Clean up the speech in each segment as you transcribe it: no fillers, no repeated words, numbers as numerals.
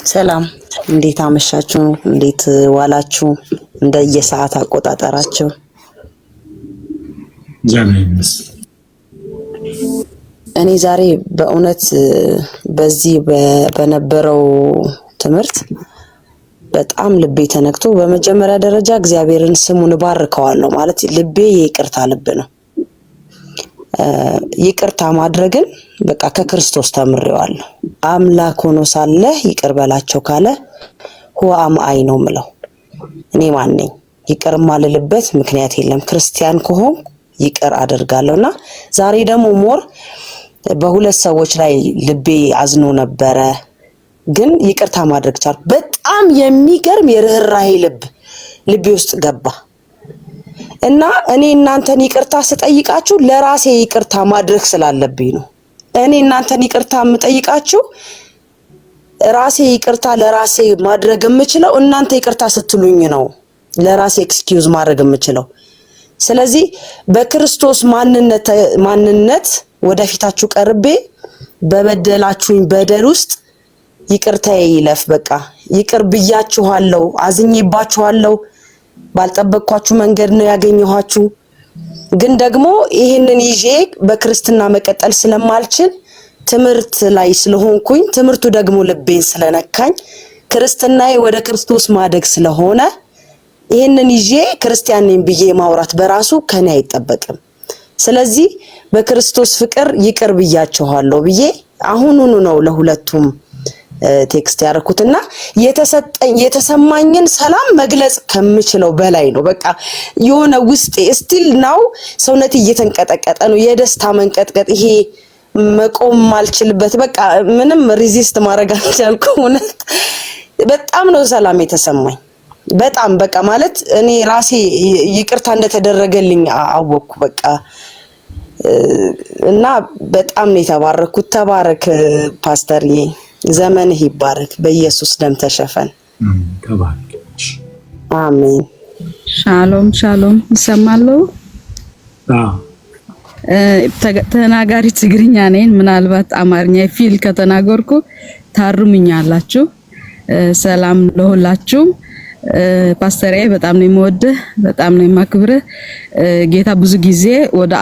ሰላም እንዴት አመሻችሁ? እንዴት ዋላችሁ? እንደየሰዓት አቆጣጠራችሁ ጀነንስ እኔ ዛሬ በእውነት በዚህ በነበረው ትምህርት በጣም ልቤ ተነክቶ በመጀመሪያ ደረጃ እግዚአብሔርን ስሙን ባርከዋለሁ። ማለት ልቤ ይቅርታ ልብ ነው። ይቅርታ ማድረግን በቃ ከክርስቶስ ተምሬዋለሁ። አምላክ ሆኖ ሳለ ይቅር በላቸው ካለ ሁአም አይ ነው ምለው። እኔ ማን ነኝ? ይቅር ማልልበት ምክንያት የለም። ክርስቲያን ከሆን ይቅር አደርጋለሁና ዛሬ ደግሞ ሞር በሁለት ሰዎች ላይ ልቤ አዝኖ ነበረ፣ ግን ይቅርታ ማድረግ ቻልኩ። በጣም የሚገርም የርህራሄ ልቤ ውስጥ ገባ እና እኔ እናንተን ይቅርታ ስጠይቃችሁ ለራሴ ይቅርታ ማድረግ ስላለብኝ ነው። እኔ እናንተን ይቅርታ የምጠይቃችሁ ራሴ ይቅርታ ለራሴ ማድረግ የምችለው እናንተ ይቅርታ ስትሉኝ ነው። ለራሴ ኤክስኪውዝ ማድረግ የምችለው። ስለዚህ በክርስቶስ ማንነት ወደፊታችሁ ቀርቤ በበደላችሁኝ በደል ውስጥ ይቅርታዬ ይለፍ። በቃ ይቅር ብያችኋለሁ፣ አዝኜባችኋለሁ። ባልጠበቅኳችሁ መንገድ ነው ያገኘኋችሁ። ግን ደግሞ ይሄንን ይዤ በክርስትና መቀጠል ስለማልችል ትምህርት ላይ ስለሆንኩኝ ትምህርቱ ደግሞ ልቤን ስለነካኝ ክርስትናዬ ወደ ክርስቶስ ማደግ ስለሆነ ይሄንን ይዤ ክርስቲያን ነኝ ብዬ ማውራት በራሱ ከኔ አይጠበቅም። ስለዚህ በክርስቶስ ፍቅር ይቅር ብያችኋለሁ ብዬ አሁኑኑ ነው ለሁለቱም ቴክስት ያደረኩትና የተሰማኝን ሰላም መግለጽ ከምችለው በላይ ነው። በቃ የሆነ ውስጤ ስቲል ነው ሰውነቴ እየተንቀጠቀጠ ነው። የደስታ መንቀጥቀጥ፣ ይሄ መቆም ማልችልበት፣ በቃ ምንም ሪዚስት ማድረግ አልቻልኩም። በጣም ነው ሰላም የተሰማኝ። በጣም በቃ ማለት እኔ ራሴ ይቅርታ እንደተደረገልኝ አወቅኩ። በቃ እና በጣም ነው የተባረኩት። ተባረክ ፓስተርዬ፣ ዘመንህ ይባረክ። በኢየሱስ ደም ተሸፈን። ተባረክ። አሜን። ሻሎም ሻሎም። ይሰማሉ? ተናጋሪ ትግርኛ ነኝ። ምናልባት አማርኛ ፊል ከተናገርኩ ታርሙኛላችሁ። ሰላም ለሁላችሁም። ፓስተሬ በጣም ነው የምወድህ፣ በጣም ነው የማክብርህ። ጌታ ብዙ ጊዜ ወደ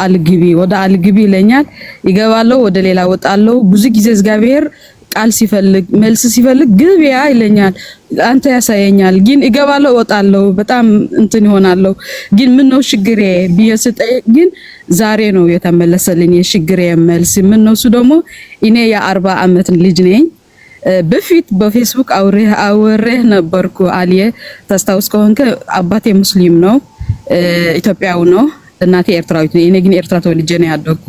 አልግቢ ይለኛል። ይገባለሁ፣ ወደ ሌላ ወጣለሁ። ብዙ ጊዜ እግዚአብሔር ቃል ሲፈልግ መልስ ሲፈልግ ግቢያ ይለኛል። አንተ ያሳየኛል፣ ግን ይገባለሁ፣ ወጣለሁ፣ በጣም እንትን ይሆናለሁ። ግን ምን ነው ችግሬ ቢየስጠኝ፣ ግን ዛሬ ነው የተመለሰልኝ የችግሬ መልስ። ምን ነው እሱ ደግሞ እኔ የ40 ዓመት ልጅ ነኝ። በፊት በፌስቡክ አውሬህ ነበርኩ አልየ ታስታውስ ከሆንከ። አባቴ ሙስሊም ነው፣ ኢትዮጵያው ነው። እናቴ ኤርትራዊት ነው። እኔ ግን ኤርትራ ተወልጄ ነው ያደግኩ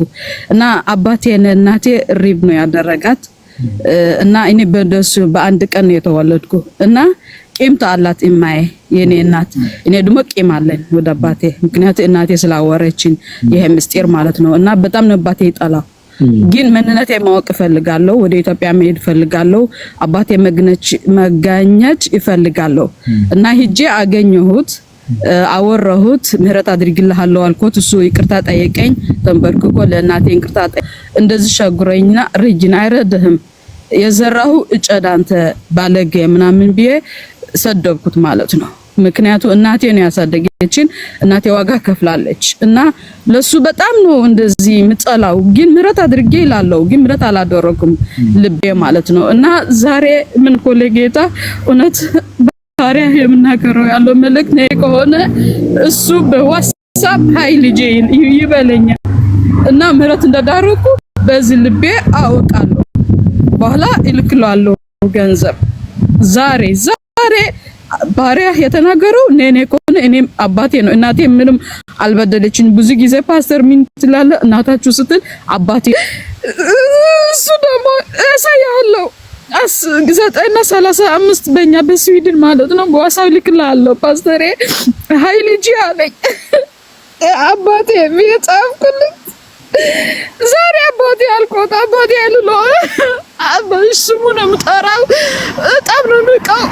እና አባቴ እናቴ ሪብ ነው ያደረጋት እና እኔ በደሱ በአንድ ቀን ነው የተወለድኩ እና ቂምታ አላት እማዬ የኔ እናት። እኔ ደግሞ ቂም አለኝ ወደ አባቴ፣ ምክንያቱም እናቴ ስላወረችኝ ይሄ ምስጢር ማለት ነው። እና በጣም ነው አባቴ ይጠላው። ግን መንነቴ ማወቅ ፈልጋለሁ፣ ወደ ኢትዮጵያ መሄድ ፈልጋለሁ፣ አባቴ መገኘት ይፈልጋለሁ እና ሂጄ አገኘሁት፣ አወራሁት፣ ምህረት አድርግልሃለሁ አልኩት። እሱ ይቅርታ ጠየቀኝ፣ ተንበርክኮ ለእናቴ ይቅርታ እንደዚህ ሸጉረኝና ርጅና አይረድህም የዘራሁ እጨዳ አንተ ባለጌ ምናምን ብዬ ሰደብኩት ማለት ነው። ምክንያቱም እናቴ ነው ያሳደገችኝ፣ እናቴ ዋጋ ከፍላለች እና ለሱ በጣም ነው እንደዚህ ምጸላው። ግን ምህረት አድርጌ ይላለው፣ ግን ምህረት አላደረኩም ልቤ ማለት ነው። እና ዛሬ ምን ኮሌጌታ እውነት ባሪያ የምናገረው ያለው መልእክት ነው ከሆነ እሱ በዋትስአፕ ሃይ ልጄ ይበለኛል እና ምህረት እንደዳረኩ በዚህ ልቤ አውቃለሁ። በኋላ ይልክላለሁ ገንዘብ ዛሬ ባሪያ የተናገረው ነኔ ከሆነ እኔም አባቴ ነው። እናቴ ምንም አልበደለችኝ። ብዙ ጊዜ ፓስተር ምን ትላለ እናታችሁ ስትል አባቴ እሱ ደግሞ ያሳያለሁ 9:35 በእኛ በስዊድን ማለት ነው። በዋሳው ልክላለሁ ፓስተሬ ሃይ ልጅ አለኝ አባቴ ቢጻፍኩልኝ ዛሬ አባቴ አልቆጣ አባቴ ያልሎ ስሙን የምጠራው በጣም ነው ንቀው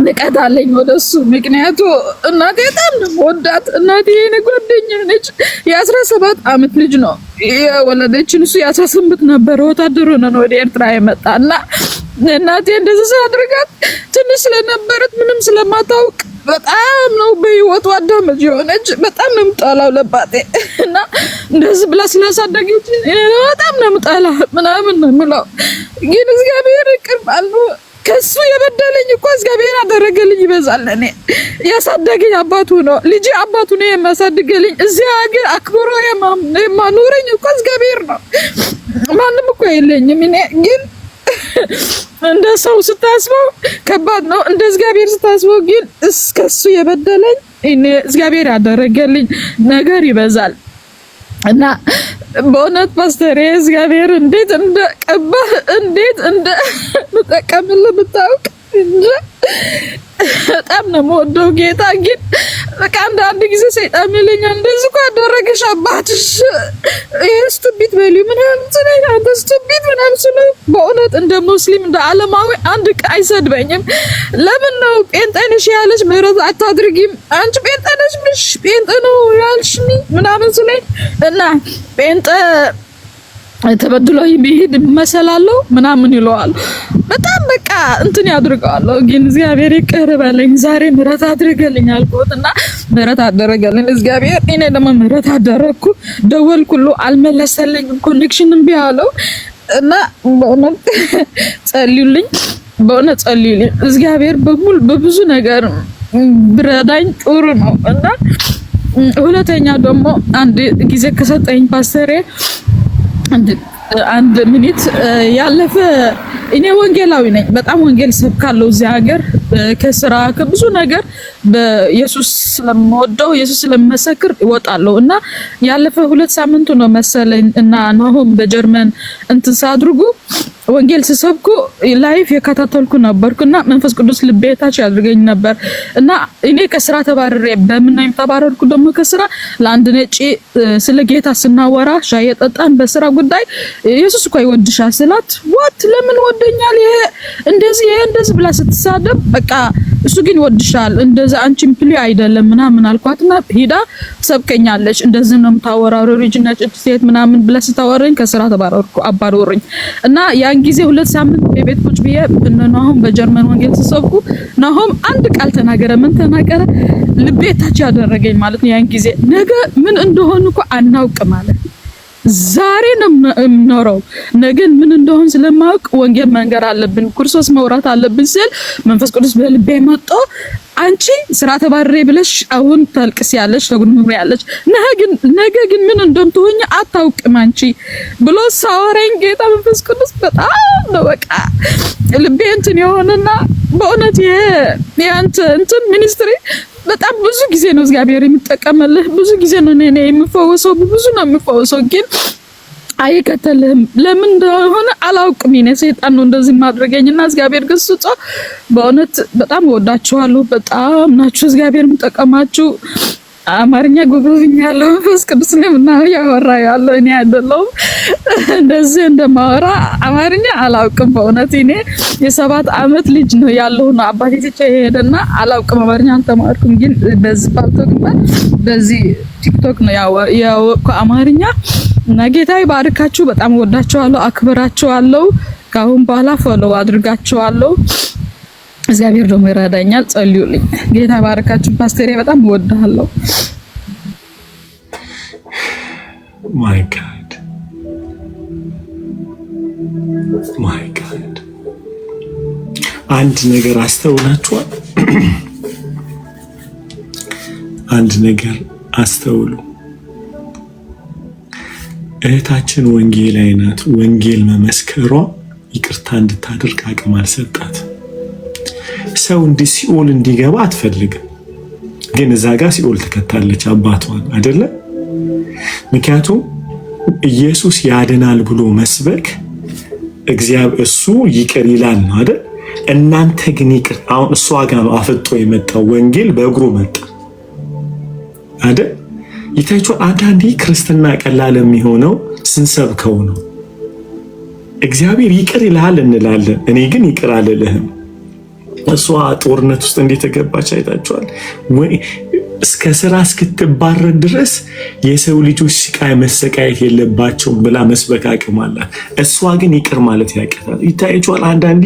ንቀት አለኝ ወደሱ። ምክንያቱ እናቴ በጣም ነው ወዳት። እናቴ የኔ ጓደኛ ነች። የ17 ዓመት ልጅ ነው የወለደችን። እሱ የ18 ነበር። ወታደር ሆኖ ነው ወደ ኤርትራ የመጣና እናቴ እንደዚህ ሳድርጋት ትንሽ ስለነበረት ምንም ስለማታውቅ በጣም ነው በህይወቷ አዳመጅ የሆነች። በጣም ነው የምጠላው ለባቴ እና እንደዚህ ብላ ስላሳደገች በጣም ነው የምጠላ ምናምን ነው የምለው። ግን እግዚአብሔር ይቅር ባለው ከሱ የበደለኝ እኮ እግዚአብሔር አደረገልኝ ይበዛል። እኔ ያሳደገኝ አባቱ ነው፣ ልጅ አባቱ ነው የሚያሳድገልኝ። እዚህ ሀገር አክብሮ የማኖረኝ እኮ እግዚአብሔር ነው። ማንም እኮ የለኝም። እኔ ግን እንደ ሰው ስታስበው ከባድ ነው፣ እንደ እግዚአብሔር ስታስበው ግን እስከሱ የበደለኝ እኔ እግዚአብሔር ያደረገልኝ ነገር ይበዛል። እና በእውነት ፓስተር እግዚአብሔር እንዴት እንደቀባህ እንዴት እንደምጠቀምልህ ብታውቅ እንጂ በጣም ነው የምወደው ጌታ። ግን በቃ አንዳንድ ጊዜ ሰይጣን ይለኛል እንደዚህ እኮ አደረገሽ አባትሽ ስቱፒድ በሊው ምናምን ስለኝ አንተ ስቱፒድ ምናምን ስለ በእውነት እንደ ሙስሊም እንደ ዓለማዊ አንድ አይሰድበኝም። ለምን ነው ጴንጤ ነሽ ያለሽ ምህረት አታድርጊም? አንቺ ጴንጤ ነሽ ብሽ ጴንጤ ነው ያልሽኝ ምናምን ስለኝ እና ጴንጤ ተበድሎ ይሄድ መሰላለው ምናምን ይለዋል። በጣም በቃ እንትን ያድርጋል። ግን እግዚአብሔር ይቅር በለኝ ዛሬ ምህረት አድርገልኝ አልኩትና ምህረት አደረገልኝ እግዚአብሔር። እኔ ደግሞ ምህረት አደረኩ። ደወልኩሉ አልመለሰልኝም፣ ኮኔክሽንም ቢያለው እና በእውነት ጸልዩልኝ፣ በእውነት ጸልዩልኝ። እግዚአብሔር በብዙ ነገር ብረዳኝ ጥሩ ነው። እና ሁለተኛ ደግሞ አንድ ጊዜ ከሰጠኝ ፓስተሬ አንድ ሚኒት ያለፈ እኔ ወንጌላዊ ነኝ። በጣም ወንጌል ሰብካለሁ እዚህ ሀገር ከስራ ከብዙ ነገር በኢየሱስ ስለምወደው ኢየሱስ ስለምመሰክር እወጣለሁ እና ያለፈ 2 ሳምንት ነው መሰለኝ እና ናሆም በጀርመን እንትን ሳድርጉ ወንጌል ሲሰብኩ ላይፍ የከታተልኩ ነበርኩና መንፈስ ቅዱስ ልቤታች ያድርገኝ ነበር እና እኔ ከስራ ተባረሬ በምናይም ተባረርኩ። ደግሞ ከስራ ለአንድ ነጭ ስለ ጌታ ስናወራ ሻይ የጠጣን በስራ ጉዳይ ኢየሱስ እኮ ይወድሻል ስላት ዋት ለምን ወደኛል ይሄ እንደዚህ ብላ ስትሳደብ በቃ እሱ ግን ይወድሻል እንደዛ አንቺም ፕሊ አይደለም ምናምን አልኳትና ሄዳ ሰብከኛለች። እንደዚህ ነው የምታወራው ኦሪጂናል ሴት ምናምን ብላ ስታወራኝ ከስራ ተባረርኩ አባረሩኝ እና ያን ጊዜ 2 ሳምንት በቤት ቁጭ ብዬ ናሆም በጀርመን ወንጌል ሲሰብኩ ናሆም አንድ ቃል ተናገረ። ምን ተናገረ? ልቤ ታች ያደረገኝ ማለት ነው። ያን ጊዜ ነገ ምን እንደሆነ እኮ አናውቅ ማለት ዛሬ ነው የምኖረው። ነገ ምን እንደሆነ ስለማውቅ ወንጌል መንገር አለብን፣ ክርስቶስ መውራት አለብን ሲል መንፈስ ቅዱስ በልቤ መጥቶ አንቺ ስራ ተባረሬ ብለሽ አሁን ታልቅስ ያለሽ ተጉርምሪ ያለሽ ነገ ግን ምን እንደምትሆኝ አታውቅም አንቺ ብሎ ሳወራኝ ጌታ መንፈስ ቅዱስ በጣም ነው በቃ ልቤ እንትን የሆነና በእውነት የአንተ እንትን ሚኒስትሪ በጣም ብዙ ጊዜ ነው እግዚአብሔር የሚጠቀምልህ። ብዙ ጊዜ ነው እኔ የምፈወሰው፣ ብዙ ነው የምፈወሰው ግን አይከተልህም። ለምን እንደሆነ አላውቅም። እኔ ሰይጣን ነው እንደዚህ ማድረገኝና እግዚአብሔር ገስጾ በእውነት በጣም ወዳችኋለሁ። በጣም ናችሁ እግዚአብሔር የምጠቀማችሁ። አማርኛ ጎበዝኛለሁ መንፈስ ቅዱስ ነው እና ያወራያለሁ እኔ አይደለሁም እንደዚህ እንደማወራ አማርኛ አላውቅም። በእውነት እኔ የ7 ዓመት ልጅ ነው ያለው ነው አባቴ ትቼ ሄደና አላውቅም አማርኛ አልተማርኩም። ግን በዚህ ፓልቶክና በዚህ ቲክቶክ ነው ያወቅኩ አማርኛ እና ጌታ ይባርካችሁ። በጣም ወዳችኋለሁ፣ አክብራችኋለሁ። ካሁን በኋላ ፎሎ አድርጋችኋለሁ። እግዚአብሔር ደግሞ ይረዳኛል። ጸልዩልኝ። ጌታ ይባርካችሁ። ፓስተሬ በጣም እወድሃለሁ። ማይ ጋድ አንድ ነገር አስተውላችኋል? አንድ ነገር አስተውሉ። እህታችን ወንጌላዊ ናት። ወንጌል መመስከሯ ይቅርታ እንድታደርግ አቅም አልሰጣት። ሰው ሲኦል እንዲገባ አትፈልግም፣ ግን እዛ ጋር ሲኦል ትከታለች አባቷን አይደለ? ምክንያቱም ኢየሱስ ያድናል ብሎ መስበክ እግዚአብሔር እሱ ይቅር ይላል ነው አይደል? እናንተ ግን ይቅር። አሁን እሷ ጋር ነው አፍጦ የመጣው ወንጌል በእግሩ መጣ አይደል? ይታያችሁ። አንዳንዴ ክርስትና ቀላል የሚሆነው ስንሰብከው ነው። እግዚአብሔር ይቅር ይልሃል እንላለን፣ እኔ ግን ይቅር አልልህም። እሷ ጦርነት ውስጥ እንዴት ተገባች አይታችኋል። እስከ ስራ እስክትባረር ድረስ የሰው ልጆች ስቃይ መሰቃየት የለባቸውም ብላ መስበክ አቅም አላት። እሷ ግን ይቅር ማለት ያቀታል። ይታያችኋል። አንዳንዴ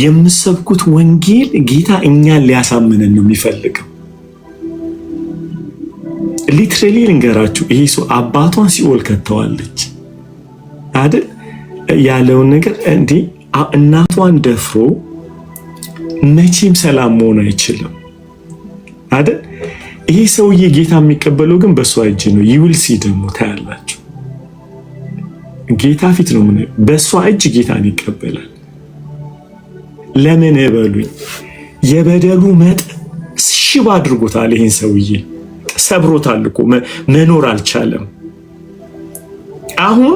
የምሰብኩት ወንጌል ጌታ እኛን ሊያሳምነን ነው የሚፈልገው። ሊትራሊ ልንገራችሁ፣ ይሄ ሰው አባቷን ሲኦል ከተዋለች አይደል ያለውን ነገር እንዴ እናቷን ደፍሮ መቼም ሰላም መሆን አይችልም አይደል? ይሄ ሰውዬ ጌታ የሚቀበለው ግን በሷ እጅ ነው። ይውልሲ ደግሞ ታያላችሁ። ጌታ ፊት ነው በሷ እጅ ጌታን ይቀበላል። ለምን በሉኝ፣ የበደሉ መጠን ሽባ አድርጎታል። ይሄን ሰውዬ ሰብሮታል እኮ መኖር አልቻለም። አሁን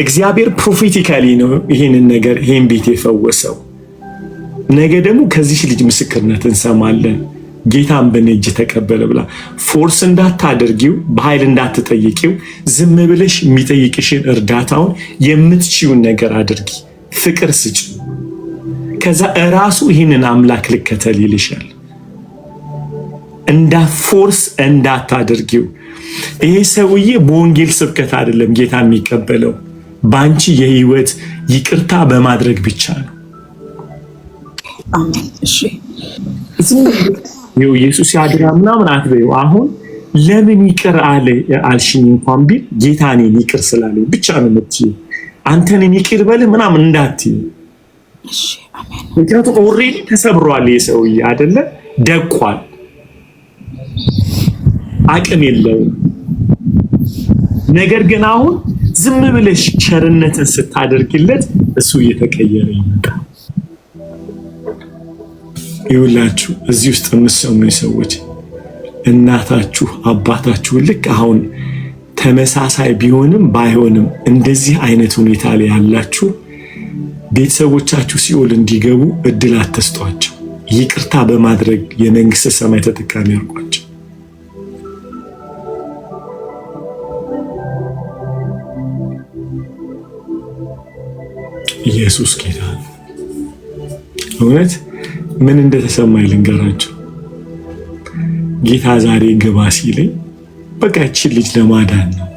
እግዚአብሔር ፕሮፌቲካሊ ነው ይሄንን ነገር ይሄን ቤት የፈወሰው። ነገ ደግሞ ከዚህ ልጅ ምስክርነት እንሰማለን። ጌታን በኔ እጅ ተቀበለ ብላ ፎርስ እንዳታደርጊው፣ በኃይል እንዳትጠይቂው፣ ዝም ብለሽ የሚጠይቅሽን እርዳታውን የምትችውን ነገር አድርጊ፣ ፍቅር ስጭ። ከዛ እራሱ ይህንን አምላክ ልከተል ይልሻል። ፎርስ እንዳታደርጊው። ይሄ ሰውዬ በወንጌል ስብከት አይደለም ጌታ የሚቀበለው፣ በአንቺ የህይወት ይቅርታ በማድረግ ብቻ ነው። አሜን። እሺ ኢየሱስ ያድራ ምናምን አትበይው። አሁን ለምን ይቅር አልሽኝ እንኳን ቢል ጌታ እኔን ይቅር ስላለኝ ብቻ ነው የምትይው። አንተ እኔን ይቅር በልህ ምናምን እንዳትዪ። እሺ አሜን። ምክንያቱም ኦልሬዲ ተሰብሯል የሰውዬ አይደለ፣ ደቋል፣ አቅም የለውም። ነገር ግን አሁን ዝም ብለሽ ቸርነትን ስታደርግለት እሱ እየተቀየረ ይመጣል። ይውላችሁ እዚህ ውስጥ የምትሰሙኝ ሰዎች እናታችሁ አባታችሁ ልክ አሁን ተመሳሳይ ቢሆንም ባይሆንም እንደዚህ አይነት ሁኔታ ላይ ያላችሁ ቤተሰቦቻችሁ ሲኦል እንዲገቡ እድል አትስጧቸው። ይቅርታ በማድረግ የመንግስት ሰማይ ተጠቃሚ አድርጓቸው። ኢየሱስ ጌታ ነው። እውነት ምን እንደተሰማኝ ልንገራቸው። ጌታ ዛሬ ግባ ሲለኝ በቃ እቺን ልጅ ለማዳን ነው፣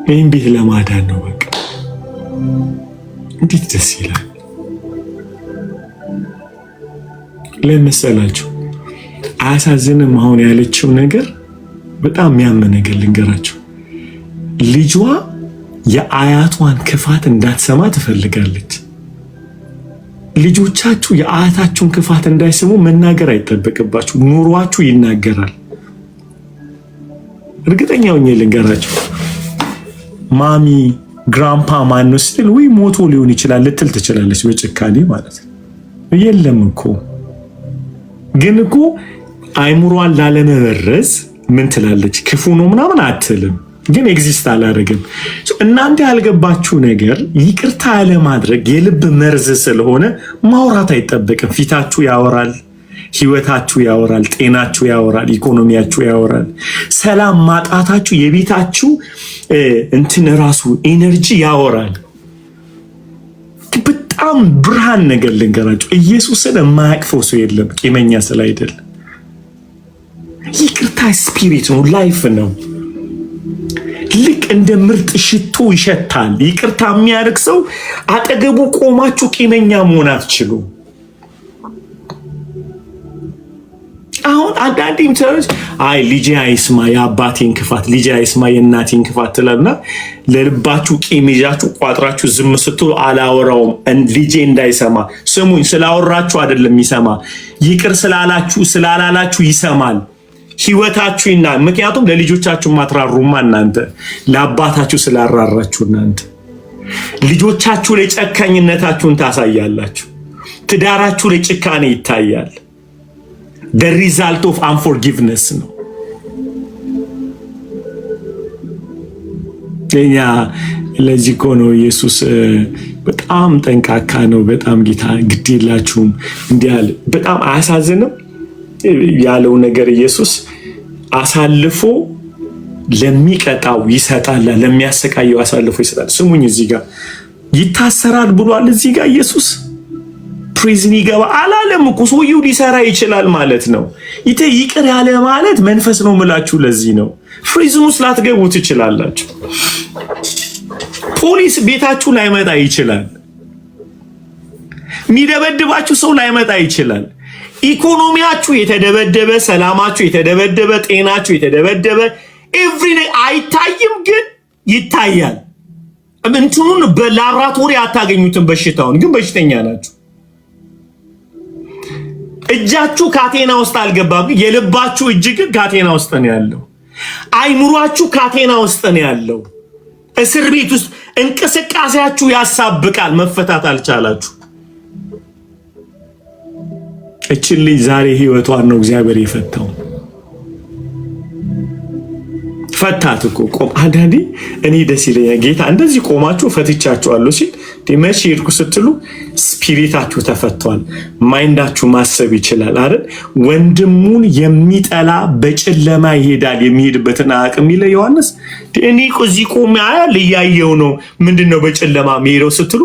ይህን ቤት ለማዳን ነው። በቃ እንዴት ደስ ይላል! ለመሰላችሁ አያሳዝንም? አሁን ያለችው ነገር በጣም የሚያም ነገር ልንገራቸው። ልጇ የአያቷን ክፋት እንዳትሰማ ትፈልጋለች። ልጆቻችሁ የአያታችሁን ክፋት እንዳይሰሙ መናገር አይጠበቅባችሁ፣ ኑሯችሁ ይናገራል። እርግጠኛ ሆኜ ልንገራችሁ፣ ማሚ ግራምፓ ማነው ስትል ወይ ሞቶ ሊሆን ይችላል ልትል ትችላለች፣ በጭካኔ ማለት ነው። የለም እኮ ግን እኮ አይምሯን ላለመበረዝ ምን ትላለች? ክፉ ነው ምናምን አትልም፣ ግን ኤግዚስት አላደረግም። እናንተ ያልገባችሁ ነገር ይቅርታ ያለማድረግ የልብ መርዝ ስለሆነ ማውራት አይጠበቅም። ፊታችሁ ያወራል፣ ህይወታችሁ ያወራል፣ ጤናችሁ ያወራል፣ ኢኮኖሚያችሁ ያወራል። ሰላም ማጣታችሁ የቤታችሁ እንትን ራሱ ኤነርጂ ያወራል። በጣም ብርሃን ነገር ልንገራችሁ፣ ኢየሱስን የማያቅፈው ሰው የለም ቂመኛ ስላይደል። ይቅርታ ስፒሪት ነው፣ ላይፍ ነው። ልክ እንደ ምርጥ ሽቶ ይሸታል። ይቅርታ የሚያደርግ ሰው አጠገቡ ቆማችሁ ቂመኛ መሆን አትችሉም። አሁን አንዳንዴም ሰዎች አይ ልጄ አይስማ የአባቴን ክፋት፣ ልጄ አይስማ የእናቴን ክፋት ትላልና ለልባችሁ ቂም ይዛችሁ ቋጥራችሁ ዝም ስትሉ አላወራውም ልጄ እንዳይሰማ። ስሙኝ፣ ስላወራችሁ አይደለም ይሰማ፣ ይቅር ስላላችሁ ስላላላችሁ ይሰማል። ህይወታችሁ ምክንያቱም ለልጆቻችሁ ማትራሩማ እናንተ ለአባታችሁ ስላራራችሁ እናንተ ልጆቻችሁ ላይ ጨካኝነታችሁን ታሳያላችሁ። ትዳራችሁ ላይ ጭካኔ ይታያል። the result of unforgiveness ነው። ለዚህ እኮ ነው ኢየሱስ በጣም ጠንቃካ ነው። በጣም ጌታ ግድ የላችሁም እንዲህ አለ። በጣም አያሳዝንም ያለው ነገር? ኢየሱስ አሳልፎ ለሚቀጣው ይሰጣል፣ ለሚያሰቃየው አሳልፎ ይሰጣል። ስሙኝ፣ እዚህ ጋር ይታሰራል ብሏል። እዚህ ጋር ኢየሱስ ፕሪዝን ይገባ አላለም እኮ ሰውየው ሊሰራ ይችላል ማለት ነው። ይቅር ያለ ማለት መንፈስ ነው ምላችሁ። ለዚህ ነው ፕሪዝን ውስጥ ላትገቡ ትችላላችሁ። ፖሊስ ቤታችሁ ላይመጣ ይችላል። የሚደበድባችሁ ሰው ላይመጣ ይችላል። ኢኮኖሚያችሁ የተደበደበ፣ ሰላማችሁ የተደበደበ፣ ጤናችሁ የተደበደበ ኤቭሪዴይ አይታይም፣ ግን ይታያል። እንትኑን በላብራቶሪ አታገኙትም። በሽታውን ግን በሽተኛ ናችሁ። እጃችሁ ካቴና ውስጥ አልገባም፣ የልባችሁ እጅ ግን ካቴና ውስጥ ነው ያለው። አይምሯችሁ ካቴና ውስጥ ነው ያለው። እስር ቤት ውስጥ እንቅስቃሴያችሁ ያሳብቃል። መፈታት አልቻላችሁ። እቺን ልጅ ዛሬ ህይወቷን ነው እግዚአብሔር የፈታው። ፈታት እኮ ቆም። አንዳንዴ እኔ ደስ ይለኛል ጌታ እንደዚህ ቆማችሁ ፈትቻችኋለሁ ሲል መቼ ሄድኩ ስትሉ ስፒሪታችሁ ተፈቷል። ማይንዳችሁ ማሰብ ይችላል አይደል? ወንድሙን የሚጠላ በጨለማ ይሄዳል የሚሄድበትን አቅም ይለ ዮሐንስ። እኔ እዚህ ቆሜ አያል እያየው ነው። ምንድነው በጨለማ የሚሄደው ስትሉ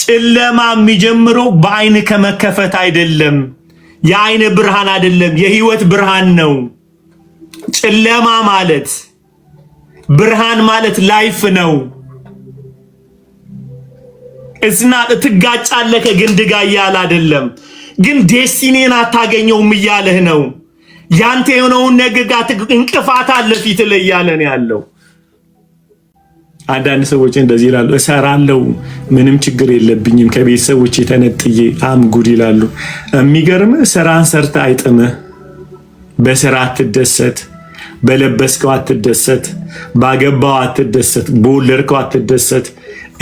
ጨለማ የሚጀምረው በአይን ከመከፈት አይደለም። የአይን ብርሃን አይደለም፣ የህይወት ብርሃን ነው። ጨለማ ማለት ብርሃን ማለት ላይፍ ነው። እስና ትጋጫለህ ከግንድ ጋር እያለ አይደለም፣ ግን ዴስቲኒን አታገኘውም እያለህ ነው። ያንተ የሆነውን ነገር ጋር እንቅፋት አለ ፊት ላይ እያለ ነው ያለው። አንዳንድ ሰዎች እንደዚህ ይላሉ፣ እሰራለሁ ምንም ችግር የለብኝም ከቤተሰቦች የተነጥዬ አም ጉድ ይላሉ። የሚገርም ስራን ሰርተ አይጥምህ። በስራ አትደሰት፣ በለበስከው አትደሰት፣ ባገባው አትደሰት፣ በወለድከው አትደሰት።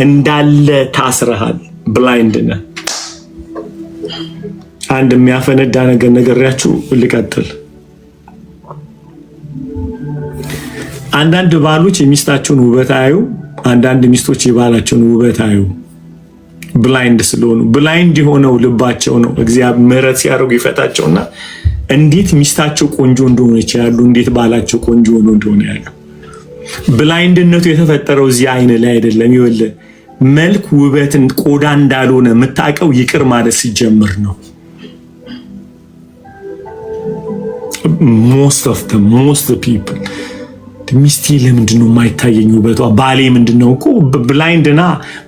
እንዳለ ታስረሃል። ብላይንድ ነህ። አንድ የሚያፈነዳ ነገር ነግሬያችሁ ልቀጥል። አንዳንድ ባሎች የሚስታቸውን ውበት አዩ፣ አንዳንድ ሚስቶች የባላቸውን ውበት አዩ። ብላይንድ ስለሆኑ ብላይንድ የሆነው ልባቸው ነው። እግዚአብሔር ምሕረት ሲያደርጉ ይፈታቸውና እንዴት ሚስታቸው ቆንጆ እንደሆነች ያሉ፣ እንዴት ባላቸው ቆንጆ ሆኖ እንደሆነ ያሉ። ብላይንድነቱ የተፈጠረው እዚህ አይን ላይ አይደለም። ይኸውልህ መልክ ውበትን ቆዳ እንዳልሆነ የምታውቀው ይቅር ማለት ሲጀምር ነው። most people ሚስቴ ለምንድን ነው የማይታየኝ ውበቷ? ባሌ ምንድነው እኮ ብላይንድና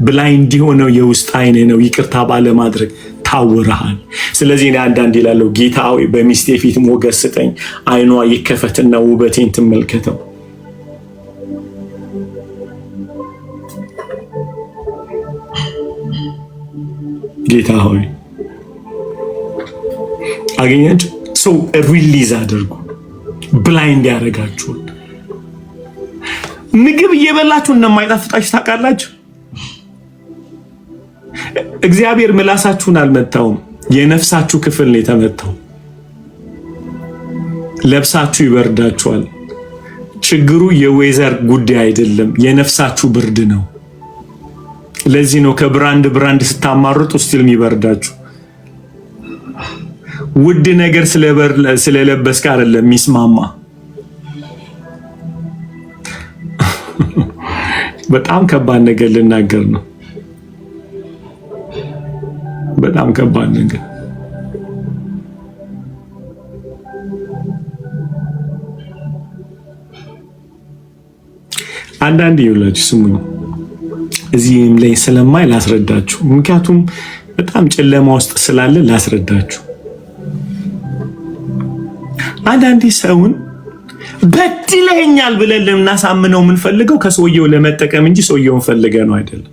ብላይንድ የሆነው የውስጥ አይኔ ነው። ይቅርታ ባለ ማድረግ ታውረሃል። ስለዚህ እኔ አንዳንድ ይላለው ጌታ ሆይ በሚስቴ ፊት ሞገስ ስጠኝ፣ አይኗ ይከፈትና ውበቴን ትመልከተው። ጌታ ሆይ አገኛችሁ። ሰው ሪሊዝ አድርጉ። ብላይንድ ያደርጋችሁን ምግብ እየበላችሁ እንደማይጣፍጣችሁ ታውቃላችሁ። እግዚአብሔር ምላሳችሁን አልመታውም፣ የነፍሳችሁ ክፍል ነው የተመታው። ለብሳችሁ ይበርዳችኋል። ችግሩ የዌዘር ጉዳይ አይደለም፣ የነፍሳችሁ ብርድ ነው። ለዚህ ነው ከብራንድ ስታማሩት ስቲል የሚበርዳችሁ። ውድ ነገር ስለለበስክ አይደለም የሚስማማ። በጣም ከባድ ነገር ልናገር ነው። በጣም ከባድ ነገር። አንዳንድ ይውላችሁ ስሙኝ፣ እዚህም ላይ ስለማይ ላስረዳችሁ፣ ምክንያቱም በጣም ጨለማ ውስጥ ስላለ ላስረዳችሁ። አንዳንዴ ሰውን በድለኛል ብለን ልናሳምነው የምንፈልገው ከሰውየው ለመጠቀም እንጂ ሰውየውን ፈልገ ነው አይደለም።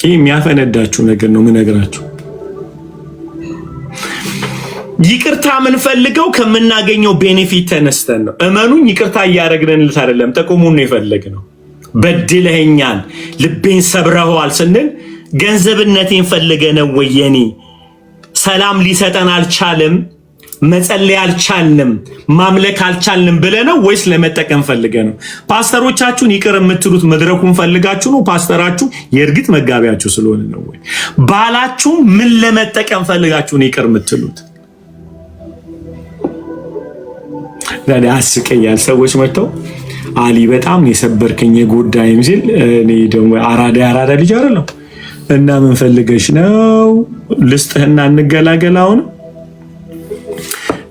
ይህ የሚያፈነዳችሁ ነገር ነው የምነግራችሁ። ይቅርታ የምንፈልገው ከምናገኘው ቤኔፊት ተነስተን ነው። እመኑኝ፣ ይቅርታ እያደረግንለት አይደለም፣ ጠቁሙን ነው የፈለግነው። በድለኛል፣ ልቤን ሰብረኸዋል ስንል ገንዘብነቴን ፈልገ ነው ወይ? የኔ ሰላም ሊሰጠን አልቻለም፣ መጸለይ አልቻልንም፣ ማምለክ አልቻልንም ብለ ነው ወይስ ለመጠቀም ፈልገ ነው? ፓስተሮቻችሁን ይቅር የምትሉት መድረኩን ፈልጋችሁ ነው? ፓስተራችሁ የእርግጥ መጋቢያችሁ ስለሆነ ነው ወይ? ባላችሁ ምን ለመጠቀም ፈልጋችሁ ነው ይቅር የምትሉት? ዛሬ አስቀያል። ሰዎች መጥተው አሊ በጣም የሰበርከኝ የጎዳኝ ሲል እኔ ደግሞ አራዳ ልጅ አይደለም እና ምን ፈልገሽ ነው ልስጥህና እንገላገል። አሁን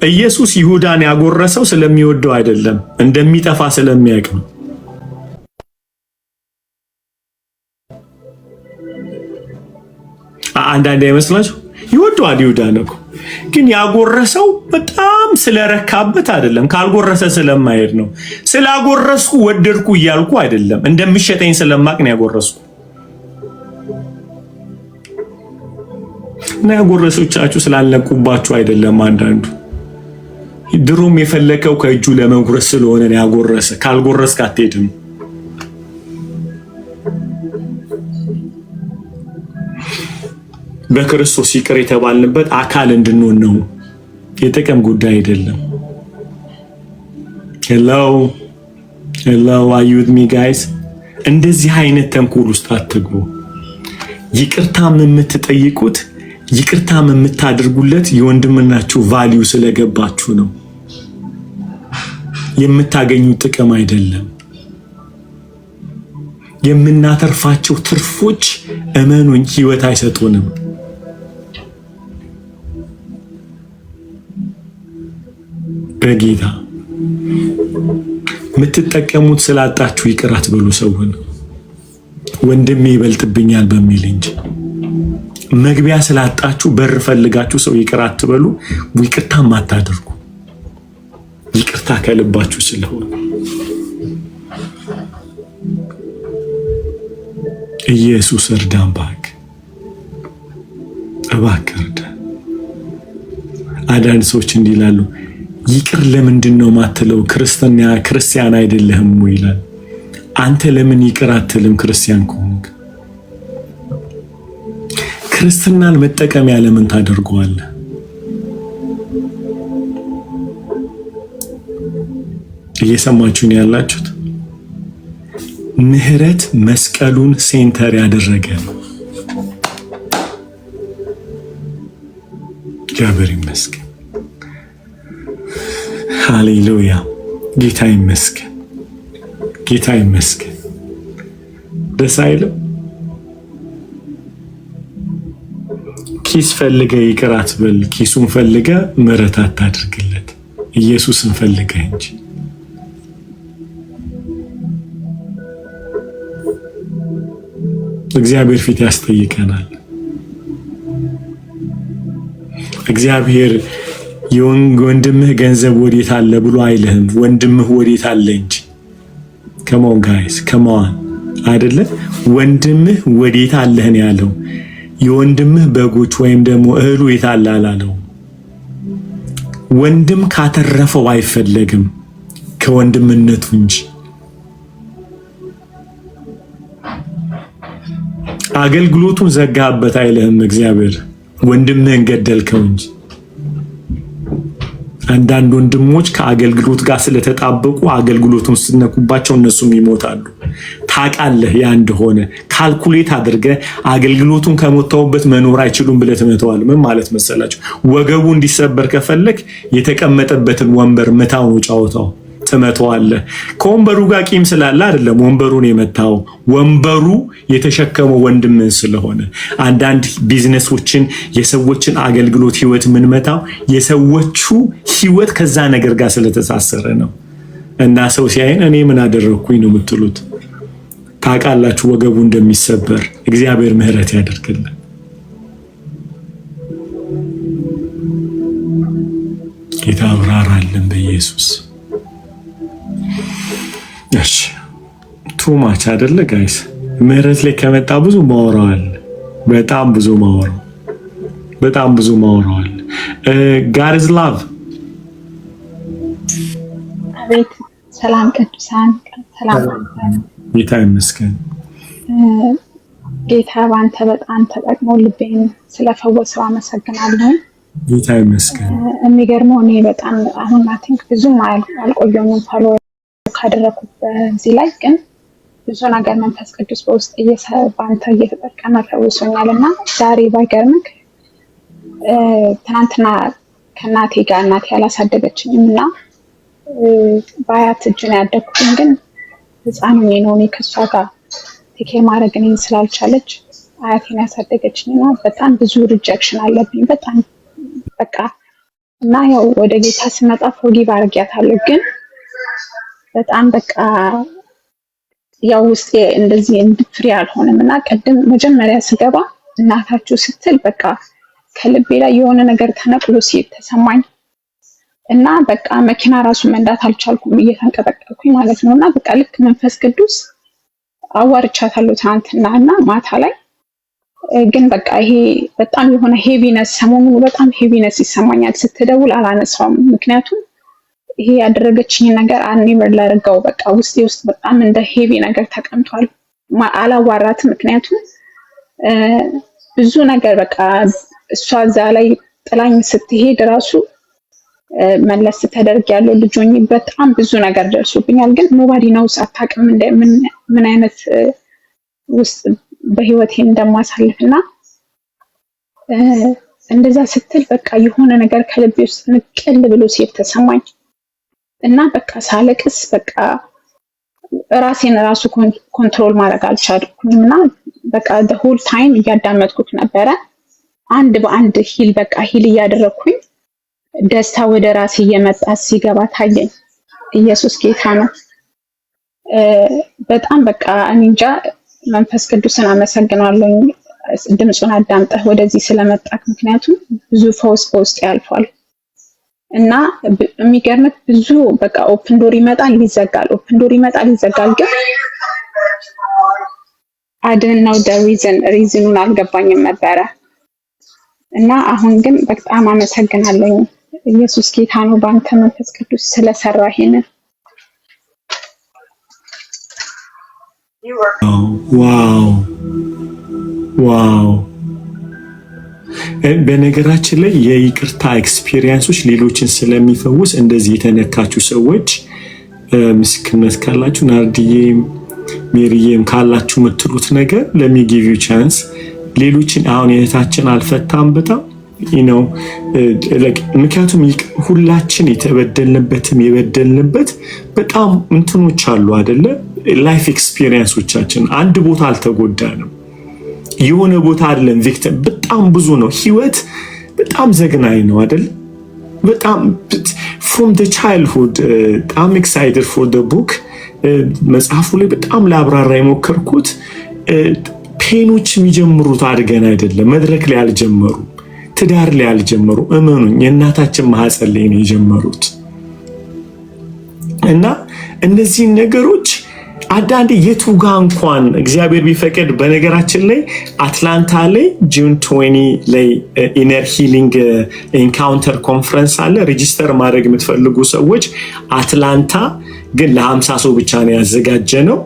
ኢየሱስ ይሁዳን ያጎረሰው ስለሚወደው አይደለም እንደሚጠፋ ስለሚያውቅ ነው። አንዳንዴ አይመስላችሁ ይወደዋል ይሁዳን እኮ ግን ያጎረሰው በጣም ስለረካበት አይደለም፣ ካልጎረሰ ስለማይሄድ ነው። ስላጎረስኩ ወደድኩ እያልኩ አይደለም፣ እንደምሸጠኝ ስለማቅ ነው ያጎረስኩ። እና ያጎረሶቻችሁ ስላልነቁባችሁ አይደለም። አንዳንዱ ድሮም የፈለከው ከእጁ ለመጉረስ ስለሆነ ነው ያጎረሰ። ካልጎረስክ አትሄድም። በክርስቶስ ይቅር የተባልንበት አካል እንድንሆን ነው፣ የጥቅም ጉዳይ አይደለም። ሄሎ are you with me guys? እንደዚህ አይነት ተንኮል ውስጥ አትግቡ። ይቅርታም የምትጠይቁት ይቅርታም የምታደርጉለት የወንድምናችሁ ቫልዩ ስለገባችሁ ነው፣ የምታገኙት ጥቅም አይደለም። የምናተርፋቸው ትርፎች እመኑኝ ህይወት አይሰጡንም። በጌታ የምትጠቀሙት ስላጣችሁ ይቅር አትበሉ። ሰውን ወንድሜ ይበልጥብኛል በሚል እንጂ መግቢያ ስላጣችሁ በር ፈልጋችሁ ሰው ይቅር አትበሉ። ይቅርታም አታድርጉ። ይቅርታ ከልባችሁ ስለሆነ ኢየሱስ እርዳን እባክህ እርዳን። አንዳንድ ሰዎች እንዲህ ይላሉ፣ ይቅር ለምንድን ነው ማትለው? ክርስቲያን አይደለህም ወይ ይላል። አንተ ለምን ይቅር አትልም? ክርስቲያን ከሆንክ ክርስትናን መጠቀሚያ ለምን ታደርገዋለህ? እየሰማችሁን ያላችሁት ምህረት መስቀሉን ሴንተር ያደረገ ነው። እግዚአብሔር ይመስገን። ሃሌሉያ። ጌታ ይመስገን። ጌታ ይመስገን። ደስ አይልም? ኪስ ፈልገ ይቅር አትበል፣ ኪሱን ፈልገ ምህረት አታድርግለት። ኢየሱስን ፈልገ እንጂ እግዚአብሔር ፊት ያስጠይቀናል። እግዚአብሔር ወንድምህ ገንዘብ ወዴት አለ ብሎ አይልህም፣ ወንድምህ ወዴት አለ እንጂ። ከሞን ጋይስ ከሞን አይደለ? ወንድምህ ወዴት አለህ ነው ያለው። የወንድምህ በጎች ወይም ደግሞ እህሉ የት አለ አላለው። ወንድም ካተረፈው አይፈለግም ከወንድምነቱ እንጂ። አገልግሎቱን ዘጋበት አይልህም እግዚአብሔር፣ ወንድምህን ገደልከው እንጂ። አንዳንድ ወንድሞች ከአገልግሎት ጋር ስለተጣበቁ አገልግሎቱን ስነኩባቸው እነሱም ይሞታሉ። ታውቃለህ ያ እንደሆነ ካልኩሌት አድርገህ አገልግሎቱን ከሞተውበት መኖር አይችሉም ብለህ ትመተዋለህ። ምን ማለት መሰላችሁ? ወገቡ እንዲሰበር ከፈለክ የተቀመጠበትን ወንበር ምታው ነው ጫወታው፣ ትመተዋለህ። ከወንበሩ ጋር ቂም ስላለ አይደለም ወንበሩን የመታው፣ ወንበሩ የተሸከመው ወንድምን ስለሆነ። አንዳንድ ቢዝነሶችን የሰዎችን አገልግሎት ህይወት የምንመታው የሰዎቹ ህይወት ከዛ ነገር ጋር ስለተሳሰረ ነው። እና ሰው ሲያይን እኔ ምን አደረግኩኝ ነው የምትሉት። ታውቃላችሁ ወገቡ እንደሚሰበር። እግዚአብሔር ምህረት ያደርግልን። ጌታ አብራራልን በኢየሱስ። እሺ ቱማች አይደለ ጋይስ? ምህረት ላይ ከመጣ ብዙ ማወራዋል፣ በጣም ብዙ ማወራዋል። God is love። አቤት ሰላም ቅዱሳን፣ ሰላም ጌታ ይመስገን። ጌታ ባንተ በጣም ተጠቅሞ ልቤን ስለፈወሰው አመሰግናለሁ። ጌታ ይመስገን። የሚገርመው እኔ በጣም አሁን ማቲንክ ብዙም አልቆየሁም ፎሎ ካደረኩት በዚህ ላይ ግን ብዙ ነገር መንፈስ ቅዱስ በውስጥ ባንተ እየተጠቀመ ፈውሶኛልና ዛሬ ባይገርምክ ትናንትና ከእናቴ ጋር እናቴ ያላሳደገችኝም እና በአያት እጅ ነው ያደግኩኝ። ግን ህፃን ሆኜ ነው እኔ ከሷ ጋር ቴኬር ማድረግ እኔን ስላልቻለች አያቴን ያሳደገችኝና በጣም ብዙ ሪጀክሽን አለብኝ በጣም በቃ እና ያው ወደ ጌታ ስመጣ ፎርጊቭ አድርጊያታለሁ ግን በጣም በቃ ያው ውስጤ እንደዚህ እንድፍሪ አልሆነም እና ቀደም መጀመሪያ ስገባ እናታችሁ ስትል በቃ ከልቤ ላይ የሆነ ነገር ተነቅሎ ተሰማኝ እና በቃ መኪና ራሱ መንዳት አልቻልኩም እየተንቀጠቀጥኩኝ ማለት ነውና በቃ ልክ መንፈስ ቅዱስ አዋርቻታለሁ ትናንትና እና ማታ ላይ ግን በቃ ይሄ በጣም የሆነ ሄቪነስ ሰሞኑን በጣም ሄቪነስ ይሰማኛል ስትደውል አላነሳውም ምክንያቱም ይሄ ያደረገችኝ ነገር አንኒቨር ላርጋው በቃ ውስጤ ውስጥ በጣም እንደ ሄቪ ነገር ተቀምጧል አላዋራትም ምክንያቱም ብዙ ነገር በቃ እሷ እዛ ላይ ጥላኝ ስትሄድ ራሱ መለስ ተደርግ ያለው ልጆኝ በጣም ብዙ ነገር ደርሶብኛል ግን ኖባዲ ነው አታውቅም ምን አይነት ውስጥ በህይወቴ እንደማሳልፍና እንደዛ ስትል በቃ የሆነ ነገር ከልቤ ውስጥ ንቅል ብሎ ተሰማኝ እና በቃ ሳለቅስ በቃ ራሴን ራሱ ኮንትሮል ማድረግ አልቻልኩኝና በቃ the whole time እያዳመጥኩት ነበረ አንድ በአንድ ሂል በቃ ሂል እያደረኩኝ ደስታ ወደ ራሴ እየመጣ ሲገባ ታየኝ ኢየሱስ ጌታ ነው በጣም በቃ እንጃ መንፈስ ቅዱስን አመሰግናለሁ ድምጹን አዳምጠህ ወደዚህ ስለመጣክ ምክንያቱም ብዙ ፈውስ በውስጥ ያልፋል እና የሚገርምህ ብዙ በቃ ኦፕን ዶር ይመጣል ይዘጋል ኦፕን ዶር ይመጣል ይዘጋል ግን I didn't know the reasonውን አልገባኝም ነበረ እና አሁን ግን በጣም አመሰግናለሁ ኢየሱስ ጌታ ነው ባንተ መንፈስ ቅዱስ ስለሰራ ይሄንን ዋው በነገራችን ላይ የይቅርታ ኤክስፒሪየንሶች ሌሎችን ስለሚፈውስ እንደዚህ የተነካችሁ ሰዎች ምስክርነት ካላችሁ ናርዲዬም ሜሪዬም ካላችሁ የምትሉት ነገር ለሚ ጊቭ ዩ ቻንስ ሌሎችን አሁን የእህታችን አልፈታም በጣም ነው ምክንያቱም ሁላችን የተበደልንበትም የበደልንበት በጣም እንትኖች አሉ አይደለ ላይፍ ኤክስፒሪየንሶቻችን አንድ ቦታ አልተጎዳንም የሆነ ቦታ አይደለም ቪክቲም በጣም ብዙ ነው ህይወት በጣም ዘግናኝ ነው አይደል በጣም from the childhood I'm excited for the book መጽሐፉ ላይ በጣም ላብራራ የሞከርኩት ፔኖች የሚጀምሩት አድገን አይደለም መድረክ ላይ አልጀመሩ ትዳር ላይ አልጀመሩ እመኑኝ የእናታችን ማህፀን ላይ ነው የጀመሩት እና እነዚህ ነገሮች አዳንዴ የቱጋ እንኳን እግዚአብሔር ቢፈቅድ በነገራችን ላይ አትላንታ ላይ ጁን 20 ላይ ኢነር ሂሊንግ ኤንካውንተር ኮንፈረንስ አለ ሬጂስተር ማድረግ የምትፈልጉ ሰዎች አትላንታ ግን ለ50 ሰው ብቻ ነው ያዘጋጀነው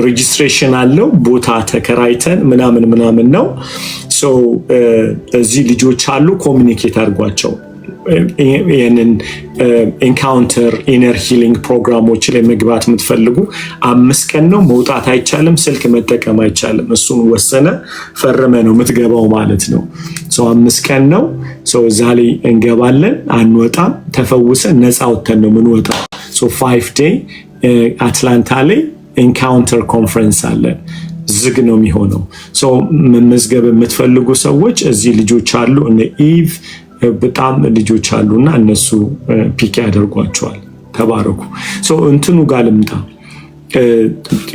ሬጂስትሬሽን አለው ቦታ ተከራይተን ምናምን ነው ሶ እዚህ ልጆች አሉ ኮሚኒኬት አድርጓቸው ይሄንን ኤንካውንተር ኢነር ሂሊንግ ፕሮግራሞች ላይ መግባት የምትፈልጉ 5 ቀን ነው መውጣት አይቻልም ስልክ መጠቀም አይቻልም እሱን ወሰነ ፈረመ ነው የምትገባው ማለት ነው ሶ 5 ቀን ነው ሶ ዛሬ እንገባለን አንወጣም ተፈውሰን ነፃ ወጥተን ነው የምንወጣው ሶ 5 day አትላንታ ላይ ኤንካውንተር ኮንፈረንስ አለ ዝግ ነው የሚሆነው ሶ መመዝገብ የምትፈልጉ ሰዎች እዚህ ልጆች አሉ እነ ኢቭ በጣም ልጆች አሉና እነሱ ፒክ ያደርጓቸዋል ተባረኩ ሶ እንትኑ ጋር ልምጣ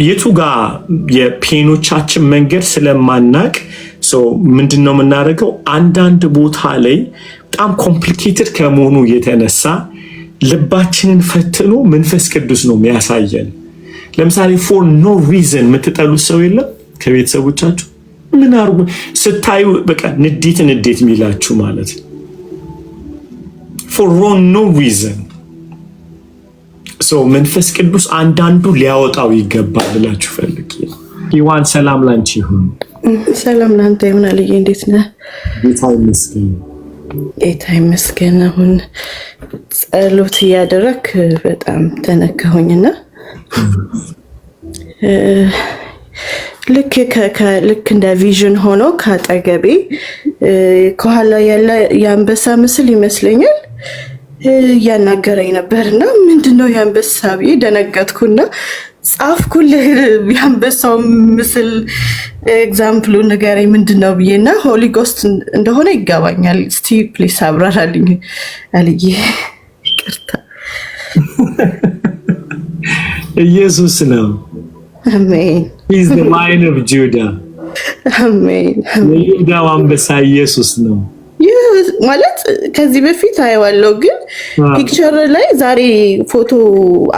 የቱ ጋር የፔኖቻችን መንገድ ስለማናቅ ሶ ምንድነው የምናደርገው አንዳንድ ቦታ ላይ በጣም ኮምፕሊኬትድ ከመሆኑ የተነሳ ልባችንን ፈትኖ መንፈስ ቅዱስ ነው የሚያሳየን ለምሳሌ for no reason የምትጠሉት ሰው የለም ከቤተሰቦቻችሁ ምን አርጉ ስታዩ በቃ ንዴት የሚላችሁ ማለት for no reason so መንፈስ ቅዱስ አንዳንዱ ሊያወጣው ይገባል ብላችሁ ፈልጊ ይዋን ሰላም ላንቺ ይሁን ሰላም ላንተ ይሁን አለኝ እንዴት ነህ ጌታ ይመስገን አሁን ጸሎት ያደረክ በጣም ተነካሁኝና ልክ እንደ ቪዥን ሆኖ ካጠገቤ ከኋላ ያለ የአንበሳ ምስል ይመስለኛል እያናገረኝ ነበርና ምንድነው የአንበሳ ብዬ ደነገጥኩና ጻፍኩልህ የአንበሳው ምስል ኤግዛምፕሉ ንገረኝ ምንድነው ብዬና ሆሊ ጎስት እንደሆነ ይገባኛል። እስቲ ፕሊስ አብራራልኝ አልዬ። ይቅርታ። ኢየሱስ ነው። አሜን። He's the Lion of Judah. አሜን። የይሁዳ አንበሳ ኢየሱስ ነው። ማለት ከዚህ በፊት አየዋለሁ ግን ፒክቸር ላይ ዛሬ ፎቶ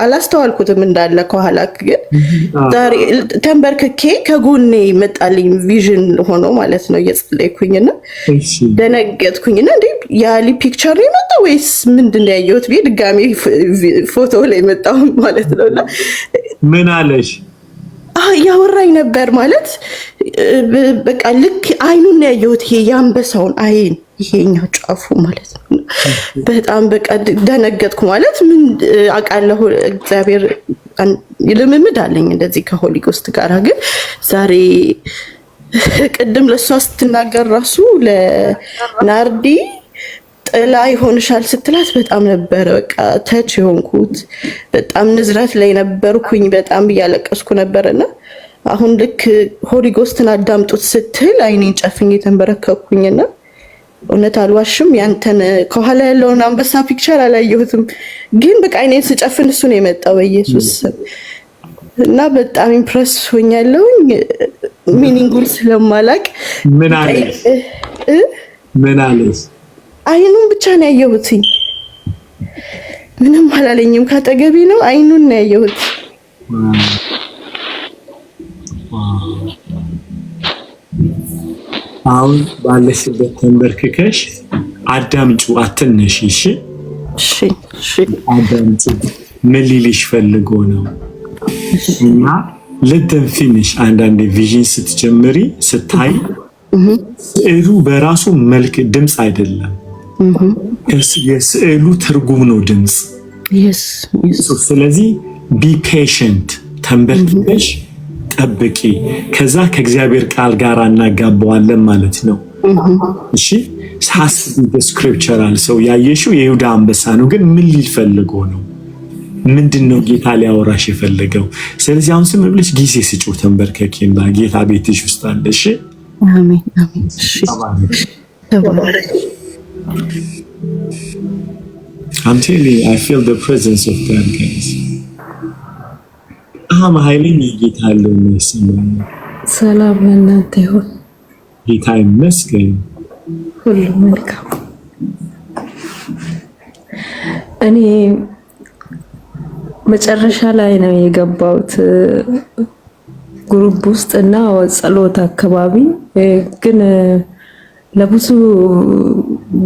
አላስተዋልኩትም እንዳለ ከኋላ ግን ዛሬ ተንበርክኬ ከጎኔ መጣልኝ ቪዥን ሆኖ ማለት ነው እየጸለይኩኝና ደነገጥኩኝና እንዴ ያሊ ፒክቸር ነው የመጣው ወይስ ምንድነው ያየሁት ብዬ ድጋሜ ፎቶ ላይ መጣው ማለት ነውና ምን አለሽ? ያወራኝ ነበር ማለት በቃ ልክ አይኑን ያየሁት ይሄ የአንበሳውን አይን ይሄኛው ጫፉ ማለት ነው። በጣም በቃ ደነገጥኩ ማለት ምን አውቃለሁ እግዚአብሔር ልምምድ አለኝ እንደዚህ ከሆሊ ጎስት ጋር ግን ዛሬ ቅድም ለሷ ስትናገር ራሱ ለናርዲ ጥላ ይሆንሻል ስትላት በጣም ነበር በቃ ተች የሆንኩት በጣም ንዝረት ላይ ነበርኩኝ በጣም እያለቀስኩ ነበርና አሁን ልክ ሆሊ ጎስትን አዳምጡት ስትል አይኔን ጨፍኜ ተንበረከኩኝና እውነት አልዋሽም ያንተን ከኋላ ያለውን አንበሳ ፒክቸር አላየሁትም ግን በቃ አይኔን ስጨፍን እሱ ነው የመጣው በኢየሱስ እና በጣም ኢምፕረስ ሆኛለሁኝ ሚኒንጉን ስለማላቅ ምን አለሽ? አይኑን ብቻ ነው ያየሁትኝ ምንም አላለኝም ካጠገቢ ነው አይኑን ነው ያየሁት አሁን ባለሽበት ተንበርክከሽ አዳምጩ አትነሽ እሺ እሺ አዳምጩ ምን ሊልሽ ፈልጎ ነው እና ለተንፊንሽ አንዳንድ ቪዥን ስትጀምሪ ስታይ ስዕሉ በራሱ መልክ ድምጽ አይደለም የስዕሉ ትርጉም ነው ድምጽ ስለዚህ ቢ ፔሽንት ተንበርክከሽ ጠብቂ ከዛ ከእግዚአብሔር ቃል ጋር እናጋባዋለን ማለት ነው እሺ ሳስብ ስክሪፕቸራል ሰው ያየሽው የይሁዳ አንበሳ ነው ግን ምን ሊፈልጎ ነው ምንድነው ጌታ ሊያወራሽ የፈለገው ስለዚህ አሁን ስም ብለሽ ጊዜ ስጪው ተንበርከኪና ጌታ ቤትሽ ውስጥ አለ እሺ አሜን አሜን እሺ I'm telling you, I feel the presence of God, guys. ኃይለኛ ጌታ አለው የሚሰማኝ ሰላም ለእናንተ ይሁን። ጌታ ይመስገን። ሁሉ መልካም። እኔ መጨረሻ ላይ ነው የገባሁት ግሩፕ ውስጥ እና ጸሎት አካባቢ ግን ለብዙ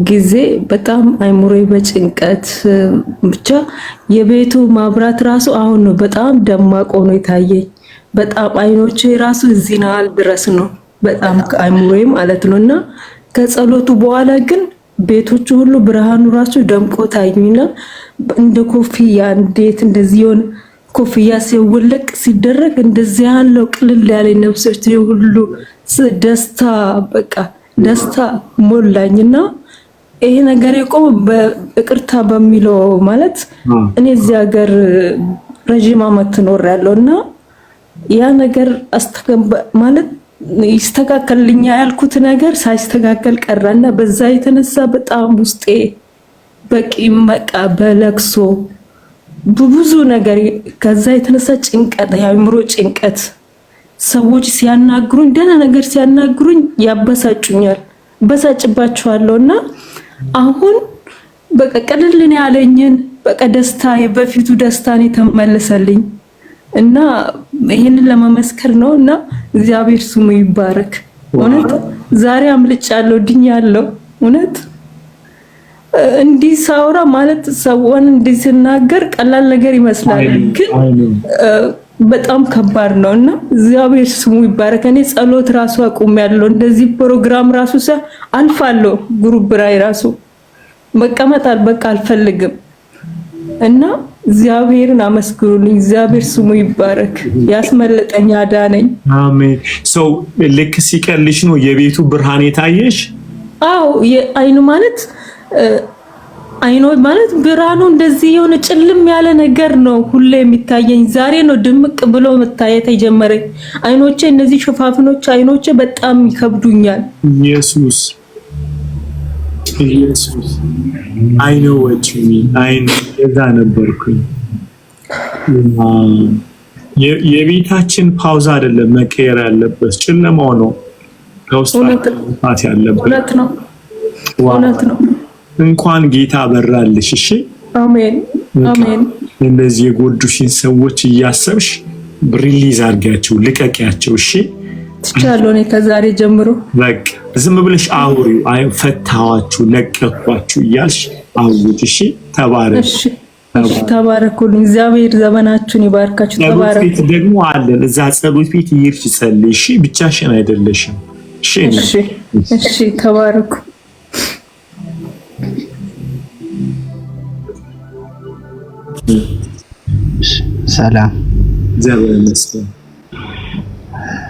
ጊዜ በጣም አይሙሬ በጭንቀት ብቻ የቤቱ ማብራት ራሱ አሁን ነው በጣም ደማቅ ሆኖ የታየኝ በጣም አይኖቼ ራሱ እዚህናል ድረስ ነው በጣም አይሙሬ ማለት ነውና ከጸሎቱ በኋላ ግን ቤቶቹ ሁሉ ብርሃኑ ራሱ ደምቆ ታዩኝና እንደ ኮፍያ እንዴት እንደዚህ ሆነ ኮፍያ ሲወለቅ ሲደረግ እንደዚህ ያለው ቅልል ያለ ነፍሶች ሁሉ ደስታ በቃ ደስታ ሞላኝና ይሄ ነገር የቆመ በእቅርታ በሚለው ማለት እኔ እዚህ ሀገር ረጅም ዓመት ኖሬያለሁና ያ ነገር ማለት ይስተካከልልኛ ያልኩት ነገር ሳይስተካከል ቀረና በዛ የተነሳ በጣም ውስጤ በቂ መቃ በለቅሶ ብዙ ነገር ከዛ የተነሳ ጭንቀት ያምሮ ጭንቀት ሰዎች ሲያናግሩኝ ደህና ነገር ሲያናግሩኝ ያበሳጩኛል በሳጭባቸዋለሁና አሁን በቃ ቀልልን ያለኝን በቃ ደስታ በፊቱ ደስታኔ ተመለሰልኝ እና ይሄንን ለመመስከር ነውና እግዚአብሔር ስሙ ይባረክ እውነት ዛሬ አምልጫለሁ ድኛለሁ እውነት እንዲህ ሳውራ ማለት ሰውን እንዲህ ሲናገር ቀላል ነገር ይመስላል ግን በጣም ከባድ ነውና እግዚአብሔር ስሙ ይባረክ እኔ ጸሎት ራሱ አቁሜያለሁ እንደዚህ ፕሮግራም ራሱ አልፋለሁ ግሩፕ ላይ ራሱ መቀመጣል በቃ አልፈልግም እና እግዚአብሔርን አመስግኑልኝ እግዚአብሔር ስሙ ይባረክ ያስመለጠኝ አዳነኝ አሜን ሶ ልክ ሲቀልሽ ነው የቤቱ ብርሃን የታየሽ አው የአይኑ ማለት አይኖ ማለት ብርሃኑ እንደዚህ የሆነ ጭልም ያለ ነገር ነው ሁሌ የሚታየኝ። ዛሬ ነው ድምቅ ብሎ መታየት የጀመረኝ። አይኖቼ እነዚህ ሽፋፍኖች አይኖቼ በጣም ይከብዱኛል። ኢየሱስ አይ ኖ ዋት ዩ ሚን እዛ ነበርኩኝ። የቤታችን ፓውዛ አይደለም መቀየር ያለበት ጨለማው ነው ከውስጥ ያለበት። እውነት ነው። እንኳን ጌታ በራልሽ። እሺ አሜን አሜን። እንደዚህ የጎዱሽን ሰዎች እያሰብሽ ሪሊዝ አድርጋቸው፣ ልቀቂያቸው። እሺ ትቻለሁ። እኔ ከዛሬ ጀምሮ በቃ ዝም ብለሽ አውሪው። አይ ፈታዋችሁ፣ ለቀቅኳችሁ እያልሽ አውሪው። እሺ ተባረክ። እሺ ተባረኩልኝ። እግዚአብሔር ዘመናችሁን ይባርካችሁ። ተባረኩ። ጸሎት ቤት ደግሞ አለን። እዛ ጸሎት ቤት ይርሽ ጸልይ። እሺ ብቻሽን አይደለሽም። እሺ ተባረኩ። ሰላም እግዚአብሔር ይመስገን።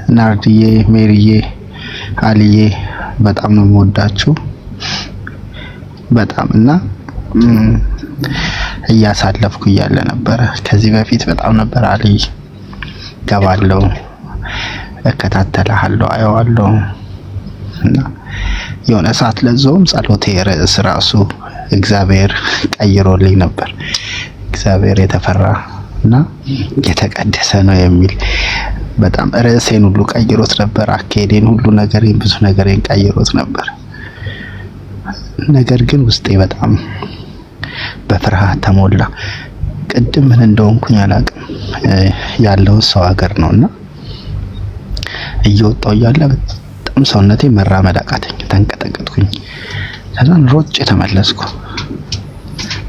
ናርዲዬ፣ ሜሪዬ፣ አልዬ በጣም ነው የምወዳችሁ በጣም እና እያሳለፍኩ እያለ ነበረ። ከዚህ በፊት በጣም ነበር አልይ ገባለው፣ እከታተልሃለሁ፣ አየዋለሁ እና የሆነ ሰዓት ለዞም ጸሎቴ ርዕስ ራሱ እግዚአብሔር ቀይሮልኝ ነበር። እግዚአብሔር የተፈራ እና የተቀደሰ ነው የሚል በጣም ርዕሴን ሁሉ ቀይሮት ነበር። አካሄዴን ሁሉ ነገሬን ብዙ ነገሬን ቀይሮት ነበር። ነገር ግን ውስጤ በጣም በፍርሃት ተሞላ። ቅድም ምን እንደሆንኩኝ አላውቅም። ያለው ሰው ሀገር ነውና እየወጣሁ እያለ በጣም ሰውነቴ መራመድ አቃተኝ፣ ተንቀጠቀጥኩኝ። ከዛን ሮጬ ተመለስኩ።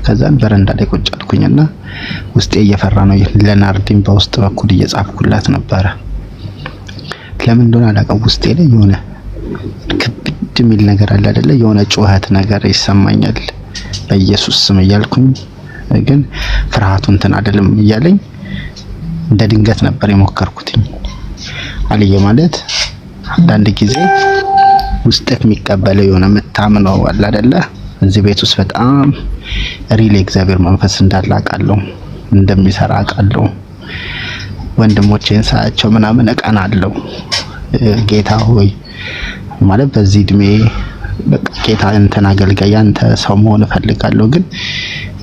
ከዛን በረንዳ ላይ ቁጭ አልኩኝና ውስጤ እየፈራ ነው። ለናርዲን በውስጥ በኩል እየጻፍኩላት ነበረ። ለምን እንደሆነ አላውቅም። ውስጤ ላይ የሆነ ክብድ የሚል ነገር አለ አይደለ? የሆነ ጩኸት ነገር ይሰማኛል በኢየሱስ ስም እያልኩኝ፣ ግን ፍርሃቱ እንትን አይደለም እያለኝ እንደ ድንገት ነበር የሞከርኩትኝ። አልየ ማለት አንዳንድ ጊዜ ውስጥህ የሚቀበለው የሆነ የምታምነው አለ አይደለ? እዚህ ቤት ውስጥ በጣም ሪል እግዚአብሔር መንፈስ እንዳለ አውቃለሁ፣ እንደሚሰራ አውቃለሁ። ወንድሞቼን ሳያቸው ምናምን እቀናለሁ። ጌታ ሆይ ማለት በዚህ እድሜ በቃ ጌታ እንትን አገልጋይ አንተ ሰው መሆን እፈልጋለሁ፣ ግን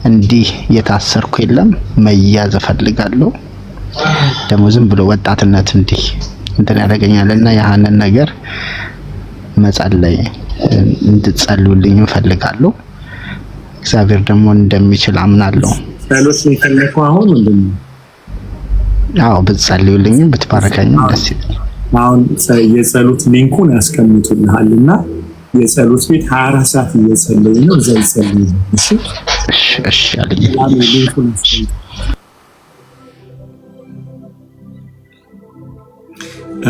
እንዲህ የታሰርኩ የለም መያዝ እፈልጋለሁ። ደግሞ ዝም ብሎ ወጣትነት እንዲህ እንትን ያደርገኛልና ያንን ነገር መጸለይ እንድትጸልዩልኝ እፈልጋለሁ። እግዚአብሔር ደግሞ እንደሚችል አምናለሁ። ጸሎት ነው የፈለከው አሁን እንደም አዎ ብትጸልዩልኝ ብትባረከኝ ደስ ይለኛል። አሁን የጸሎት ሊንኩን ያስቀምጡልሃልና የጸሎት ቤት 24 ሰዓት እየጸለዩ ነው። እዛ ይጸልዩ። እሺ እሺ አለኝ። ሊንኩን ያስቀምጡ።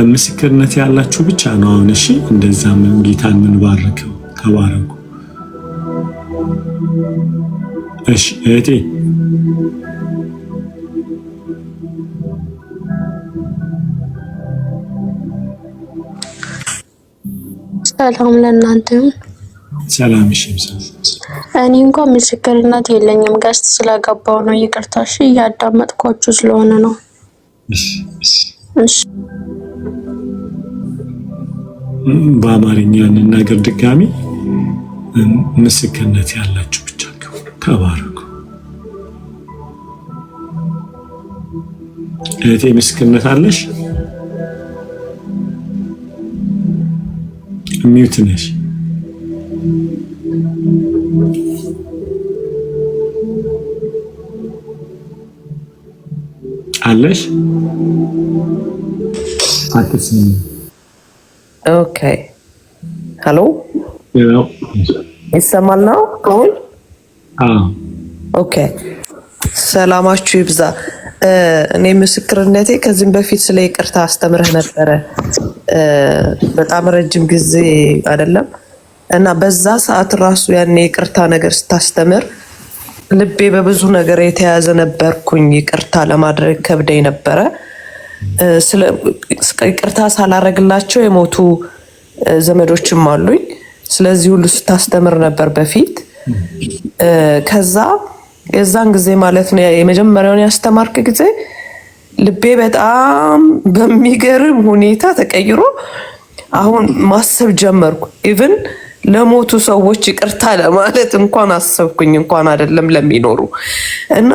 ምስክርነት ያላችሁ ብቻ ነው አሁን። እሺ እንደዛ ምን ጌታን ምን ባርከው ተባረኩ። እሺ እህቴ ሰላም ለእናንተ ይሁን። ሰላም። እሺ እኔ እንኳን ምስክርነት የለኝም፣ ጋስት ስለገባው ነው። ይቅርታ። እሺ እያዳመጥኳችሁ ስለሆነ ነው። እሺ በአማርኛ እንናገር ድጋሚ። ምስክርነት ያላችሁ ብቻ ተባረኩ። እህቴ ምስክርነት አለሽ? ሚውት ነሽ። አለሽ? አትስሚ። ኦኬ ሄሎ፣ ይሰማል ነው አሁን? ኦኬ ሰላማችሁ ይብዛ። እኔ ምስክርነቴ ከዚህም በፊት ስለ ይቅርታ አስተምረህ ነበረ፣ በጣም ረጅም ጊዜ አይደለም እና በዛ ሰዓት ራሱ ያኔ ይቅርታ ነገር ስታስተምር ልቤ በብዙ ነገር የተያዘ ነበርኩኝ። ይቅርታ ለማድረግ ከብደኝ ነበረ። ይቅርታ ሳላረግላቸው የሞቱ ዘመዶችም አሉኝ። ስለዚህ ሁሉ ስታስተምር ነበር በፊት ከዛ የዛን ጊዜ ማለት ነው የመጀመሪያውን ያስተማርክ ጊዜ ልቤ በጣም በሚገርም ሁኔታ ተቀይሮ አሁን ማሰብ ጀመርኩ። ኢቭን ለሞቱ ሰዎች ይቅርታ ለማለት እንኳን አሰብኩኝ፣ እንኳን አይደለም ለሚኖሩ እና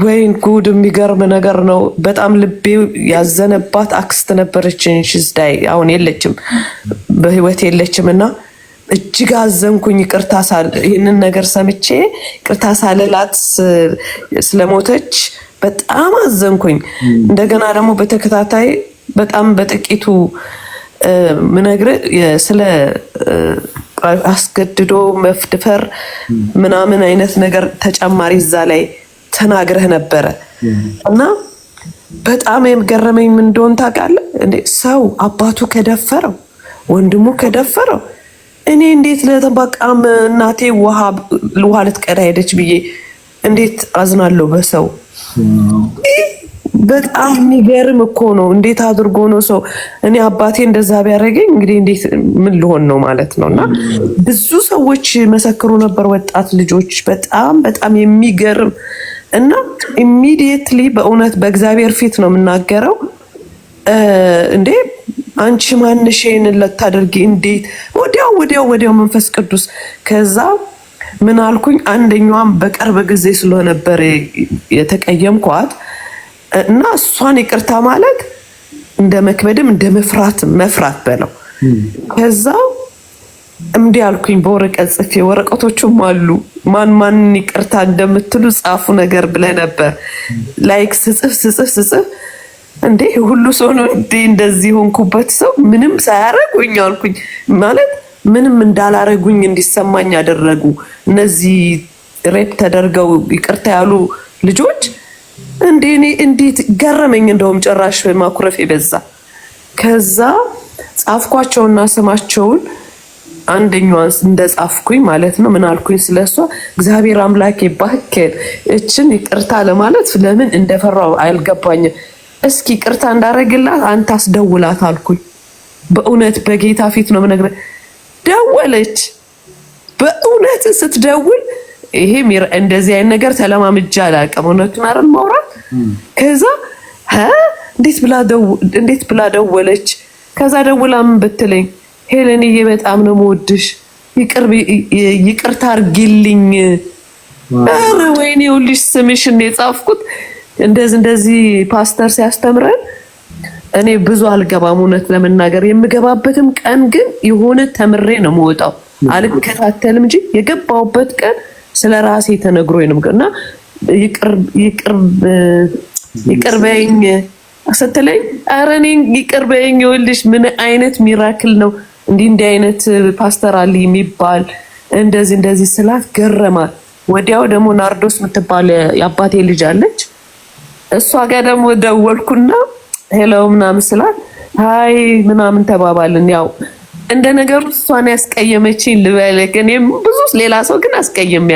ወይን ጉድ የሚገርም ነገር ነው። በጣም ልቤ ያዘነባት አክስት ነበረችን ሽዝዳይ አሁን የለችም፣ በህይወት የለችም እና እጅግ አዘንኩኝ። ይህንን ነገር ሰምቼ ይቅርታ ሳልላት ስለሞተች በጣም አዘንኩኝ። እንደገና ደግሞ በተከታታይ በጣም በጥቂቱ ምነግርህ ስለ አስገድዶ መፍደፈር ምናምን አይነት ነገር ተጨማሪ እዛ ላይ ተናግረህ ነበረ እና በጣም የገረመኝ ምን እንደሆነ ታውቃለህ እንዴ? ሰው አባቱ ከደፈረው ወንድሙ ከደፈረው እኔ እንዴት ለተባቃም እናቴ ውሃ ልትቀዳ ሄደች ብዬ እንዴት አዝናለሁ በሰው። በጣም የሚገርም እኮ ነው። እንዴት አድርጎ ነው ሰው እኔ አባቴ እንደዛ ቢያደርገኝ እንግዲህ እንዴት ምን ልሆን ነው ማለት ነው። እና ብዙ ሰዎች መሰክሩ ነበር፣ ወጣት ልጆች። በጣም በጣም የሚገርም እና ኢሚዲየትሊ በእውነት በእግዚአብሔር ፊት ነው የምናገረው። እንዴ አንቺ ማንሽ ይሄንን ልታደርጊ እንዴት? ወዲያው መንፈስ ቅዱስ። ከዛ ምን አልኩኝ? አንደኛዋም በቅርብ ጊዜ ስለነበር የተቀየምኳት እና እሷን ይቅርታ ማለት እንደ መክበድም እንደ መፍራት በለው። ከዛ እንዲህ አልኩኝ፣ በወረቀት ጽፌ ወረቀቶቹም አሉ ማን ይቅርታ እንደምትሉ ጻፉ ነገር ብለ ነበር። ላይክ ስጽፍ እንዴ ሁሉ ሰው ነው እንዴ እንደዚህ ሆንኩበት? ሰው ምንም ሳያረጉኝ አልኩኝ ማለት ምንም እንዳላረጉኝ እንዲሰማኝ ያደረጉ እነዚህ ሬፕ ተደርገው ይቅርታ ያሉ ልጆች እንዴት ገረመኝ። እንደውም ጭራሽ ማኩረፍ ይበዛ። ከዛ ጻፍኳቸውና ስማቸውን አንደኛዋን እንደጻፍኩኝ ማለት ነው ምን አልኩኝ ስለሷ፣ እግዚአብሔር አምላኬ ባክህ እችን ይቅርታ ለማለት ለምን እንደፈራው አልገባኝም። እስኪ ይቅርታ እንዳረግላት አንተ አስደውላት አልኩኝ። በእውነት በጌታ ፊት ነው የምነግርህ። ደወለች። በእውነት ስትደውል ይሄ እንደዚህ አይነት ነገር ተለማምጃ አላውቅም፣ እውነቱን አይደል ማውራት። ከዛ እንዴት ብላ ደወለች። ከዛ ደውላ ምን ብትለኝ፣ ሄለንዬ በጣም ነው የምወድሽ፣ ይቅርታ አድርጊልኝ። ኧረ ወይኔ ይኸውልሽ ስምሽን የጻፍኩት እንደዚህ ፓስተር ሲያስተምረን እኔ ብዙ አልገባም እውነት ለመናገር። የምገባበትም ቀን ግን የሆነ ተምሬ ነው የምወጣው፣ አልከታተልም እንጂ የገባውበት ቀን ስለራሴ ተነግሮኝ ነው እና ይቅር በይኝ ስትለኝ፣ ኧረ እኔ ይቅር በይኝ ይኸውልሽ ምን አይነት ሚራክል ነው እንዲህ አይነት ፓስተር አለ የሚባል እንደዚህ ስላት ገረማት። ወዲያው ደግሞ ናርዶስ የምትባል የአባቴ ልጅ አለች፣ እሷ ጋር ደግሞ ደወልኩና ሄሎ ምናምን ስላት ሃይ ምናምን ተባባልን። ያው እንደ ነገሩ እሷን ያስቀየመችኝ ልበልክ፣ እኔም ብዙ ሌላ ሰው ግን አስቀየም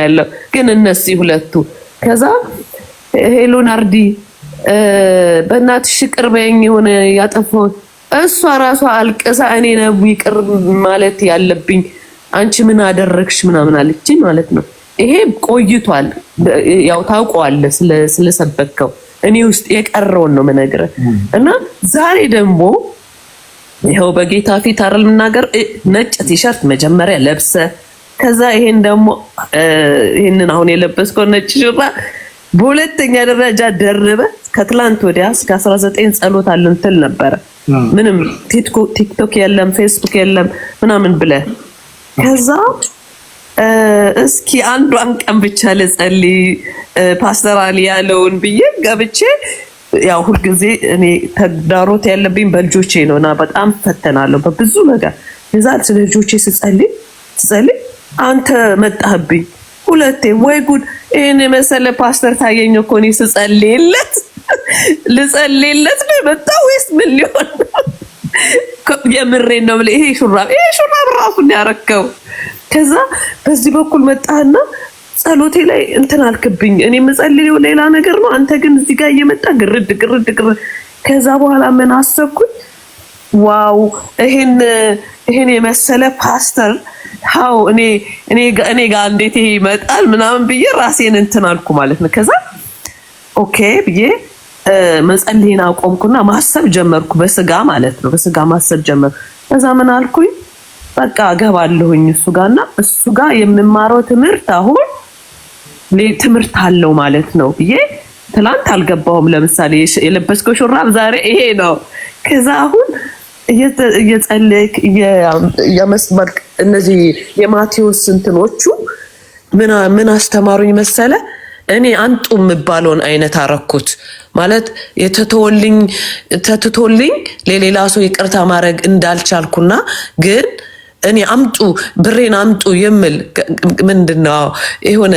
ግን እነዚህ ሁለቱ። ከዛ ሄሎ ናርዲ በእናትሽ ይቅር በይኝ የሆነ ያጠፋሁት፣ እሷ ራሷ አልቀሳ እኔ ነው ይቅር ማለት ያለብኝ አንቺ ምን አደረግሽ ምናምን አለችኝ ማለት ነው። ይሄ ቆይቷል፣ ያው ታውቀዋለህ ስለሰበከው እኔ ውስጥ የቀረውን ነው የምነግርህ። እና ዛሬ ደግሞ ይኸው በጌታ ፊት አይደል የምናገር፣ ነጭ ቲሸርት መጀመሪያ ለብሰ፣ ከዛ ይሄንን አሁን የለበስከው ነጭ ሹራብ በሁለተኛ ደረጃ ደርበ ከትላንት ወዲያ እስከ 19 ጸሎት አለን ትል ነበረ። ምንም ቲክቶክ የለም ፌስቡክ የለም ምናምን ብለህ ከዛ እስኪ አንዷን ቀን ብቻ ልጸልይ ፓስተር አሊ ያለውን ብዬ ገብቼ፣ ያው ሁልጊዜ እኔ ተግዳሮት ያለብኝ በልጆቼ ነውና በጣም ፈተናለሁ በብዙ ነገር። እዛ ስለልጆቼ ስጸልይ አንተ መጣህብኝ ሁለቴ። ወይ ጉድ! ይሄን የመሰለ ፓስተር ታየኝ እኮ እኔ ልጸልይለት ነው መጣው ወይስ ምን ሊሆን? የምሬን ነው ብለህ ይሄ ሹራብ ራሱን ያረከው። ከዛ በዚህ በኩል መጣህና ጸሎቴ ላይ እንትን አልክብኝ። እኔ የምጸልየው ሌላ ነገር ነው፣ አንተ ግን እዚህ ጋር እየመጣ ግርድ። ከዛ በኋላ ምን አሰብኩኝ፣ ዋው ይሄን የመሰለ ፓስተር ሃው እኔ ጋር እንዴት ይሄ ይመጣል ምናምን ብዬ ራሴን እንትን አልኩ ማለት ነው። ከዛ ኦኬ ብዬ መጸለይን አቆምኩና ማሰብ ጀመርኩ በስጋ ማለት ነው። በስጋ ማሰብ ጀመርኩ። ከዛ ምን አልኩኝ በቃ ገባለሁኝ እሱ ጋርና እሱ ጋር የምማረው ትምህርት አሁን ትምህርት አለው ማለት ነው ብዬ ትላንት አልገባሁም። ለምሳሌ የለበስከው ሹራብ ዛሬ ይሄ ነው። ከዛ አሁን እየጸለይክ የመስመር እነዚህ የማቴዎስ እንትኖቹ ምን አስተማሩኝ መሰለ? እኔ አንጡ የምባለውን አይነት አረኩት ማለት ተትቶልኝ ለሌላ ሰው ይቅርታ ማድረግ እንዳልቻልኩና ግን እኔ አምጡ ብሬን አምጡ የምል ምንድነው የሆነ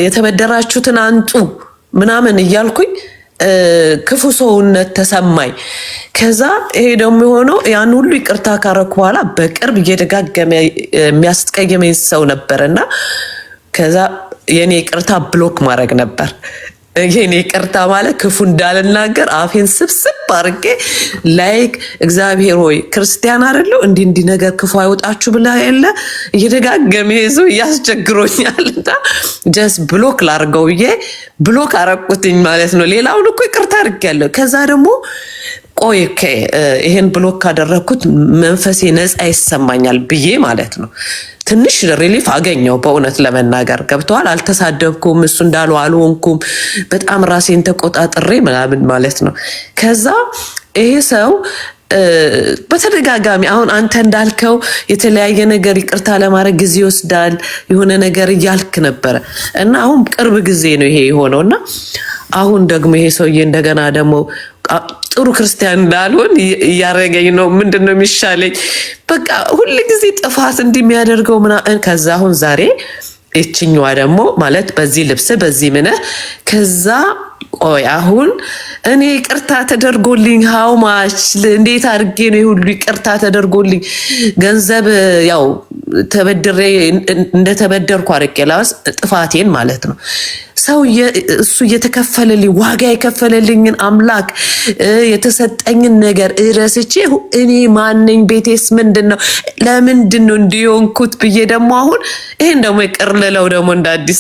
የተበደራችሁትን አንጡ ምናምን እያልኩኝ ክፉ ሰውነት ተሰማኝ። ከዛ ይሄ ደግሞ የሆነው ያን ሁሉ ይቅርታ ካረኩ በኋላ በቅርብ እየደጋገመ የሚያስቀየመኝ ሰው ነበርና ከዛ የኔ ይቅርታ ብሎክ ማድረግ ነበር። የኔ ይቅርታ ማለት ክፉ እንዳልናገር አፌን ስብስብ አድርጌ ላይክ እግዚአብሔር ሆይ ክርስቲያን አይደለሁ እንዲህ ነገር ክፉ አይወጣችሁ ብላ የለ እየደጋገመ ይዞ ያስቸግሮኛልና ጀስት ብሎክ ላርገው ብዬ ብሎክ አረኩትኝ ማለት ነው። ሌላውን እኮ ይቅርታ አድርጌያለሁ። ከዛ ደግሞ ቆይ ይሄን ብሎክ ካደረኩት መንፈሴ ነፃ ይሰማኛል ብዬ ማለት ነው ትንሽ ሪሊፍ አገኘው። በእውነት ለመናገር ገብተዋል። አልተሳደብኩም፣ እሱ እንዳለው አልሆንኩም። በጣም ራሴን ተቆጣጥሬ ምናምን ማለት ነው። ከዛ ይሄ ሰው በተደጋጋሚ አሁን አንተ እንዳልከው የተለያየ ነገር ይቅርታ ለማድረግ ጊዜ ይወስዳል የሆነ ነገር እያልክ ነበረ እና አሁን ቅርብ ጊዜ ነው ይሄ የሆነውና አሁን ደግሞ ይሄ ሰውዬ እንደገና ደግሞ ጥሩ ክርስቲያን እንዳልሆን እያረገኝ ነው። ምንድነው የሚሻለኝ? በቃ ሁሉ ጊዜ ጥፋት እንደሚያደርገው ምናምን። ከዛ አሁን ዛሬ እችኛዋ ደግሞ ማለት በዚህ ልብስ በዚህ ምን ከዛ ቆይ አሁን እኔ ይቅርታ ተደርጎልኝ ሃው ማች እንዴት አድርጌ ነው ሁሉ ይቅርታ ተደርጎልኝ ገንዘብ ያው ተበድሬ እንደተበደርኩ አርቄላስ ጥፋቴን ማለት ነው ሰው እሱ የተከፈለልኝ ዋጋ የከፈለልኝን አምላክ የተሰጠኝን ነገር እረስቼ እኔ ማንኝ ቤቴስ ምንድነው ለምንድነው እንዲዮንኩት ብዬ ደግሞ አሁን ይሄን ደግሞ ይቀርለለው ደግሞ እንዳዲስ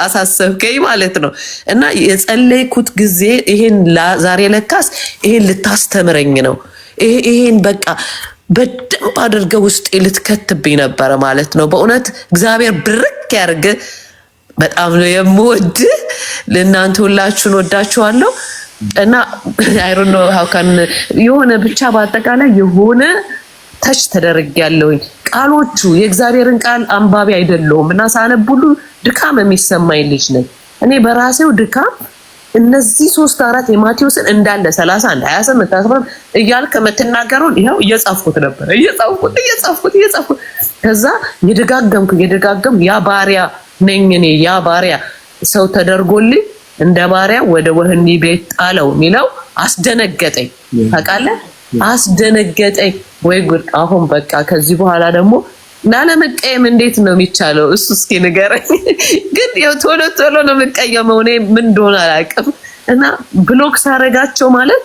አሳሰብከኝ ማለት ነው እና የጸለይኩት ጊዜ ይሄን ዛሬ ለካስ ይሄን ልታስተምረኝ ነው ይሄን በቃ በደንብ አድርገው ውስጥ ልትከትብኝ ነበር ማለት ነው። በእውነት እግዚአብሔር ብርክ ያርግ። በጣም ነው የምወድ ለእናንተ ሁላችሁን ወዳችኋለሁ እና አይ ዶንት ኖ ሃው ካን የሆነ ብቻ በአጠቃላይ የሆነ ታች ተደርጊያለሁኝ። ቃሎቹ የእግዚአብሔርን ቃል አንባቢ አይደለሁም እና ሳነብ ሁሉ ድካም የሚሰማኝ ልጅ ነኝ እኔ በራሴው ድካም። እነዚህ 3-4 የማቴዎስን እንዳለ 31 28 14 እያልከ መተናገሩን ይሄው እየጻፍኩት ነበር እየጻፍኩት ከዛ የደጋገም ያ ባሪያ ነኝ እኔ ያ ባሪያ ሰው ተደርጎልኝ እንደ ባሪያ ወደ ወህኒ ቤት ጣለው ሚለው አስደነገጠኝ። ታውቃለህ አስደነገጠኝ። ወይ ጉድ! አሁን በቃ ከዚህ በኋላ ደግሞ ላለመቀየም እንዴት ነው የሚቻለው? እሱ እስኪ ንገረኝ። ግን ያው ቶሎ ነው የምቀየመው እኔ ምን እንደሆነ አላውቅም። እና ብሎክ ሳረጋቸው ማለት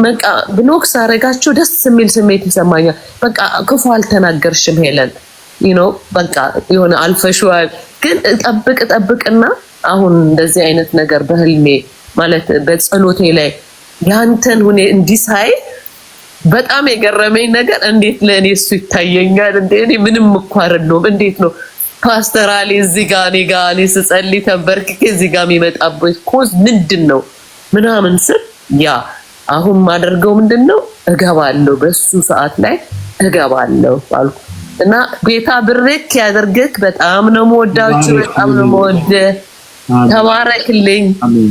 በቃ ብሎክ ሳረጋቸው ደስ የሚል ስሜት ይሰማኛል። በቃ ክፉ አልተናገርሽም ሄለን በቃ የሆነ አልፈሽዋል። ግን ጠብቅና አሁን እንደዚህ አይነት ነገር በህልሜ ማለት በጸሎቴ ላይ ያንተን ሁኔ እንዲሳይ በጣም የገረመኝ ነገር እንዴት ለኔ እሱ ይታየኛል እንዴ? እኔ ምንም እንኳን ነው እንዴት ነው ፓስተር አሊ እዚህ ጋር እኔ ስጸልይ ተንበርክኬ እዚህ ጋር የሚመጣበት ኮዝ ምንድነው ምናምን ስል ያ አሁን ማደርገው ምንድነው እገባለሁ፣ በሱ ሰዓት ላይ እገባለሁ አልኩ እና ጌታ ብርክ ያደርግክ። በጣም ነው የምወዳችሁ፣ በጣም ነው የምወደው። ተባረክልኝ። አሜን።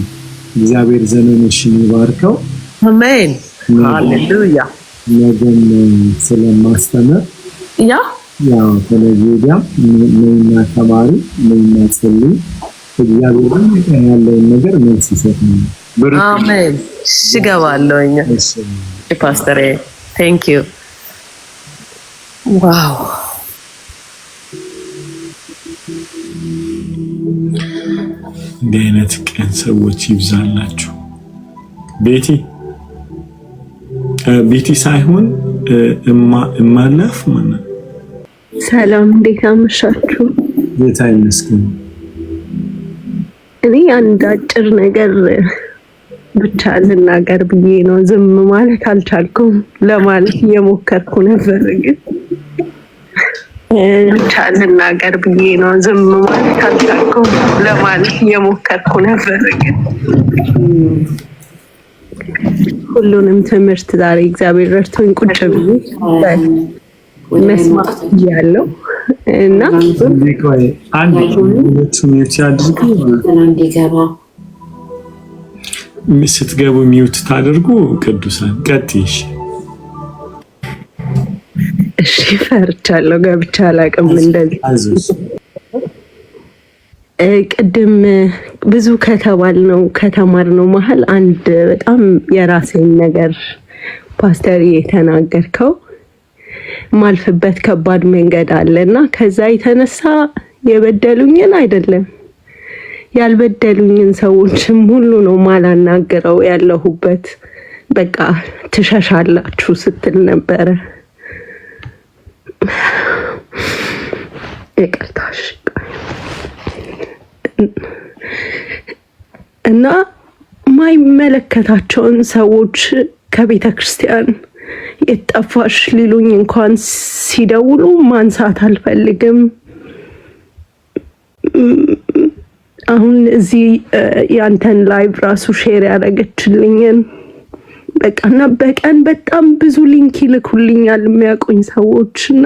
እግዚአብሔር ዘመንሽን ይባርከው። አሜን። ሃሌሉያ። ነገም ስለማስተምር ያው ተለየዳ ነውና ተማሪ ነውና ጸልይ እግዚአብሔርን ያለውን ነገር መልስ ይሰጣል። አሜን። ሽገባለሁኝ። ፓስተር ቴንክ ዩ። ዋው እንዲህ አይነት ቀን ሰዎች ይብዛላችሁ። ቤቲ ሳይሆን እማለፍ ማለት ሰላም እንዴት አመሻችሁ? ጌታ ይመስገን። እኔ አንድ አጭር ነገር ብቻ ልናገር ብዬ ነው። ዝም ማለት አልቻልኩም። ለማለት እየሞከርኩ ነበር ግን ብቻ ልናገር ብዬ ነው። ዝም ማለት አልቻልኩም። ለማለት እየሞከርኩ ነበር ግን ሁሉንም ትምህርት ዛሬ እግዚአብሔር ረድቶኝ ቁጭ ብዬ መስማት ያለው እና ስትገቡ ሚውት ታደርጉ። ቅዱሳን ቀጥይሽ። እሺ ፈርቻለሁ። ገብቻ አላውቅም እንደዚህ። ቅድም ብዙ ከተማርነው መሀል አንድ በጣም የራሴን ነገር ፓስተር የተናገርከው ማልፍበት ከባድ መንገድ አለና ከዛ የተነሳ የበደሉኝን አይደለም ያልበደሉኝን ሰዎችም ሁሉ ነው ማላናገረው ያለሁበት። በቃ ትሸሻላችሁ ስትል ነበረ። ይቅርታሽ እና ማይመለከታቸውን ሰዎች ከቤተ ክርስቲያን የጠፋሽ ሊሉኝ እንኳን ሲደውሉ ማንሳት አልፈልግም። አሁን እዚህ ያንተን ላይቭ ራሱ ሼር ያደረገችልኝን በቃና በቀን በጣም ብዙ ሊንክ ይልኩልኛል የሚያውቁኝ ሰዎች እና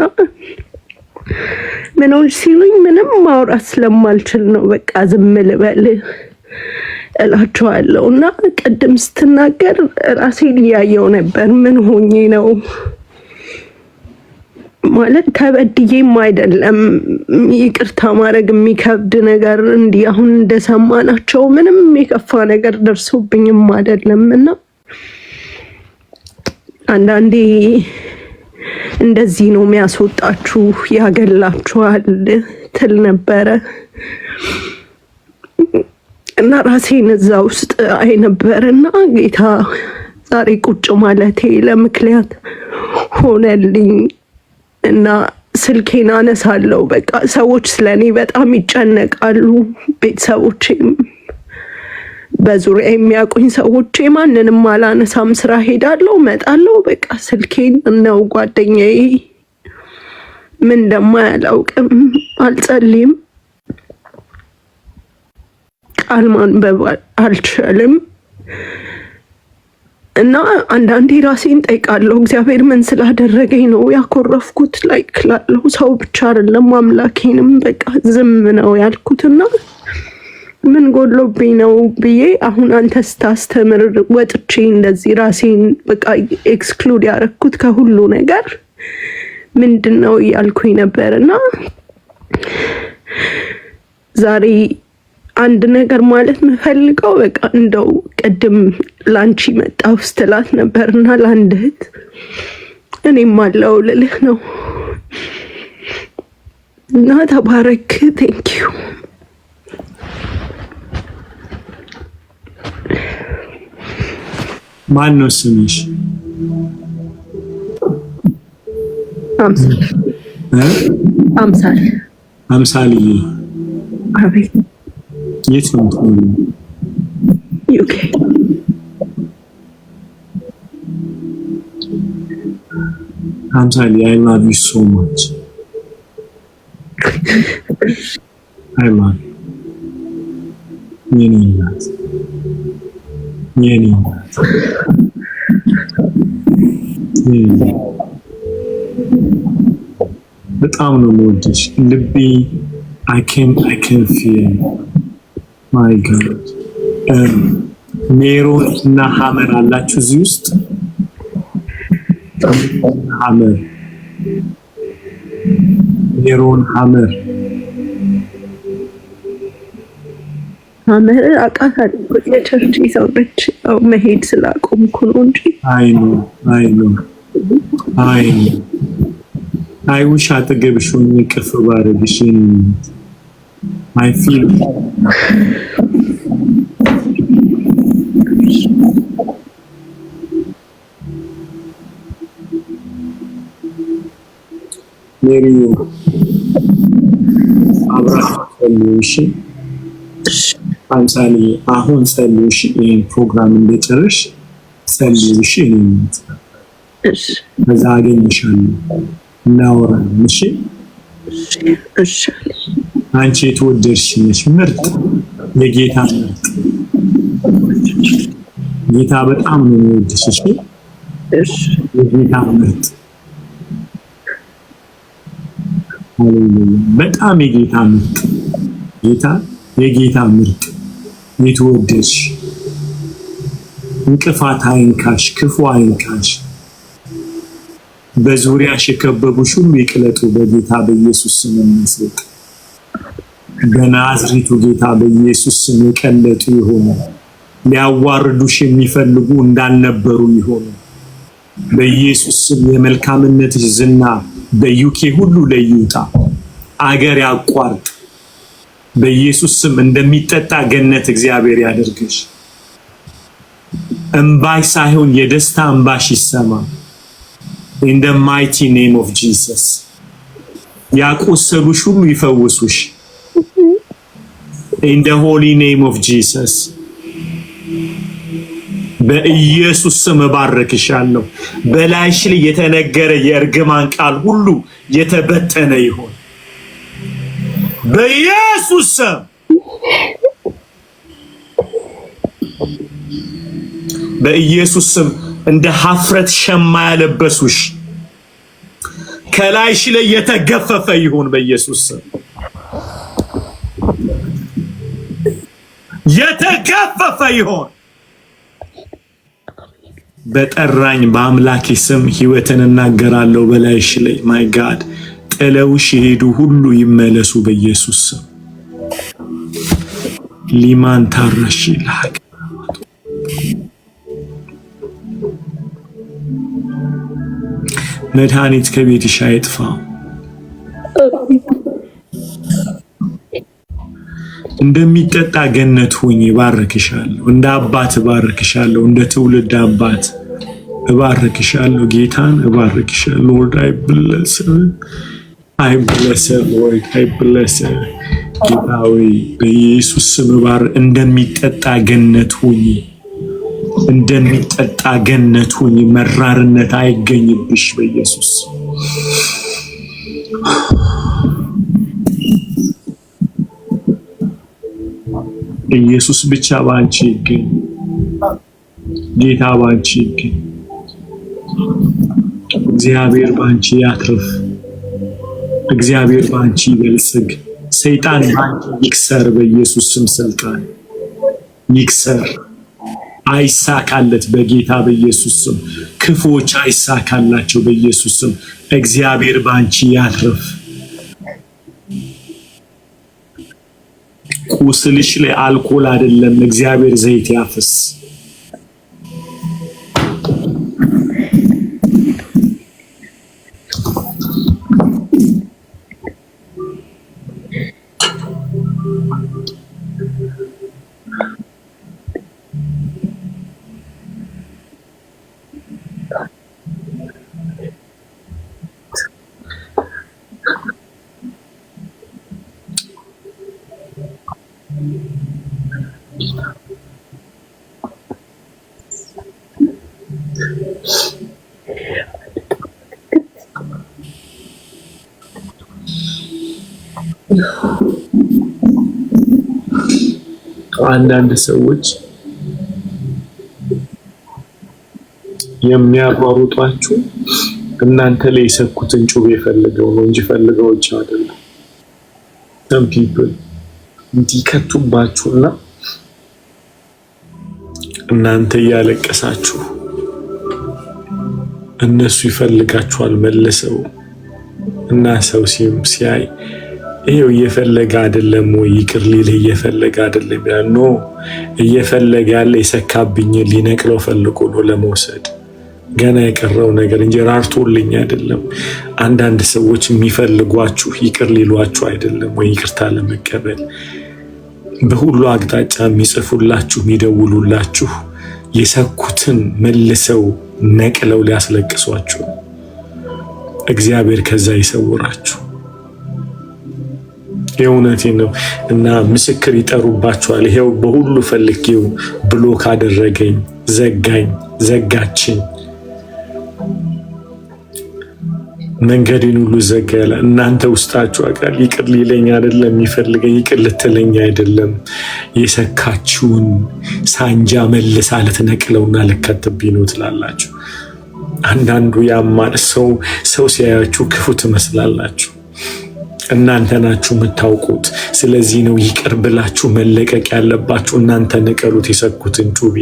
ምኖች ሲሉኝ ምንም ማውራት ስለማልችል ነው በቃ ዝም ልበል እላቸዋለሁ። እና ቅድም ስትናገር ራሴን እያየው ነበር። ምን ሆኜ ነው ማለት ተበድዬም አይደለም። ይቅርታ ማድረግ የሚከብድ ነገር እንዲህ አሁን እንደሰማናቸው ምንም የከፋ ነገር ደርሶብኝም አይደለም። እና አንዳንዴ እንደዚህ ነው የሚያስወጣችሁ፣ ያገላችኋል ትል ነበረ እና ራሴን እዛ ውስጥ አይ ነበርና ጌታ ዛሬ ቁጭ ማለቴ ለምክንያት ሆነልኝ። እና ስልኬን አነሳለሁ። በቃ ሰዎች ስለኔ በጣም ይጨነቃሉ። ቤተሰቦቼም በዙሪያ የሚያውቁኝ ሰዎቼ ማንንም አላነሳም። ስራ ሄዳለሁ፣ እመጣለሁ። በቃ ስልኬን ነው ጓደኛዬ ምን እንደማያላውቅም አልጸልይም፣ ቃል ማንበብ አልችልም። እና አንዳንዴ ራሴን ጠይቃለሁ፣ እግዚአብሔር ምን ስላደረገኝ ነው ያኮረፍኩት? ላይክ ላለው ሰው ብቻ አይደለም አምላኬንም በቃ ዝም ነው ያልኩትና ምን ጎሎብኝ ነው ብዬ አሁን አንተ ስታስተምር ወጥቼ እንደዚህ ራሴን በቃ ኤክስክሉድ ያደረኩት ከሁሉ ነገር ምንድን ነው እያልኩኝ ነበርና ዛሬ አንድ ነገር ማለት የምፈልገው በቃ እንደው ቅድም ላንቺ መጣው ስትላት ነበርና ለአንድ እህት እኔም አለው ልልህ ነው እና ተባረክ። ቴንኪዩ። ማን ነው ስምሽ? አምሳል። አምሳልዬ። አቤት። የት ነው የምትኖሪው? ዩኬ። አምሳል I love you so much. I love you. የኔ እናት የኔ እናት በጣም ነው የምወድሽ። ልቤ I can feel my God. ሜሮን እና ሀመር አላችሁ እዚህ ውስጥ? ሀመር ሜሮን ሀመር አውቃታለሁ። የቸርች ሰው ነች። ያው መሄድ ስላቆምኩ ነው እንጂ አይ ውሽ አጠገብሽ ሆኜ ቅፍ ባረግሽ አይ ፊል ሜሪ አብራችሁ ጸልዩ። እሺ አምሳሌ አሁን ጸልዩ። እሺ ይሄን ፕሮግራም እንደጨረሽ ጸልዩ። እሺ እሺ በዛ አገኝሻለሁ እናወራለን። እሺ እሺ አንቺ የተወደድሽ ነሽ፣ ምርጥ የጌታ ምርጥ። ጌታ በጣም ነው የሚወድሽ። እሺ የጌታ ምርጥ በጣም የጌታ ምርጥ ጌታ የጌታ ምርጥ የተወደድሽ እንቅፋት አይንካሽ፣ ክፉ አይንካሽ። በዙሪያሽ የከበቡሽ ሁሉ ይቅለጡ በጌታ በኢየሱስ ስም እንስጥ። በናዝሬቱ ጌታ በኢየሱስ ስም የቀለጡ ይሆኑ። ሊያዋርዱሽ የሚፈልጉ እንዳልነበሩ ይሆኑ። በኢየሱስ ስም የመልካምነትሽ ዝና በዩኬ ሁሉ ላይ ይውጣ፣ አገር ያቋርጥ። በኢየሱስ ስም እንደሚጠጣ ገነት እግዚአብሔር ያደርግሽ። እንባሽ ሳይሆን የደስታ እንባሽ ይሰማ። in the mighty name of Jesus ያቆሰሉሽ ሁሉ ይፈውሱሽ in the holy name of Jesus በኢየሱስ ስም ባረክሻለሁ። በላይሽ ላይ የተነገረ የእርግማን ቃል ሁሉ የተበተነ ይሁን በኢየሱስ ስም። በኢየሱስ ስም እንደ ሀፍረት ሸማ ያለበሱሽ ከላይሽ ላይ የተገፈፈ ይሁን በኢየሱስ ስም። የተገፈፈ ይሁን በጠራኝ በአምላኬ ስም ሕይወትን እናገራለሁ በላይሽ ላይ። ማይ ጋድ ጥለውሽ የሄዱ ሁሉ ይመለሱ በኢየሱስ ስም። ሊማን ታረሺ ላክ መድኃኒት ከቤትሽ አይጥፋ። እንደሚጠጣ ገነት ሁኚ። ባርክሻለሁ። እንደ አባት ባርክሻለሁ። እንደ ትውልድ አባት እባርክሻለሁ። ጌታን እባርክሻለሁ። ሎርድ አይ ብለስ ሎርድ አይ ብለስ ጌታዊ በኢየሱስ ስም እንደሚጠጣ ገነት ሁኚ። እንደሚጠጣ ገነት ሁኚ። መራርነት አይገኝብሽ በኢየሱስ ኢየሱስ ብቻ ባንቺ ይገኝ። ጌታ ባንቺ ይገኝ። እግዚአብሔር ባንቺ ያትርፍ። እግዚአብሔር ባንቺ ይበልጽግ። ሰይጣን ባንቺ ይክሰር በኢየሱስ ስም። ስልጣን ይክሰር። አይሳካለት በጌታ በኢየሱስ ስም። ክፉዎች አይሳካላቸው በኢየሱስ ስም። እግዚአብሔር ባንቺ ያትርፍ። ቁስልሽ ላይ አልኮል አይደለም እግዚአብሔር ዘይት ያፍስ። አንዳንድ ሰዎች የሚያሯሩጧችሁ እናንተ ላይ የሰኩትን ጩቤ ፈልገው ነው እንጂ ፈልገውች አይደለም። some people እንዲከቱባችሁና እናንተ ያለቀሳችሁ እነሱ ይፈልጋችኋል መልሰው እና ሰው ሲያይ ይሄው እየፈለገ አይደለም ወይ ይቅር ሊልህ እየፈለገ አይደለም ያ ኖ እየፈለገ ያለ ይሰካብኝ ሊነቅለው ፈልጎ ነው ለመውሰድ ገና የቀረው ነገር እንጂ ራርቶልኝ አይደለም። አንዳንድ ሰዎች የሚፈልጓችሁ ይቅር ሊሏችሁ አይደለም ወይ ይቅርታ ለመቀበል በሁሉ አቅጣጫ የሚጽፉላችሁ የሚደውሉላችሁ የሰኩትን መልሰው ነቅለው ሊያስለቅሷችሁ። እግዚአብሔር ከዛ ይሰውራችሁ። የእውነቴን ነው። እና ምስክር ይጠሩባችኋል። ይሄው በሁሉ ፈልጌው ብሎክ አደረገኝ፣ ዘጋችኝ፣ መንገድን ሁሉ ዘጋለ። እናንተ ውስጣችሁ አቃል ይቅር ሊለኝ አይደለም የሚፈልገኝ፣ ይቅር ልትለኝ አይደለም። የሰካችሁን ሳንጃ መልሳ ልትነቅለውና ልከትብኝ ነው ትላላችሁ። አንዳንዱ ያማል። ሰው ሲያያችሁ ክፉ ትመስላላችሁ። እናንተ ናችሁ የምታውቁት። ስለዚህ ነው ይቅር ብላችሁ መለቀቅ ያለባችሁ። እናንተ ንቀሉት፣ የሰኩትን ጩቤ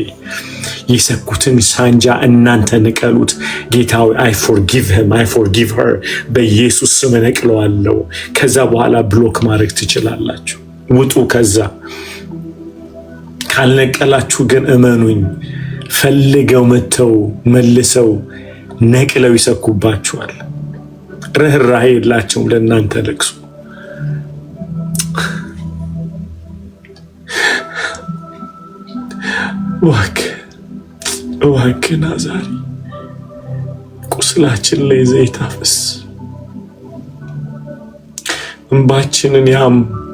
የሰኩትን ሳንጃ እናንተ ንቀሉት። ጌታዊ አይ ፎርጊቭ ሂም አይ ፎርጊቭ ሄር በኢየሱስ ስም ነቅለዋለሁ። ከዛ በኋላ ብሎክ ማድረግ ትችላላችሁ። ውጡ ከዛ። ካልነቀላችሁ ግን እመኑኝ ፈልገው መተው መልሰው ነቅለው ይሰኩባችኋል። ርህራሄ የላቸውም ለእናንተ ለቅሶ። እባክህ ናዛሪ ቁስላችን ላይ ዘይት አፍስ። እንባችንን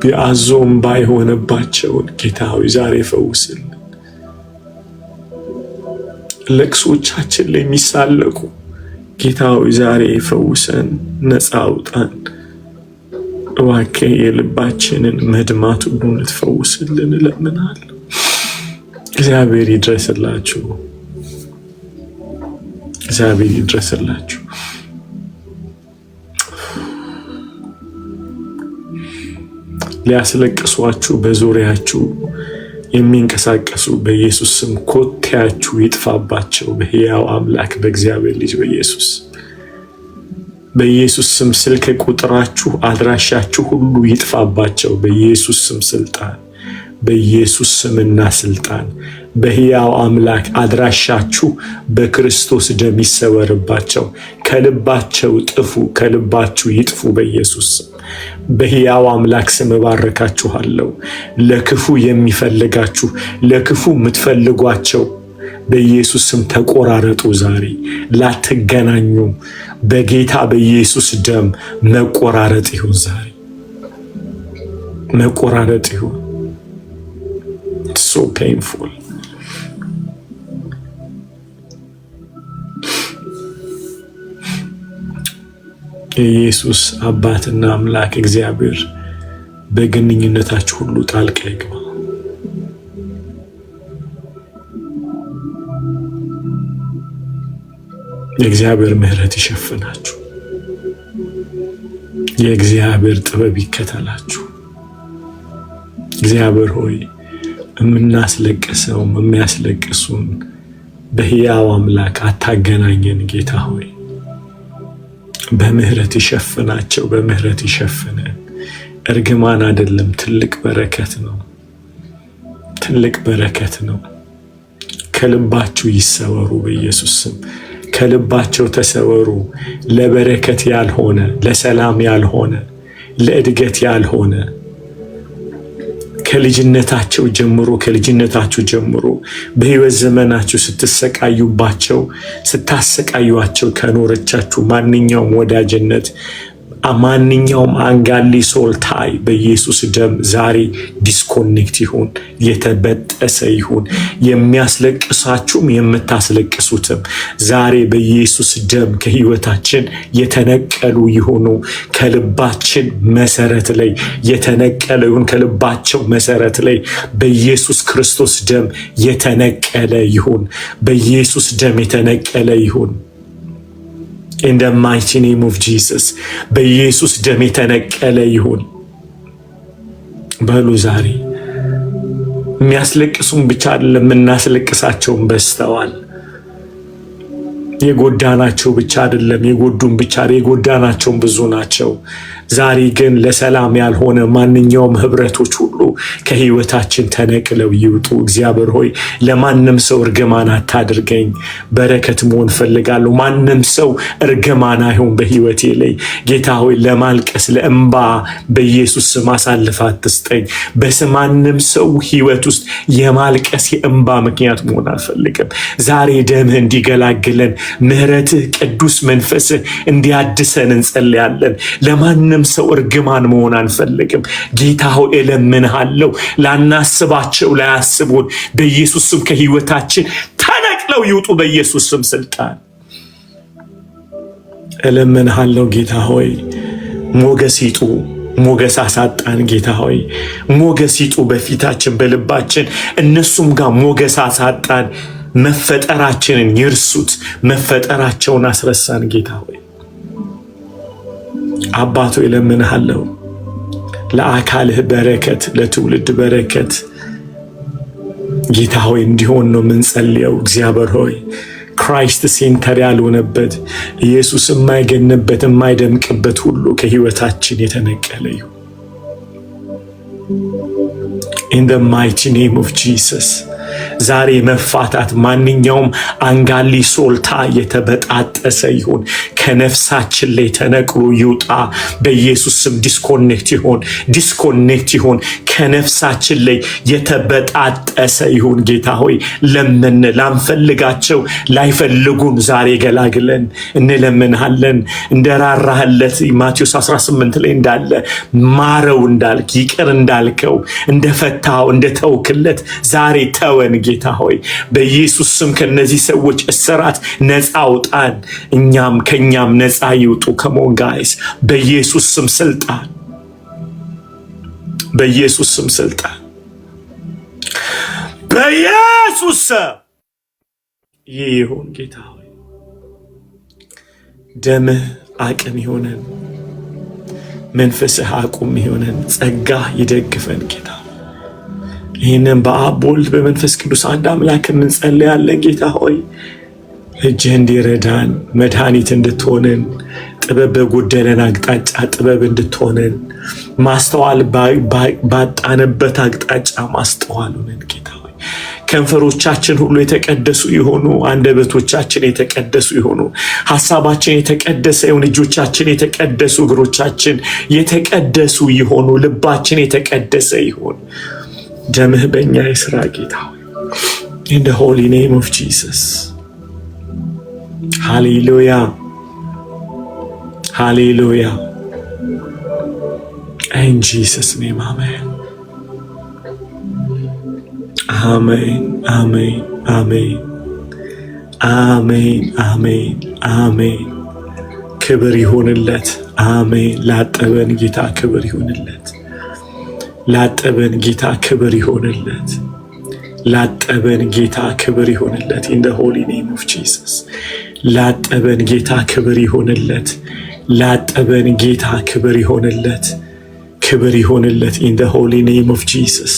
የአዞ እንባ የሆነባቸውን ጌታዊ ዛሬ ፈውስልን። ለቅሶቻችን ላይ የሚሳለቁ ጌታዊ ዛሬ ፈውሰን፣ ነፃ አውጣን። እባክህ የልባችንን መድማት ሁሉ ልትፈውስልን እለምናለሁ። እግዚአብሔር ይድረስላችሁ። እግዚአብሔር ይድረስላችሁ። ሊያስለቅሷችሁ በዙሪያችሁ የሚንቀሳቀሱ በኢየሱስ ስም ኮቴያችሁ ይጥፋባቸው። በሕያው አምላክ በእግዚአብሔር ልጅ በኢየሱስ ስም ስልክ ቁጥራችሁ፣ አድራሻችሁ ሁሉ ይጥፋባቸው። በኢየሱስ ስም ስልጣን፣ በኢየሱስ ስምና ስልጣን በሕያው አምላክ አድራሻችሁ በክርስቶስ ደም ይሰወርባቸው። ከልባቸው ጥፉ፣ ከልባችሁ ይጥፉ በኢየሱስ ስም። በሕያው አምላክ ስም እባርካችኋለሁ። ለክፉ የሚፈልጋችሁ፣ ለክፉ የምትፈልጓቸው በኢየሱስ ስም ተቆራረጡ። ዛሬ ላትገናኙ በጌታ በኢየሱስ ደም መቆራረጥ ይሁን። ዛሬ መቆራረጥ ይሁን። so painful። የኢየሱስ አባትና አምላክ እግዚአብሔር በግንኙነታችሁ ሁሉ ጣልቃ ይግባ። የእግዚአብሔር ምሕረት ይሸፍናችሁ። የእግዚአብሔር ጥበብ ይከተላችሁ። እግዚአብሔር ሆይ የምናስለቅሰውም የሚያስለቅሱን በሕያው አምላክ አታገናኘን። ጌታ ሆይ በምህረት ይሸፍናቸው፣ በምህረት ይሸፍነን። እርግማን አይደለም፣ ትልቅ በረከት ነው። ትልቅ በረከት ነው። ከልባችሁ ይሰወሩ በኢየሱስ ስም። ከልባቸው ተሰወሩ። ለበረከት ያልሆነ፣ ለሰላም ያልሆነ፣ ለእድገት ያልሆነ ከልጅነታቸው ጀምሮ ከልጅነታችሁ ጀምሮ በሕይወት ዘመናችሁ ስትሰቃዩባቸው ስታሰቃዩአቸው ከኖረቻችሁ ማንኛውም ወዳጅነት ማንኛውም አንጋሊ ሶልታይ በኢየሱስ ደም ዛሬ ዲስኮኔክት ይሁን፣ የተበጠሰ ይሁን። የሚያስለቅሳችሁም የምታስለቅሱትም ዛሬ በኢየሱስ ደም ከህይወታችን የተነቀሉ ይሁኑ። ከልባችን መሰረት ላይ የተነቀለ ይሁን። ከልባቸው መሰረት ላይ በኢየሱስ ክርስቶስ ደም የተነቀለ ይሁን። በኢየሱስ ደም የተነቀለ ይሁን። In the mighty name of Jesus በኢየሱስ ደም የተነቀለ ይሁን በሉ። ዛሬ የሚያስለቅሱን ብቻ አይደለም የምናስለቅሳቸውን በስተዋል። የጎዳናቸው ብቻ አይደለም የጎዱን ብቻ የጎዳናቸውን ብዙ ናቸው። ዛሬ ግን ለሰላም ያልሆነ ማንኛውም ህብረቶች ሁሉ ከህይወታችን ተነቅለው ይውጡ። እግዚአብሔር ሆይ ለማንም ሰው እርግማን አታድርገኝ። በረከት መሆን ፈልጋለሁ። ማንም ሰው እርግማን አይሁን በህይወቴ ላይ። ጌታ ሆይ ለማልቀስ ለእንባ በኢየሱስ ስም አሳልፈህ አትስጠኝ። በማንም ሰው ህይወት ውስጥ የማልቀስ የእንባ ምክንያት መሆን አልፈልግም። ዛሬ ደምህ እንዲገላግለን ምህረትህ ቅዱስ መንፈስህ እንዲያድሰን እንጸልያለን። ለማንም ሰው እርግማን መሆን አንፈልግም። ጌታ ሆይ እለምንሃለሁ፣ ላናስባቸው ላያስቡን በኢየሱስ ስም ከህይወታችን ተነቅለው ይውጡ በኢየሱስ ስም ስልጣን እለምንሃለሁ። ጌታ ሆይ ሞገስ ይጡ፣ ሞገስ አሳጣን። ጌታ ሆይ ሞገስ ይጡ በፊታችን በልባችን፣ እነሱም ጋር ሞገስ አሳጣን። መፈጠራችንን ይርሱት፣ መፈጠራቸውን አስረሳን። ጌታ ሆይ አባቶ እለምንሃለሁ፣ ለአካልህ በረከት፣ ለትውልድ በረከት ጌታ ሆይ እንዲሆን ነው የምንጸልየው። እግዚአብሔር ሆይ ክራይስት ሴንተር ያልሆነበት ኢየሱስ የማይገንበት የማይደምቅበት ሁሉ ከህይወታችን የተነቀለ ይሁን። in the mighty name of Jesus ዛሬ መፋታት ማንኛውም አንጋሊ ሶልታ የተበጣጠሰ ይሁን ከነፍሳችን ላይ ተነቅሎ ይውጣ በኢየሱስ ስም። ዲስኮኔክት ይሁን ከነፍሳችን ላይ የተበጣጠሰ ይሁን። ጌታ ሆይ ለምን ላንፈልጋቸው ላይፈልጉን ዛሬ ገላግለን እንለምንሃለን። እንደራራህለት ማቴዎስ 18 ላይ እንዳለ ማረው እንዳልክ ይቅር እንዳልከው እንደፈታው እንደተውክለት ዛሬ ተወን ጌታ ሆይ በኢየሱስ ስም። ከነዚህ ሰዎች እስራት ነፃ አውጣን፣ እኛም ከኛም ነፃ ይውጡ። ከሞን ጋይስ በኢየሱስ ስም ስልጣን፣ በኢየሱስ ስም ስልጣን፣ በኢየሱስ ስም ይሁን። ጌታ ሆይ ደምህ አቅም ይሆነን፣ መንፈስህ አቁም ይሆነን፣ ጸጋ ይደግፈን ጌታ። ይህንን በአብ በወልድ በመንፈስ ቅዱስ አንድ አምላክ እንጸልያለን። ጌታ ሆይ እጅህ እንዲረዳን፣ መድኃኒት እንድትሆንን፣ ጥበብ በጎደለን አቅጣጫ ጥበብ እንድትሆንን፣ ማስተዋል ባጣንበት አቅጣጫ ማስተዋል ሆነን ጌታ ሆይ ከንፈሮቻችን ሁሉ የተቀደሱ ይሆኑ፣ አንደበቶቻችን የተቀደሱ ይሆኑ፣ ሐሳባችን የተቀደሰ ይሁን፣ እጆቻችን የተቀደሱ፣ እግሮቻችን የተቀደሱ ይሆኑ፣ ልባችን የተቀደሰ ይሁን። ደምህ በእኛ የሥራ ጌታ ሆይ in the holy name of Jesus hallelujah hallelujah in Jesus name amen amen amen amen amen amen amen ክብር ይሁንለት። አሜን። ላጠበን ጌታ ክብር ይሁንለት። ላጠበን ጌታ ክብር ይሆንለት። ላጠበን ጌታ ክብር ይሆንለት። in the holy name of Jesus ላጠበን ጌታ ክብር ይሆንለት። ላጠበን ጌታ ክብር ይሆንለት። ክብር ይሆንለት። in the holy name of Jesus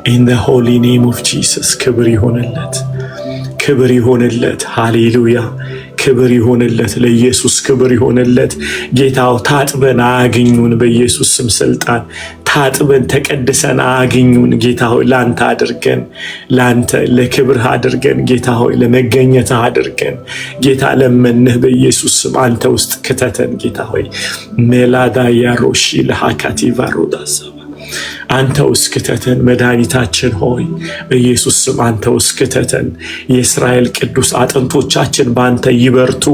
in the holy name of Jesus ክብር ይሆንለት። ክብር ይሆንለት። ሃሌሉያ ክብር ይሆንለት። ለኢየሱስ ክብር ይሆንለት። ጌታው ታጥበን አግኙን በኢየሱስ ስም ስልጣን ታጥበን ተቀድሰን አግኙን። ጌታ ሆይ ላንተ አድርገን፣ ላንተ ለክብርህ አድርገን፣ ጌታ ሆይ ለመገኘትህ አድርገን። ጌታ ለመንህ በኢየሱስ ስም አንተ ውስጥ ክተተን። ጌታ ሆይ ሜላዳ ያሮሺ ለሃካቲ ቫሮዳሳ አንተ ውስጥ ክተተን። መድኃኒታችን ሆይ በኢየሱስ ስም አንተ ውስጥ ክተተን። የእስራኤል ቅዱስ አጥንቶቻችን በአንተ ይበርቱ፣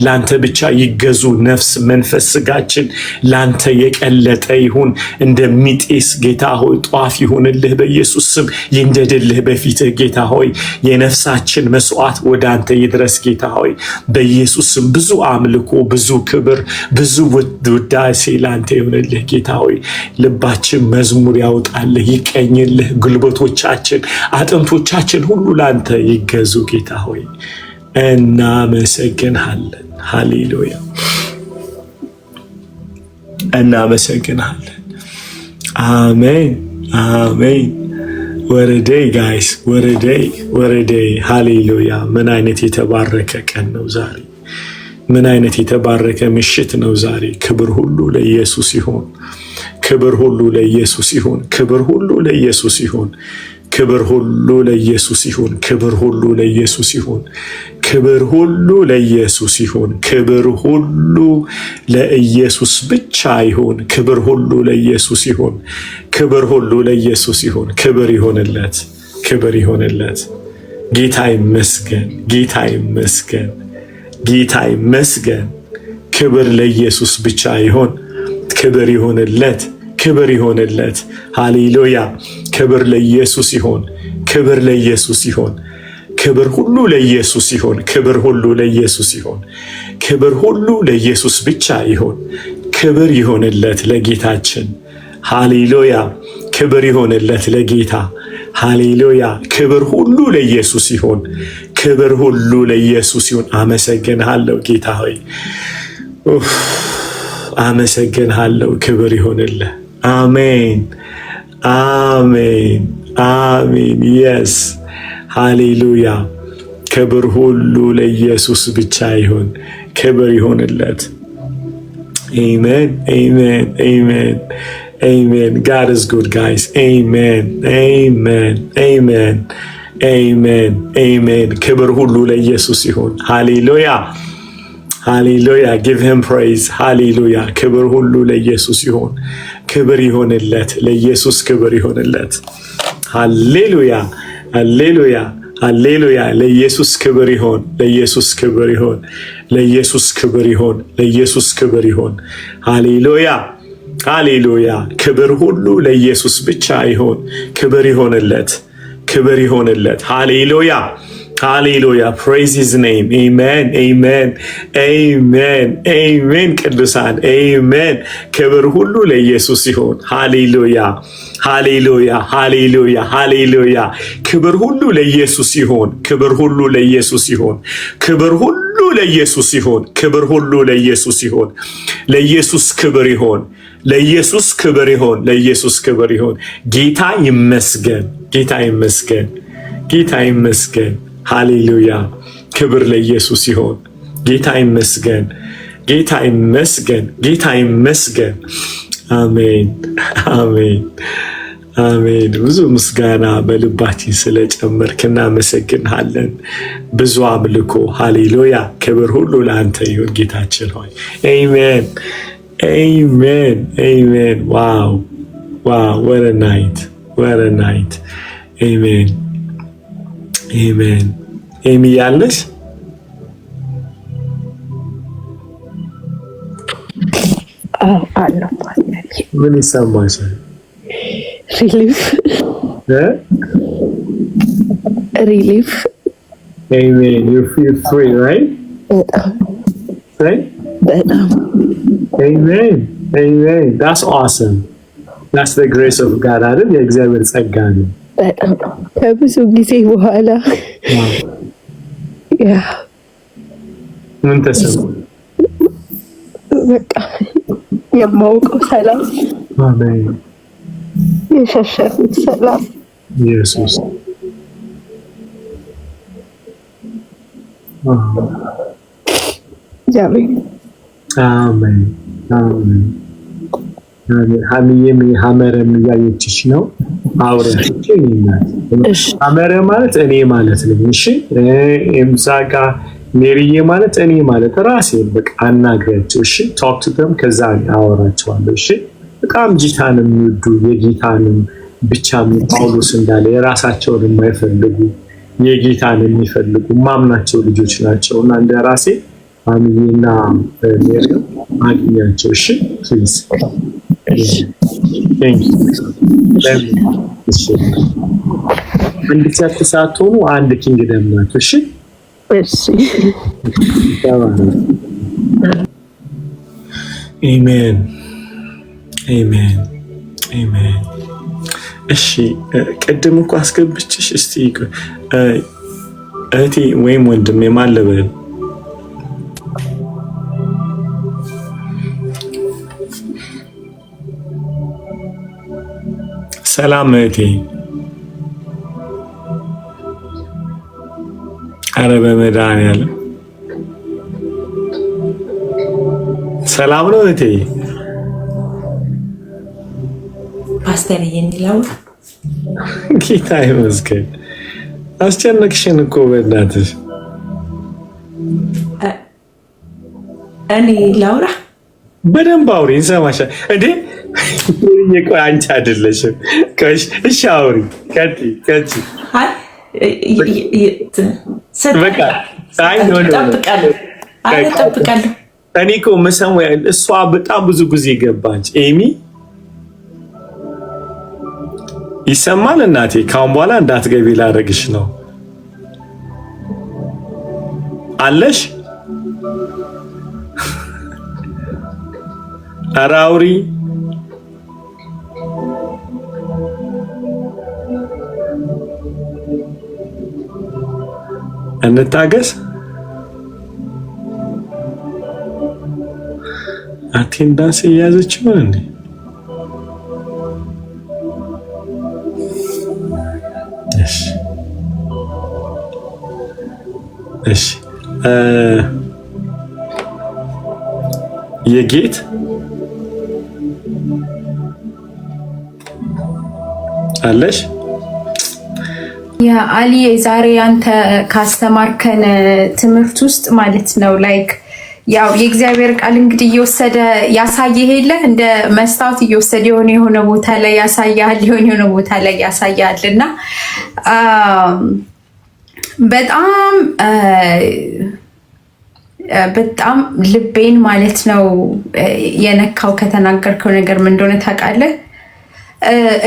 ላንተ ብቻ ይገዙ። ነፍስ፣ መንፈስ፣ ስጋችን ላንተ የቀለጠ ይሁን። እንደሚጤስ ጌታ ሆይ ጧፍ ይሁንልህ በኢየሱስ ስም ይንደድልህ በፊትህ ጌታ ሆይ የነፍሳችን መስዋዕት ወደ አንተ ይድረስ ጌታ ሆይ በኢየሱስ ስም። ብዙ አምልኮ፣ ብዙ ክብር፣ ብዙ ውዳሴ ላንተ ይሁንልህ ጌታ ሆይ ልባችን መዝሙር ያውጣልህ፣ ይቀኝልህ። ጉልበቶቻችን፣ አጥንቶቻችን ሁሉ ላንተ ይገዙ ጌታ ሆይ እናመሰግንሃለን። ሃሌሉያ እናመሰግንሃለን። አሜን አሜን። ወረደይ ጋይስ ወረደይ። ሃሌሉያ። ምን አይነት የተባረከ ቀን ነው ዛሬ! ምን አይነት የተባረከ ምሽት ነው ዛሬ! ክብር ሁሉ ለኢየሱስ ይሁን። ክብር ሁሉ ለኢየሱስ ይሁን። ክብር ሁሉ ለኢየሱስ ይሁን። ክብር ሁሉ ለኢየሱስ ይሁን። ክብር ሁሉ ለኢየሱስ ይሁን። ክብር ሁሉ ለኢየሱስ ይሁን። ክብር ሁሉ ለኢየሱስ ብቻ ይሁን። ክብር ሁሉ ለኢየሱስ ይሁን። ክብር ሁሉ ለኢየሱስ ይሁን። ክብር ይሆንለት። ክብር ይሆንለት። ጌታ ይመስገን። ጌታ ይመስገን። ጌታ ይመስገን። ክብር ለኢየሱስ ብቻ ይሆን። ክብር ይሆንለት፣ ክብር ይሆንለት። ሃሌሉያ። ክብር ለኢየሱስ ይሆን፣ ክብር ለኢየሱስ ይሆን። ክብር ሁሉ ለኢየሱስ ይሆን፣ ክብር ሁሉ ለኢየሱስ ይሆን፣ ክብር ሁሉ ለኢየሱስ ብቻ ይሆን። ክብር ይሆንለት ለጌታችን። ሃሌሉያ። ክብር ይሆንለት ለጌታ። ሃሌሉያ። ክብር ሁሉ ለኢየሱስ ይሆን፣ ክብር ሁሉ ለኢየሱስ ይሆን። አመሰግንሃለሁ ጌታ ሆይ፣ አመሰግንሃለሁ። ክብር ይሆንልህ። አሜን፣ አሜን፣ አሜን። የስ ሃሌሉያ። ክብር ሁሉ ለኢየሱስ ብቻ ይሁን። ክብር ይሆንለት። አሜን፣ አሜን፣ አሜን፣ አሜን። God is good, guys. Amen, amen, amen, amen, amen. ክብር ሁሉ ለኢየሱስ ይሁን። ሃሌሉያ፣ ሃሌሉያ። give him praise. ሃሌሉያ። ክብር ሁሉ ለኢየሱስ ይሁን። ክብር ይሆንለት ለኢየሱስ፣ ክብር ይሆንለት። ሃሌሉያ፣ ሃሌሉያ፣ ሃሌሉያ። ለኢየሱስ ክብር ይሆን፣ ለኢየሱስ ክብር ይሆን፣ ለኢየሱስ ክብር ይሆን፣ ለኢየሱስ ክብር ይሆን። ሃሌሉያ፣ ሃሌሉያ። ክብር ሁሉ ለኢየሱስ ብቻ ይሆን። ክብር ይሆንለት፣ ክብር ይሆንለት። ሃሌሉያ፣ ሃሌሉያ። ፕሬዝ ሂዝ ኔም። አሜን፣ አሜን፣ አሜን፣ አሜን። ቅዱሳን አሜን። ክብር ሁሉ ለኢየሱስ ይሆን። ሃሌሉያ፣ ሃሌሉያ፣ ሃሌሉያ፣ ሃሌሉያ። ክብር ሁሉ ለኢየሱስ ይሆን። ክብር ሁሉ ለኢየሱስ ይሆን። ክብር ሁሉ ለኢየሱስ ይሆን። ክብር ሁሉ ለኢየሱስ ይሆን። ለኢየሱስ ክብር ይሆን። ለኢየሱስ ክብር ይሆን። ለኢየሱስ ክብር ይሆን። ጌታ ይመስገን፣ ጌታ ይመስገን፣ ጌታ ይመስገን። ሃሌሉያ። ክብር ለኢየሱስ ይሆን። ጌታ ይመስገን፣ ጌታ ይመስገን፣ ጌታ ይመስገን። አሜን፣ አሜን፣ አሜን። ብዙ ምስጋና በልባችን ስለጨመርክ እናመሰግንሃለን። ብዙ አምልኮ። ሃሌሉያ። ክብር ሁሉ ለአንተ ይሁን ጌታችን ሆይ። አሜን፣ አሜን፣ አሜን። ዋው፣ ዋው። what a night, what a night. አሜን፣ አሜን። ኤሚ ያለሽ አለው ምን ይሰማሻል? ሪሊፍ ሪሊፍ። Amen. You feel free, right? Right? Amen. Amen. That's awesome. That's the grace of God. አይደል? የእግዚአብሔር ጸጋ ነው። በጣም ከብዙ ጊዜ በኋላ ያ ምን ተሰማ? በቃ የማውቀው ሰላም፣ አሜን። የሸሸኩት ሰላም ኢየሱስ አሜን፣ አሜን፣ አሜን። ሀሚዬም ሀመረም እያየችሽ ነው። አውረች እናት ሀመረ ማለት እኔ ማለት ነው። እሺ እምዛጋ ሜሪዬ ማለት እኔ ማለት ራሴ በቃ አናግራቸው። እሺ ቶክ ቱ ደም ከዛ አወራቸዋለሁ። እሺ በጣም ጌታንም የሚወዱ የጌታንም ብቻ ጳውሎስ እንዳለ የራሳቸውን የማይፈልጉ የጌታን የሚፈልጉ ማምናቸው ልጆች ናቸው እና እንደ ራሴ ሀሚዬና ሜሪ አግኛቸው። እሺ ፕሊዝ አንድ ቻት ሳትሆኑ አንድ ኪንግደም ናቸው። እሺ አሜን፣ አሜን፣ አሜን። እሺ ቅድም እኮ አስገብችሽ እስቲ እህቴ ወይም ወንድም የማለበል ሰላም እህቴ። ኧረ በመድኃኒዓለም ሰላም ነው እህቴ። ፓስተር የሚለው ጌታ ይመስገን። አስጨነቅሽን እኮ በእናትሽ። እኔ ላውራ በደንብ አውሪ፣ እንሰማሻለን እንዴ። ቆይ አንቺ አይደለሽም። እሺ አውሪ፣ ቀጥይ። በቃ አረ እጠብቃለሁ። እኔ እኮ መሰሙ እሷ በጣም ብዙ ጊዜ ገባች። ኤሚ ይሰማል እናቴ፣ ካሁን በኋላ እንዳትገቢ ላደርግሽ ነው አለሽ። ኧረ አውሪ እንታገስ። አቴንዳንስ እያዘች ነው እንዴ? እሺ የጌት አለሽ የአሊ ዛሬ አንተ ካስተማርከን ትምህርት ውስጥ ማለት ነው ላይክ ያው የእግዚአብሔር ቃል እንግዲህ እየወሰደ ያሳየህ የለ እንደ መስታወት እየወሰደ የሆነ ቦታ ላይ ያሳያል፣ የሆነ ቦታ ላይ ያሳያልና በጣም ልቤን ማለት ነው የነካው ከተናገርከው ነገር ምን እንደሆነ ታውቃለህ?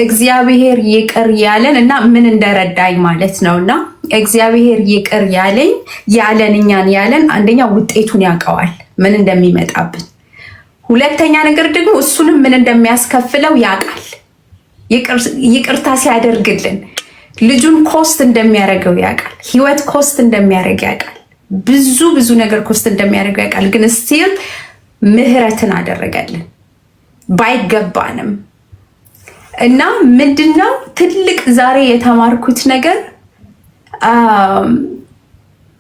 እግዚአብሔር ይቅር ያለን እና ምን እንደረዳኝ ማለት ነውና እግዚአብሔር ይቅር ያለን እኛን ያለን አንደኛ ውጤቱን ያውቀዋል ምን እንደሚመጣብን፣ ሁለተኛ ነገር ደግሞ እሱንም ምን እንደሚያስከፍለው ያውቃል። ይቅርታ ሲያደርግልን ልጁን ኮስት እንደሚያደርገው ያውቃል። ህይወት ኮስት እንደሚያደርግ ያውቃል። ብዙ ነገር ኮስት እንደሚያደርገው ያውቃል። ግን ስቲል ምህረትን አደረገልን ባይገባንም እና ምንድነው ትልቅ ዛሬ የተማርኩት ነገር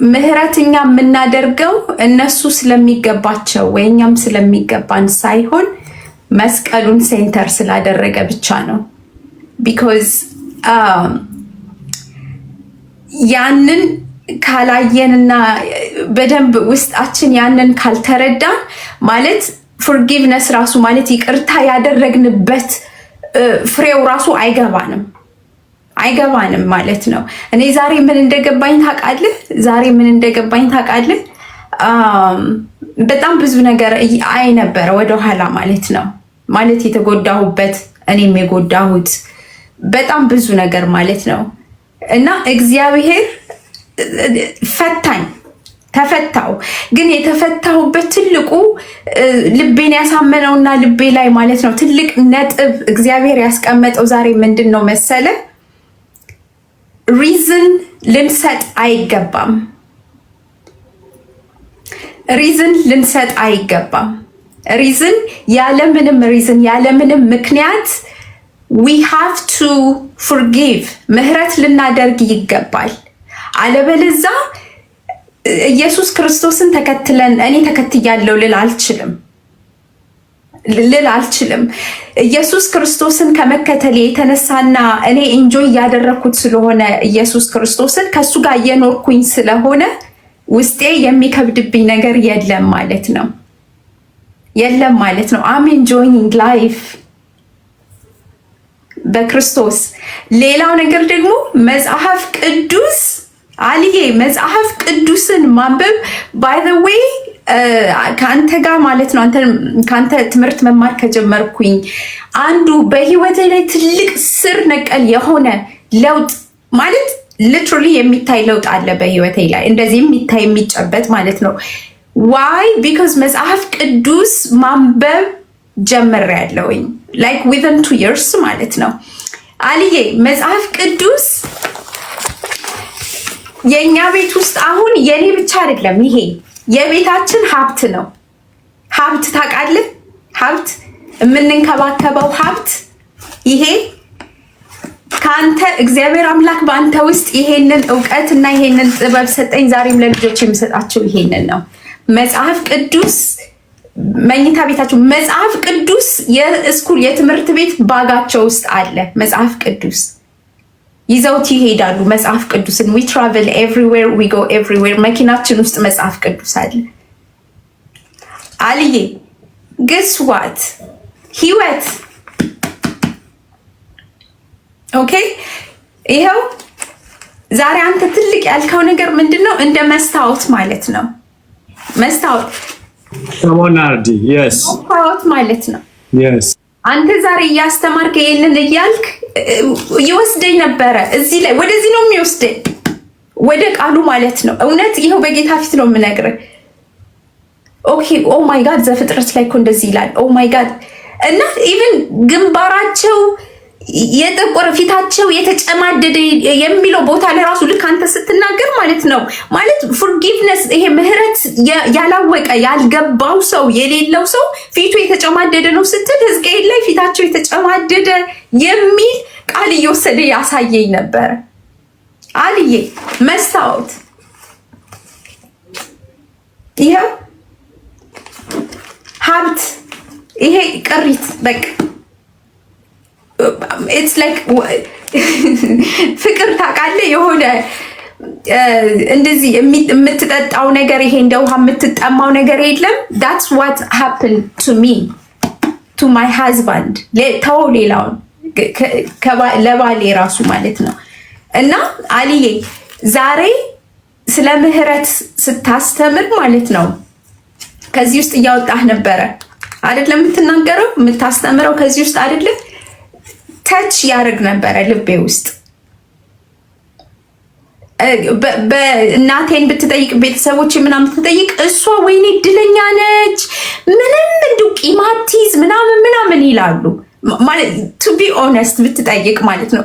ምህረትኛ የምናደርገው እነሱ ስለሚገባቸው ወይ እኛም ስለሚገባን ሳይሆን መስቀሉን ሴንተር ስላደረገ ብቻ ነው። ቢኮዝ ያንን ካላየንና በደንብ ውስጣችን ያንን ካልተረዳን ማለት ፎርጊቭነስ ራሱ ማለት ይቅርታ ያደረግንበት ፍሬው ራሱ አይገባንም ማለት ነው። እኔ ዛሬ ምን እንደገባኝ ታውቃለህ? በጣም ብዙ ነገር አይ ነበረ ወደኋላ ማለት ነው። ማለት የተጎዳሁበት እኔም የጎዳሁት በጣም ብዙ ነገር ማለት ነው። እና እግዚአብሔር ተፈታው። ግን የተፈታሁበት ትልቁ ልቤን ያሳመነውና ልቤ ላይ ማለት ነው ትልቅ ነጥብ እግዚአብሔር ያስቀመጠው ዛሬ ምንድን ነው መሰለ? ሪዝን ልንሰጥ አይገባም። ሪዝን ያለምንም ምክንያት we have to forgive ምህረት ልናደርግ ይገባል። አለበለዚያ ኢየሱስ ክርስቶስን ተከትለን እኔ ተከትያለሁ ልል አልችልም። ኢየሱስ ክርስቶስን ከመከተል የተነሳና እኔ ኢንጆይ ያደረኩት ስለሆነ ኢየሱስ ክርስቶስን ከሱ ጋር እየኖርኩኝ ስለሆነ ውስጤ የሚከብድብኝ ነገር የለም ማለት ነው። I'm enjoying life በክርስቶስ። ሌላው ነገር ደግሞ መጽሐፍ ቅዱስን ማንበብ ባይ ዘ ዌይ ከአንተ ጋር ማለት ነው ከአንተ ትምህርት መማር ከጀመርኩኝ አንዱ በህይወቴ ላይ ትልቅ ስር ነቀል የሆነ ለውጥ ማለት ሊትራሊ የሚታይ ለውጥ አለ በህይወቴ ላይ እንደዚህ የሚታይ የሚጨበጥ ማለት ነው። ዋይ ቢኮዝ መጽሐፍ ቅዱስ ማንበብ ጀምሬያለሁኝ ላይክ ዊዝን 2 years ማለት ነው። አልዬ መጽሐፍ ቅዱስ የኛ ቤት ውስጥ አሁን የኔ ብቻ አይደለም፣ ይሄ የቤታችን ሀብት ነው። ሀብት ታውቃለህ? ሀብት የምንንከባከበው ሀብት ይሄ ከአንተ እግዚአብሔር አምላክ በአንተ ውስጥ ይሄንን እውቀት እና ይሄንን ጥበብ ሰጠኝ። ዛሬም ለልጆች የሚሰጣቸው ይሄንን ነው። መጽሐፍ ቅዱስ መኝታ ቤታቸው መጽሐፍ ቅዱስ የስኩል የትምህርት ቤት ባጋቸው ውስጥ አለ። መጽሐፍ ቅዱስ ይዘውት ይሄዳሉ። መጽሐፍ ቅዱስን we travel everywhere we go everywhere መኪናችን ውስጥ መጽሐፍ ቅዱስ አለ። አልዬ guess what ህይወት ኦኬ። ይኸው ዛሬ አንተ ትልቅ ያልከው ነገር ምንድነው? እንደ መስታወት ማለት ነው። መስታወት ሰሞናርዲ የስ መስታወት ማለት ነው። የስ አንተ ዛሬ እያስተማርክ ይሄንን እያልክ ይወስደኝ ነበረ። እዚህ ላይ ወደዚህ ነው የሚወስደኝ፣ ወደ ቃሉ ማለት ነው። እውነት ይሄው በጌታ ፊት ነው የምነግርህ። ኦኬ ኦ ማይ ጋድ ዘፍጥረት ላይ እኮ እንደዚህ ይላል። ኦ ማይ ጋድ እና ኢቭን ግንባራቸው የጠቆረ ፊታቸው የተጨማደደ የሚለው ቦታ ላይ ራሱ ልክ አንተ ስትናገር ማለት ነው ማለት ፎርጊቭነስ ይሄ ምህረት ያላወቀ ያልገባው ሰው የሌለው ሰው ፊቱ የተጨማደደ ነው ስትል ሕዝቅኤል ላይ ፊታቸው የተጨማደደ የሚል ቃል እየወሰደ ያሳየኝ ነበር። አልዬ መስታወት ይሄው ሀብት ይሄ ቅሪት በቃ ኢትስ ላይክ ፍቅር ታውቃለህ፣ የሆነ እንደዚህ የምትጠጣው ነገር ይሄ እንደ ውሃ የምትጠማው ነገር የለም። that's what happened to me to my husband ተው ሌላውን ለባሌ ራሱ ማለት ነው። እና አልዬ ዛሬ ስለ ምህረት ስታስተምር ማለት ነው ከዚህ ውስጥ እያወጣህ ነበረ አይደለም የምትናገረው የምታስተምረው ከዚህ ውስጥ አይደለም ታች ያደርግ ነበረ ልቤ ውስጥ። በእናቴን ብትጠይቅ ቤተሰቦች ምናምን ብትጠይቅ እሷ ወይኔ እድለኛ ነች ምንም እንደው ቂማቲዝ ምናምን ይላሉ ማለት ቱ ቢ ኦነስት ብትጠይቅ ማለት ነው።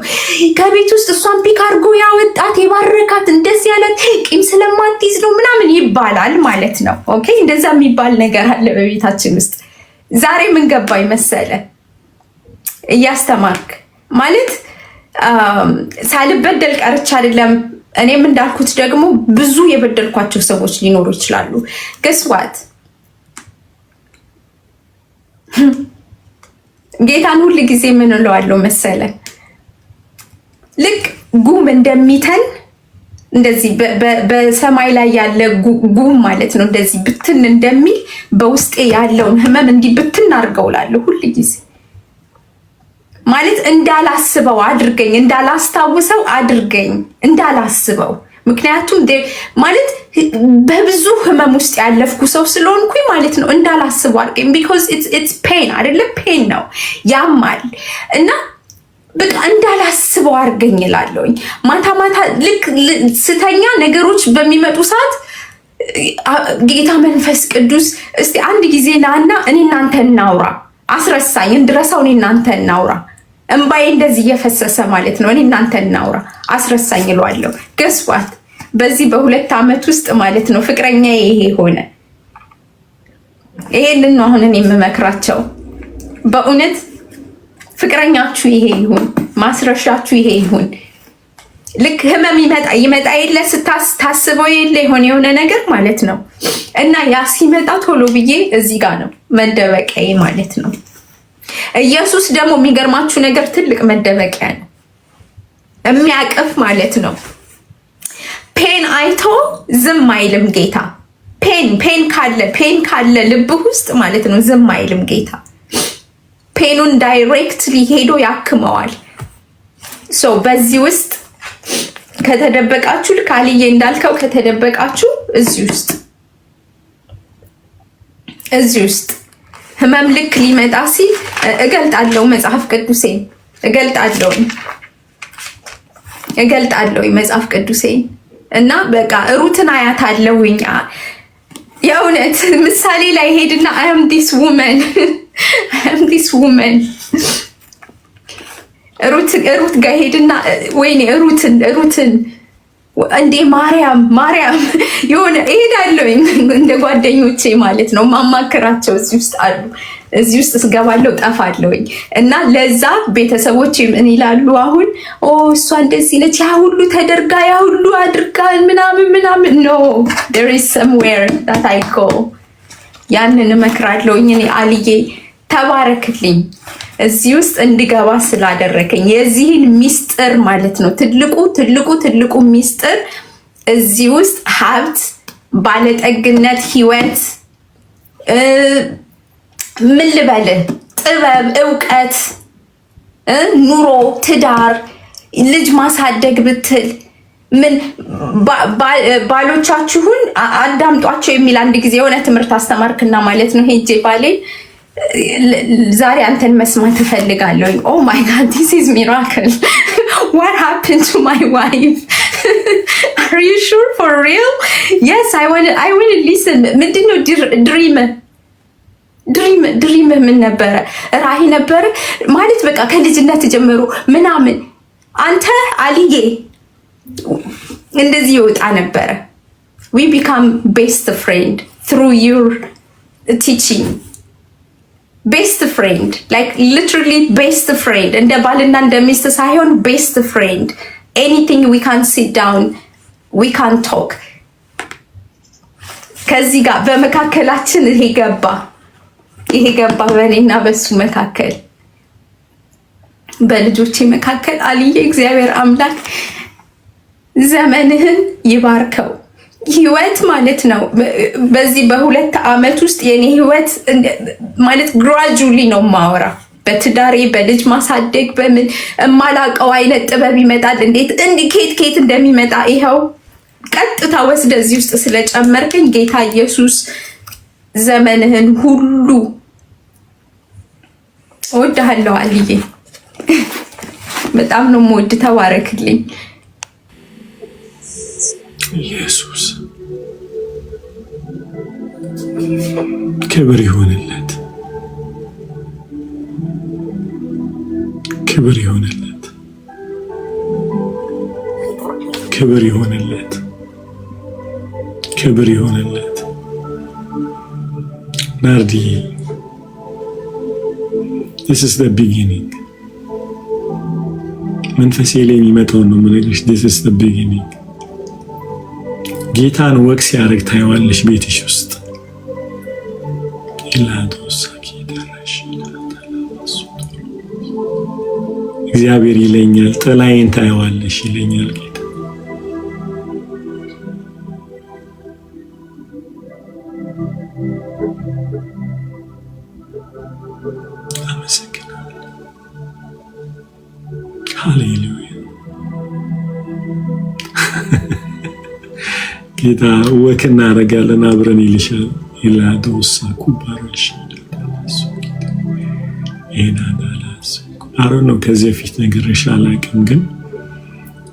ከቤት ውስጥ እሷን ፒክ አድርጎ ያወጣት የባረካት እንደዚህ ያላት ቂም ስለማትይዝ ነው ምናምን ይባላል ማለት ነው። ኦኬ እንደዛ የሚባል ነገር አለ በቤታችን ውስጥ። ዛሬ ምን ገባኝ መሰለ እያስተማርክ ማለት ሳልበደል ቀርቻ አይደለም። እኔም እንዳልኩት ደግሞ ብዙ የበደልኳቸው ሰዎች ሊኖሩ ይችላሉ። ገስዋት ጌታን ሁል ጊዜ ምን እለዋለሁ መሰለ ልክ ጉም እንደሚተን እንደዚህ በሰማይ ላይ ያለ ጉም ማለት ነው እንደዚህ ብትን እንደሚል በውስጤ ያለውን ህመም እንዲህ ብትን አድርገውላለሁ ሁል ጊዜ ማለት እንዳላስበው አድርገኝ፣ እንዳላስታውሰው አድርገኝ፣ እንዳላስበው። ምክንያቱም ማለት በብዙ ህመም ውስጥ ያለፍኩ ሰው ስለሆንኩኝ ማለት ነው እንዳላስበው አድርገኝ። ቢኮዝ ኢትስ ፔን አይደለም ፔን ነው ያማል። እና በቃ እንዳላስበው አድርገኝ እላለሁኝ። ማታ ማታ ልክ ስተኛ ነገሮች በሚመጡ ሰዓት ጌታ መንፈስ ቅዱስ እስቲ አንድ ጊዜ ናና እኔ እናንተ እናውራ፣ አስረሳኝ፣ እንድረሳው እኔ እናንተ እናውራ። እምባዬ እንደዚህ እየፈሰሰ ማለት ነው እኔ እናንተ እናውራ አስረሳኝ እለዋለሁ። ገስዋት በዚህ በ2 ዓመት ውስጥ ማለት ነው ፍቅረኛ ይሄ ሆነ። ይሄንን ነው አሁን እኔ የምመክራቸው በእውነት ፍቅረኛችሁ ይሄ ይሁን፣ ማስረሻችሁ ይሄ ይሁን። ልክ ህመም ይመጣ የለ ስታስበው የለ የሆነ ነገር ማለት ነው እና ያ ሲመጣ ቶሎ ብዬ እዚህ ጋር ነው መደበቂያዬ ማለት ነው። ኢየሱስ ደግሞ የሚገርማችሁ ነገር ትልቅ መደበቂያ ነው የሚያቅፍ ማለት ነው። ፔን አይቶ ዝም አይልም ጌታ። ፔን ካለ ልብህ ውስጥ ማለት ነው ዝም አይልም ጌታ። ፔኑን ዳይሬክትሊ ሄዶ ያክመዋል። ሶ በዚህ ውስጥ ከተደበቃችሁ ልካልዬ እንዳልከው ከተደበቃችሁ እዚህ ውስጥ ህመም ልክ ሊመጣ ሲል እገልጣለሁ መጽሐፍ ቅዱሴን እገልጣለሁ መጽሐፍ ቅዱሴን እና በቃ ሩትን አያታለሁኝ። የእውነት ምሳሌ ላይ ሄድና I am this woman ሩት ጋር ሄድና ወይኔ ሩትን እንዴ ማርያም የሆነ እሄዳለሁኝ እንደ ጓደኞቼ ማለት ነው ማማከራቸው እዚህ ውስጥ አሉ። እዚህ ውስጥ ስገባለሁ ጠፋለሁኝ እና ለዛ ቤተሰቦች ምን ይላሉ አሁን እሷ እንደዚህ ነች ያ ሁሉ ተደርጋ ያ ሁሉ አድርጋ ምናምን no there is somewhere that I go ያንን እመክራለሁኝ። እኔ አልዬ ተባረክልኝ እዚህ ውስጥ እንድገባ ስላደረከኝ የዚህን ሚስጥር ማለት ነው ትልቁ ሚስጥር እዚህ ውስጥ ሀብት፣ ባለጠግነት፣ ህይወት ምን ልበልህ ጥበብ፣ እውቀት፣ ኑሮ፣ ትዳር፣ ልጅ ማሳደግ ብትል ምን ባሎቻችሁን አዳምጧቸው የሚል አንድ ጊዜ የሆነ ትምህርት አስተማርክና ማለት ነው ሄጄ ባሌ ዛሬ አንተን መስማት እፈልጋለሁ። ኦ ማይ ጋድ ዲስ ኢዝ ሚራክል what happened to my wife are you sure for real yes I want to listen ምንድነው ድሪም ምን ነበረ ራእይ ነበረ ማለት በቃ ከልጅነት ጀምሮ ምናምን አንተ አልዬ እንደዚህ ይወጣ ነበረ we become best friend through your teaching best friend like literally best friend እንደ ባልና እንደ ሚስት ሳይሆን best friend anything we can sit down we can talk ከዚህ ጋር በመካከላችን ይሄ ገባ በእኔና በሱ መካከል በልጆቼ መካከል አልዬ እግዚአብሔር አምላክ ዘመንህን ይባርከው ህይወት ማለት ነው በዚህ በሁለት ዓመት ውስጥ የኔ ህይወት ማለት ግራጁሊ ነው ማወራ በትዳሬ በልጅ ማሳደግ በምን እማላቀው አይነት ጥበብ ይመጣል እንዴት ኬት እንደሚመጣ ይሄው ቀጥታ ወስደዚህ ውስጥ ስለጨመርከኝ ጌታ ኢየሱስ ዘመንህን ሁሉ እወድሃለሁ አልዬ በጣም ነው የምወድ ተባረክልኝ ኢየሱስ ክብር ይሁንለት ክብር ይሁንለት ክብር ይሁንለት ክብር ይሁንለት ናርዲ this is the beginning መንፈሴ ላይ የሚመጣው ነው የምነግርሽ this is the beginning ጌታን ወቅስ ያረግ ታይዋለሽ ቤትሽ ውስጥ ኢላዶስ አኪዳራሽ እግዚአብሔር ይለኛል ጥላዬን ታይዋለሽ ይለኛል ጌታ አመሰግናለሁ ሃሌሉያ ጌታ ወክ እናደርጋለን አብረን ይልሻል ኢላዶስ ኩባራሽ ኤናዳላስ አሮ ነው ከዚህ በፊት ነገርሽ አላውቅም ግን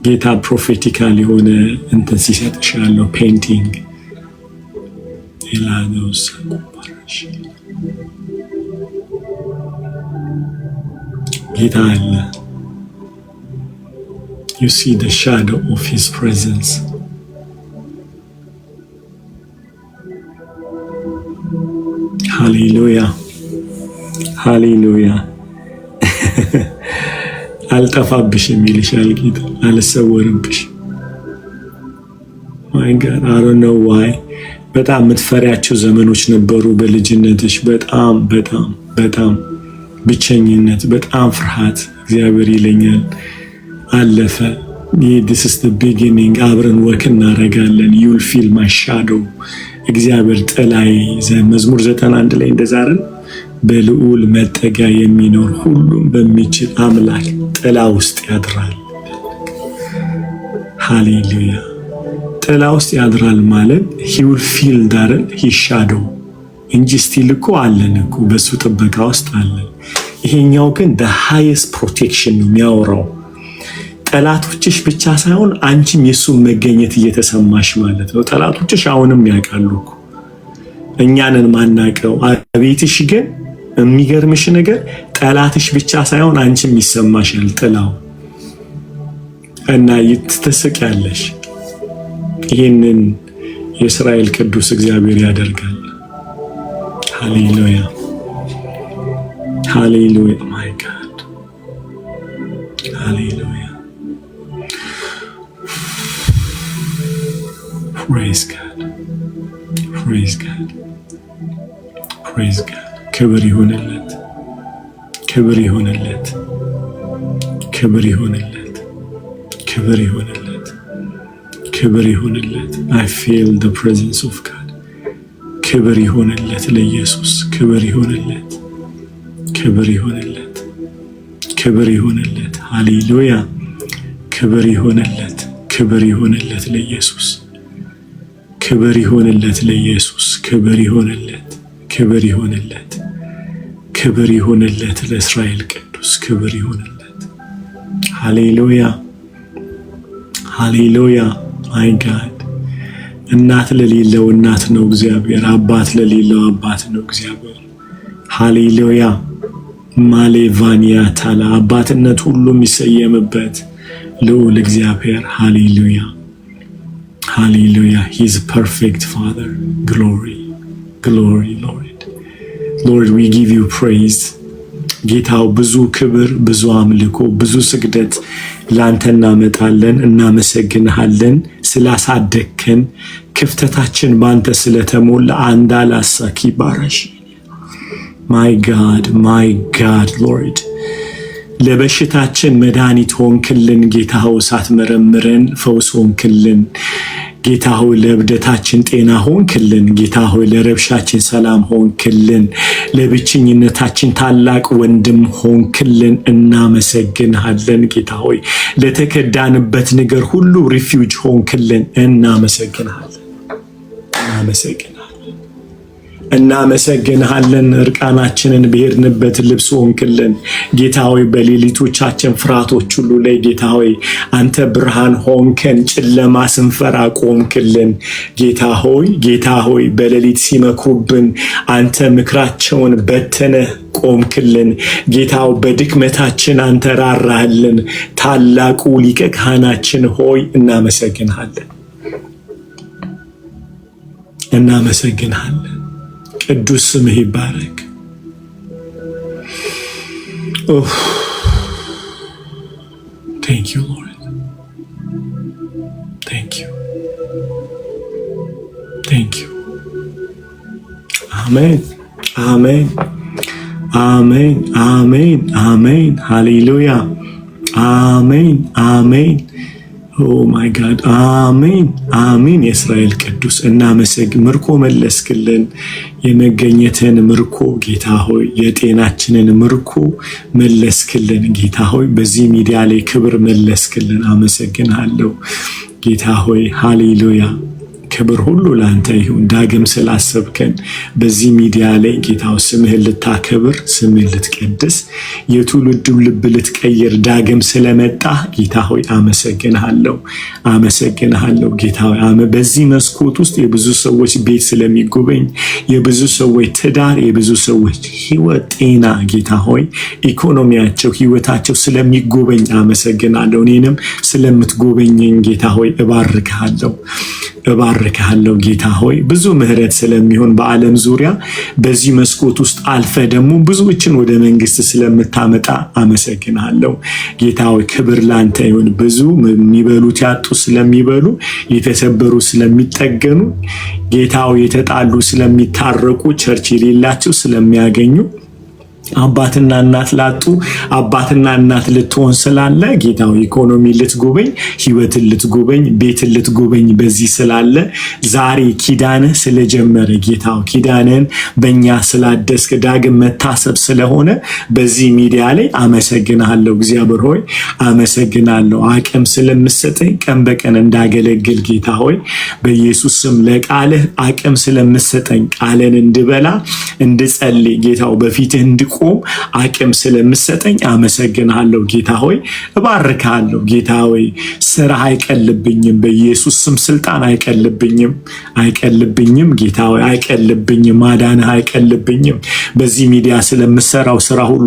ጌታ ፕሮፌቲካል የሆነ እንትን ሲሰጥሻለሁ ፔንቲንግ ኢላዶስ ኩባራሽ ጌታ አለ you see the shadow of his presence ሃሌሉያ ሃሌሉያ አልጠፋብሽም ይልሻል ጌታ አልሰወርብሽ ማይ ጋድ አይ ዶንት ኖ ዋይ በጣም የምትፈሪያቸው ዘመኖች ነበሩ በልጅነትሽ በጣም ብቸኝነት በጣም ፍርሃት እግዚአብሔር ይለኛል አለፈ this is the beginning አብረን ወክ እናደርጋለን you'll feel my shadow እግዚአብሔር ጥላይ መዝሙር 91 ላይ እንደዛርን በልዑል መጠጊያ የሚኖር ሁሉም በሚችል አምላክ ጥላ ውስጥ ያድራል ሃሌሉያ ጥላ ውስጥ ያድራል ማለት he will feel that his shadow እንጂ still እኮ አለን እኮ በሱ ጥበቃ ውስጥ አለን ይሄኛው ግን the highest protection ነው የሚያወራው ጠላቶችሽ ብቻ ሳይሆን አንቺም የሱን መገኘት እየተሰማሽ ማለት ነው ጠላቶችሽ አሁንም ያውቃሉ እኛንን ማናቀው አቤትሽ ግን የሚገርምሽ ነገር ጠላትሽ ብቻ ሳይሆን አንቺም ይሰማሻል ጥላው እና ይተሰቅያለሽ ይሄንን የእስራኤል ቅዱስ እግዚአብሔር ያደርጋል ሃሌሉያ ሃሌሉያ ማይ ጋድ ሃሌሉያ praise God praise God praise God ክብር ይሁንለት ክብር ይሁንለት ክብር ይሁንለት ክብር ይሁንለት ክብር ይሁንለት I feel the presence of God ክብር ይሁንለት ለኢየሱስ ክብር ይሁንለት ክብር ይሁንለት ክብር ይሁንለት ሃሌሉያ ክብር ይሁንለት ክብር ይሆንለት ለኢየሱስ፣ ክብር ይሆንለት ለኢየሱስ፣ ክብር ይሆንለት፣ ክብር ይሆንለት፣ ክብር ይሆንለት ለእስራኤል ቅዱስ፣ ክብር ይሆንለት። ሃሌሉያ ሃሌሉያ። ማይ ጋድ እናት ለሌለው እናት ነው እግዚአብሔር፣ አባት ለሌለው አባት ነው እግዚአብሔር። ሃሌሉያ ማሌቫኒያ ታላ አባትነት ሁሉ የሚሰየምበት ልዑል እግዚአብሔር። ሃሌሉያ ሃሌሉያ። ሂዝ ፐርፌክት ፋዘር። ግሎሪ ግሎሪ ሎርድ ሎርድ ዊ ጊቭ ዩ ፕሬይዝ። ጌታው ብዙ ክብር፣ ብዙ አምልኮ፣ ብዙ ስግደት ላንተ እናመጣለን። እናመሰግንሃለን ስላሳደግከን፣ ክፍተታችን ባንተ ስለተሞላ አንዳላሳ ኪባራሽ ማይ ጋድ ሎርድ ለበሽታችን መድኃኒት ሆንክልን። ጌታ ሆይ ሳትመረምረን ፈውስ ሆንክልን። ጌታ ሆይ ለእብደታችን ጤና ሆንክልን። ጌታ ሆይ ለረብሻችን ሰላም ሆንክልን። ለብቸኝነታችን ታላቅ ወንድም ሆንክልን። እናመሰግንሃለን ጌታ ሆይ ለተከዳንበት ነገር ሁሉ ሪፊውጅ ሆንክልን። እናመሰግንሃለን እናመሰግንሃለን። እርቃናችንን በሄድንበት ልብስ ሆንክልን ጌታ ሆይ። በሌሊቶቻችን ፍርሃቶች ሁሉ ላይ ጌታ ሆይ አንተ ብርሃን ሆንከን። ጨለማ ስንፈራ ቆምክልን ጌታ ሆይ በሌሊት ሲመክሩብን አንተ ምክራቸውን በተነህ ቆምክልን ጌታው። በድክመታችን አንተ ራራህልን። ታላቁ ሊቀ ካህናችን ሆይ እናመሰግንሃለን። ቅዱስ ስምህ ይባረክ። Thank you Lord. Thank you. Thank you. Amen. Amen. Amen. Amen. Amen. Hallelujah. Amen. Amen. ኦ ማይ ጋድ አሜን አሜን። የእስራኤል ቅዱስ እናመሰግን። ምርኮ መለስክልን፣ የመገኘትን ምርኮ ጌታ ሆይ፣ የጤናችንን ምርኮ መለስክልን ጌታ ሆይ። በዚህ ሚዲያ ላይ ክብር መለስክልን። አመሰግናለሁ ጌታ ሆይ። ሃሌሉያ። ክብር ሁሉ ለአንተ ይሁን። ዳግም ስላሰብከን በዚህ ሚዲያ ላይ ጌታው ስምህን ልታከብር፣ ስምህን ልትቀድስ፣ የትውልዱን ልብ ልትቀይር ዳግም ስለመጣ ጌታ ሆይ አመሰግንሃለሁ ጌታ ሆይ። በዚህ መስኮት ውስጥ የብዙ ሰዎች ቤት ስለሚጎበኝ፣ የብዙ ሰዎች ትዳር፣ የብዙ ሰዎች ህይወት፣ ጤና ጌታ ሆይ ኢኮኖሚያቸው፣ ህይወታቸው ስለሚጎበኝ አመሰግናለሁ። እኔንም ስለምትጎበኘኝ ጌታ ሆይ እባርክሃለሁ ጌታ ሆይ። ብዙ ምህረት ስለሚሆን በዓለም ዙሪያ በዚህ መስኮት ውስጥ አልፈ ደግሞ ብዙዎችን ወደ መንግስት ስለምታመጣ አመሰግናለሁ ጌታ ሆይ። ክብር ላንተ ይሁን። ብዙ የሚበሉት ያጡ ስለሚበሉ፣ የተሰበሩ ስለሚጠገኑ ጌታ ሆይ፣ የተጣሉ ስለሚታረቁ፣ ቸርች የሌላቸው ስለሚያገኙ፣ አባትና እናት ላጡ አባትና እናት ልትሆን ስላለ ጌታው ኢኮኖሚ ልትጎበኝ፣ ህይወትን ልትጎበኝ፣ ቤትን ልትጎበኝ በዚህ ስላለ ዛሬ ኪዳንህ ስለጀመረ ጌታው ኪዳንህን በእኛ ስላደስክ ዳግም መታሰብ ስለሆነ በዚህ ሚዲያ ላይ አመሰግናለሁ እግዚአብሔር ሆይ አመሰግናለሁ። አቅም ስለምሰጠኝ ቀን በቀን እንዳገለግል ጌታ ሆይ በኢየሱስ ስም ለቃልህ አቅም ስለምሰጠኝ ቃልን እንድበላ እንድጸልይ ጌታው በፊትህ እንድቆም አቅም ስለምሰጠኝ አመሰግናለሁ ጌታ ሆይ እባርካለሁ ጌታ ሆይ። ስራ አይቀልብኝም በኢየሱስ ስም ስልጣን አይቀልብኝም ጌታ ሆይ አይቀልብኝም። ማዳንህ አይቀልብኝም። በዚህ ሚዲያ ስለምሰራው ስራ ሁሉ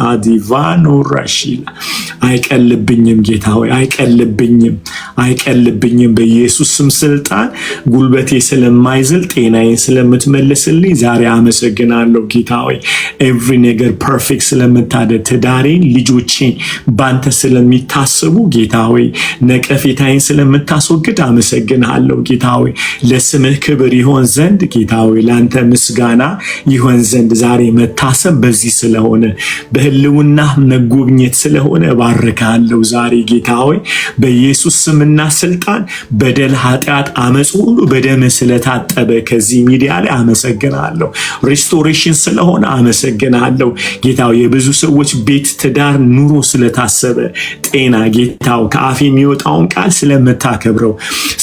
አዲቫኖ ራሺላ አይቀልብኝም ጌታ ሆይ አይቀልብኝም በኢየሱስ ስም ስልጣን። ጉልበቴ ስለማይዝል ጤናዬን ስለምትመልስልኝ ዛሬ አመሰግናለሁ ጌታ ሆይ። ኤቭሪ ነገር ፐርፌክት ስለምታደርግ ትዳሬን፣ ልጆቼን ባንተ ስለሚታሰቡ ጌታ ሆይ ነቀፌታዬን ስለምታስወግድ አመሰግናለሁ ጌታ ሆይ። ለስምህ ክብር ይሆን ዘንድ ጌታ ሆይ ለአንተ ምስጋና ይሆን ዘንድ ዛሬ መታሰብ በዚህ ስለሆነ በህልውና መጎብኘት ስለሆነ እባርካለሁ ዛሬ ጌታ ሆይ በኢየሱስ ስምና ስልጣን። በደል፣ ኃጢአት፣ አመፅ ሁሉ በደም ስለታጠበ ከዚህ ሚዲያ ላይ አመሰግናለሁ። ሪስቶሬሽን ስለሆነ አመሰግናለሁ አመሰግንሃለሁ ጌታው የብዙ ሰዎች ቤት፣ ትዳር፣ ኑሮ ስለታሰበ ጤና ጌታው ከአፍ የሚወጣውን ቃል ስለምታከብረው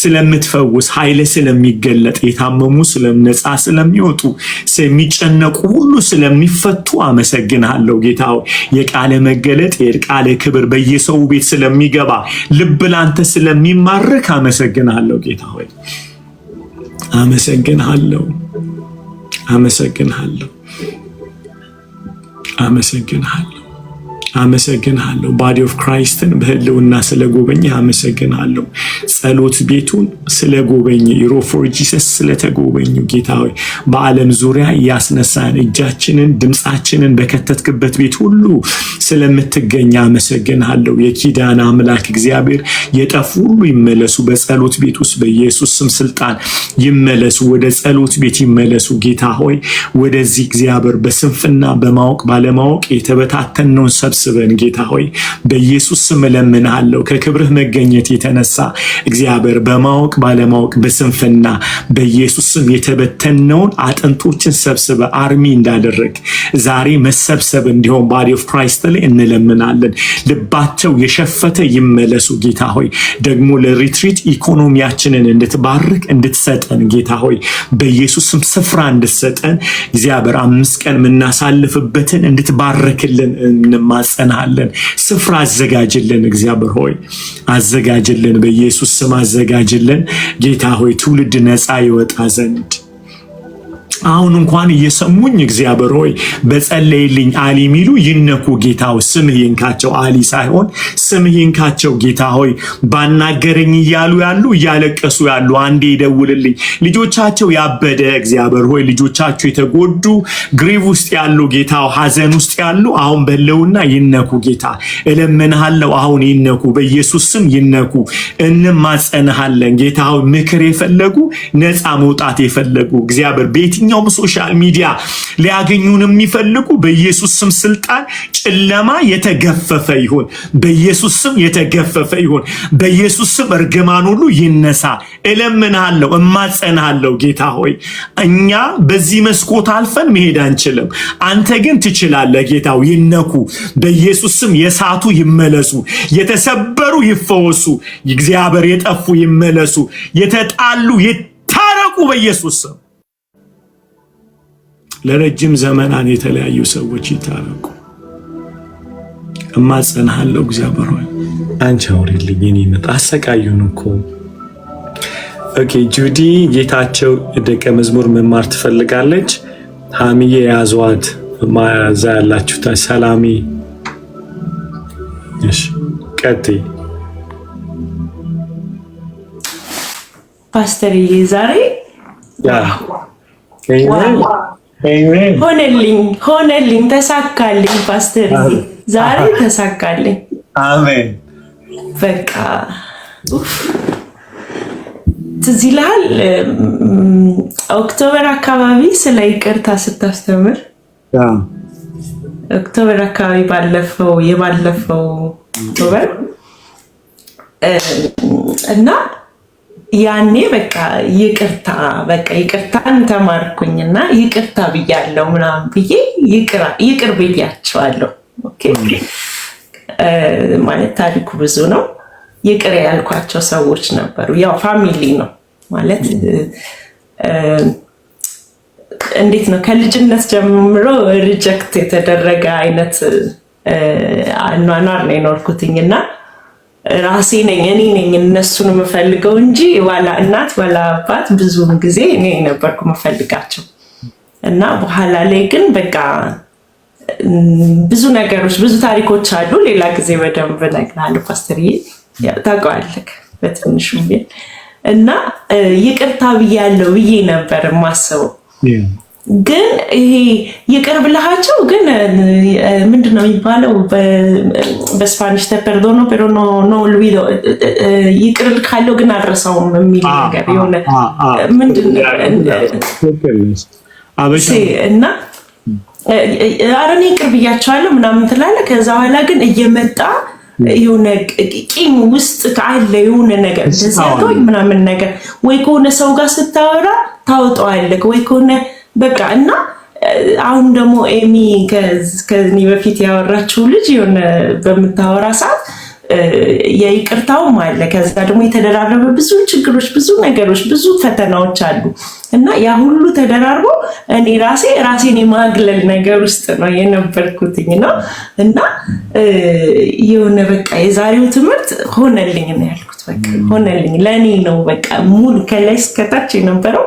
ስለምትፈውስ ኃይል ስለሚገለጥ የታመሙ ነፃ ስለሚወጡ የሚጨነቁ ሁሉ ስለሚፈቱ አመሰግንሃለሁ ጌታው የቃለ መገለጥ የቃለ ክብር በየሰው ቤት ስለሚገባ ልብ ላንተ ስለሚማርክ አመሰግንሃለሁ ጌታ ሆይ አመሰግንሃለሁ አመሰግንሃለሁ አመሰግንሃለሁ አመሰግንሃለሁ ባዲ ኦፍ ክራይስትን በህልውና ስለጎበኘ አመሰግንሃለሁ ጸሎት ቤቱን ስለጎበኘ ዩሮፎር ጂሰስ ስለተጎበኙ ጌታ ሆይ በዓለም ዙሪያ ያስነሳን እጃችንን ድምጻችንን በከተትክበት ቤት ሁሉ ስለምትገኝ አመሰግንሃለሁ የኪዳን አምላክ እግዚአብሔር የጠፉ ሁሉ ይመለሱ በጸሎት ቤት ውስጥ በኢየሱስ ስም ስልጣን ይመለሱ ወደ ጸሎት ቤት ይመለሱ ጌታ ሆይ ወደዚህ እግዚአብሔር በስንፍና በማወቅ ባለማወቅ የተበታተነውን ሰብስበን ጌታ ሆይ በኢየሱስ ስም እለምንሃለሁ ከክብርህ መገኘት የተነሳ እግዚአብሔር በማወቅ ባለማወቅ በስንፍና በኢየሱስ ስም የተበተነውን አጥንቶችን ሰብስበ አርሚ እንዳደረግ ዛሬ መሰብሰብ እንዲሆን ባዲ ኦፍ ክራይስት ላይ እንለምናለን ልባቸው የሸፈተ ይመለሱ ጌታ ሆይ ደግሞ ለሪትሪት ኢኮኖሚያችንን እንድትባርክ እንድትሰጠን ጌታ ሆይ በኢየሱስ ስም ስፍራ እንድትሰጠን እግዚአብሔር 5 ቀን የምናሳልፍበትን እንድትባርክልን እንማጸናለን ስፍራ አዘጋጅልን እግዚአብሔር ሆይ አዘጋጅልን በኢየሱስ ስም አዘጋጅልን ጌታ ሆይ ትውልድ ነፃ ይወጣ ዘንድ አሁን እንኳን እየሰሙኝ እግዚአብሔር ሆይ በጸለይልኝ አሊ ሚሉ ይነኩ ጌታው ስምህ ይንካቸው አሊ ሳይሆን ስምህ ይንካቸው ጌታ ሆይ ባናገረኝ እያሉ ያሉ እያለቀሱ ያሉ አንዴ ይደውልልኝ ልጆቻቸው ያበደ እግዚአብሔር ሆይ ልጆቻቸው የተጎዱ ግሪቭ ውስጥ ያሉ ጌታው ሐዘን ውስጥ ያሉ አሁን በለውና ይነኩ ጌታ እለምንሃለሁ አሁን ይነኩ በኢየሱስ ስም ይነኩ እንማጸንሃለን ጌታው ምክር የፈለጉ ነፃ መውጣት የፈለጉ እግዚአብሔር ቤትኛው ሶሻል ሚዲያ ሊያገኙን የሚፈልጉ በኢየሱስ ስም ስልጣን ጨለማ የተገፈፈ ይሁን በኢየሱስ ስም የተገፈፈ ይሁን በኢየሱስ ስም እርግማን ሁሉ ይነሳ እለምንሃለሁ እማጸንሃለሁ ጌታ ሆይ እኛ በዚህ መስኮት አልፈን መሄድ አንችልም አንተ ግን ትችላለህ ጌታው ይነኩ በኢየሱስ ስም የሳቱ ይመለሱ የተሰበሩ ይፈወሱ እግዚአብሔር የጠፉ ይመለሱ የተጣሉ ይታረቁ በኢየሱስ ስም ለረጅም ዘመናን የተለያዩ ሰዎች ይታረቁ እማጸንሃለሁ እግዚአብሔር ሆይ አንቺ አውሪልኝ እኔነት አሰቃዩን እኮ ኦኬ ጁዲ ጌታቸው ደቀ መዝሙር መማር ትፈልጋለች ሀሚዬ ያዟት ማዛ ያላችሁ ሰላሚ እሺ ቀጥይ ፓስተር ዛሬ ሆነልኝ ተሳካልኝ ፓስተር ዛሬ ተሳካልኝ አሜን በቃ ትዝ ይልሃል ኦክቶበር አካባቢ ስለ ይቅርታ ስታስተምር ኦክቶበር አካባቢ የባለፈው ኦክቶበር እና ያኔ በቃ ይቅርታን ተማርኩኝና ይቅርታ ብያለሁ ምናምን ብዬ ይቅር ብያቸዋለሁ ኦኬ ማለት ታሪኩ ብዙ ነው ይቅር ያልኳቸው ሰዎች ነበሩ ያው ፋሚሊ ነው ማለት እንዴት ነው ከልጅነት ጀምሮ ሪጀክት የተደረገ አይነት አኗኗር ነው የኖርኩትኝና ራሴ ነኝ እኔ ነኝ እነሱን የምፈልገው እንጂ ዋላ እናት ዋላ አባት ብዙም ጊዜ እኔ ነበርኩ የምፈልጋቸው እና በኋላ ላይ ግን በቃ ብዙ ነገሮች ብዙ ታሪኮች አሉ ሌላ ጊዜ በደንብ እነግርሃለሁ ፓስተርዬ ታውቀዋለህ በትንሹ እና ይቅርታ ብያለሁ ብዬ ነበር የማስበው ግን ይሄ ይቅር ብለሃቸው ግን ምንድነው የሚባለው በስፓኒሽ ተፐርዶኖ pero no olvido ይቅር ካለው ግን አልረሳውም የሚል ነገር የሆነ ምንድነው እና አረኔ ይቅር ብያቸዋለሁ ምናምን ትላለህ ከዛ በኋላ ግን እየመጣ የሆነ ቂም ውስጥ ካለ የሆነ ነገር ተሰጥቶኝ ምናምን ነገር ወይ ከሆነ ሰው ጋር ስታወራ ታውጣዋለህ ወይ ከሆነ በቃ እና አሁን ደግሞ ኤሚ ከዚህ በፊት ያወራችው ልጅ የሆነ በምታወራ ሰዓት የይቅርታውም አለ። ከዛ ደግሞ የተደራረበ ብዙ ችግሮች፣ ብዙ ነገሮች፣ ብዙ ፈተናዎች አሉ እና ያ ሁሉ ተደራርቦ እኔ ራሴን የማግለል ነገር ውስጥ ነው የነበርኩትኝ ነው እና የሆነ በቃ የዛሬው ትምህርት ሆነልኝ ነው ያልኩት። በቃ ሆነልኝ፣ ለእኔ ነው በቃ ሙሉ ከላይ እስከታች የነበረው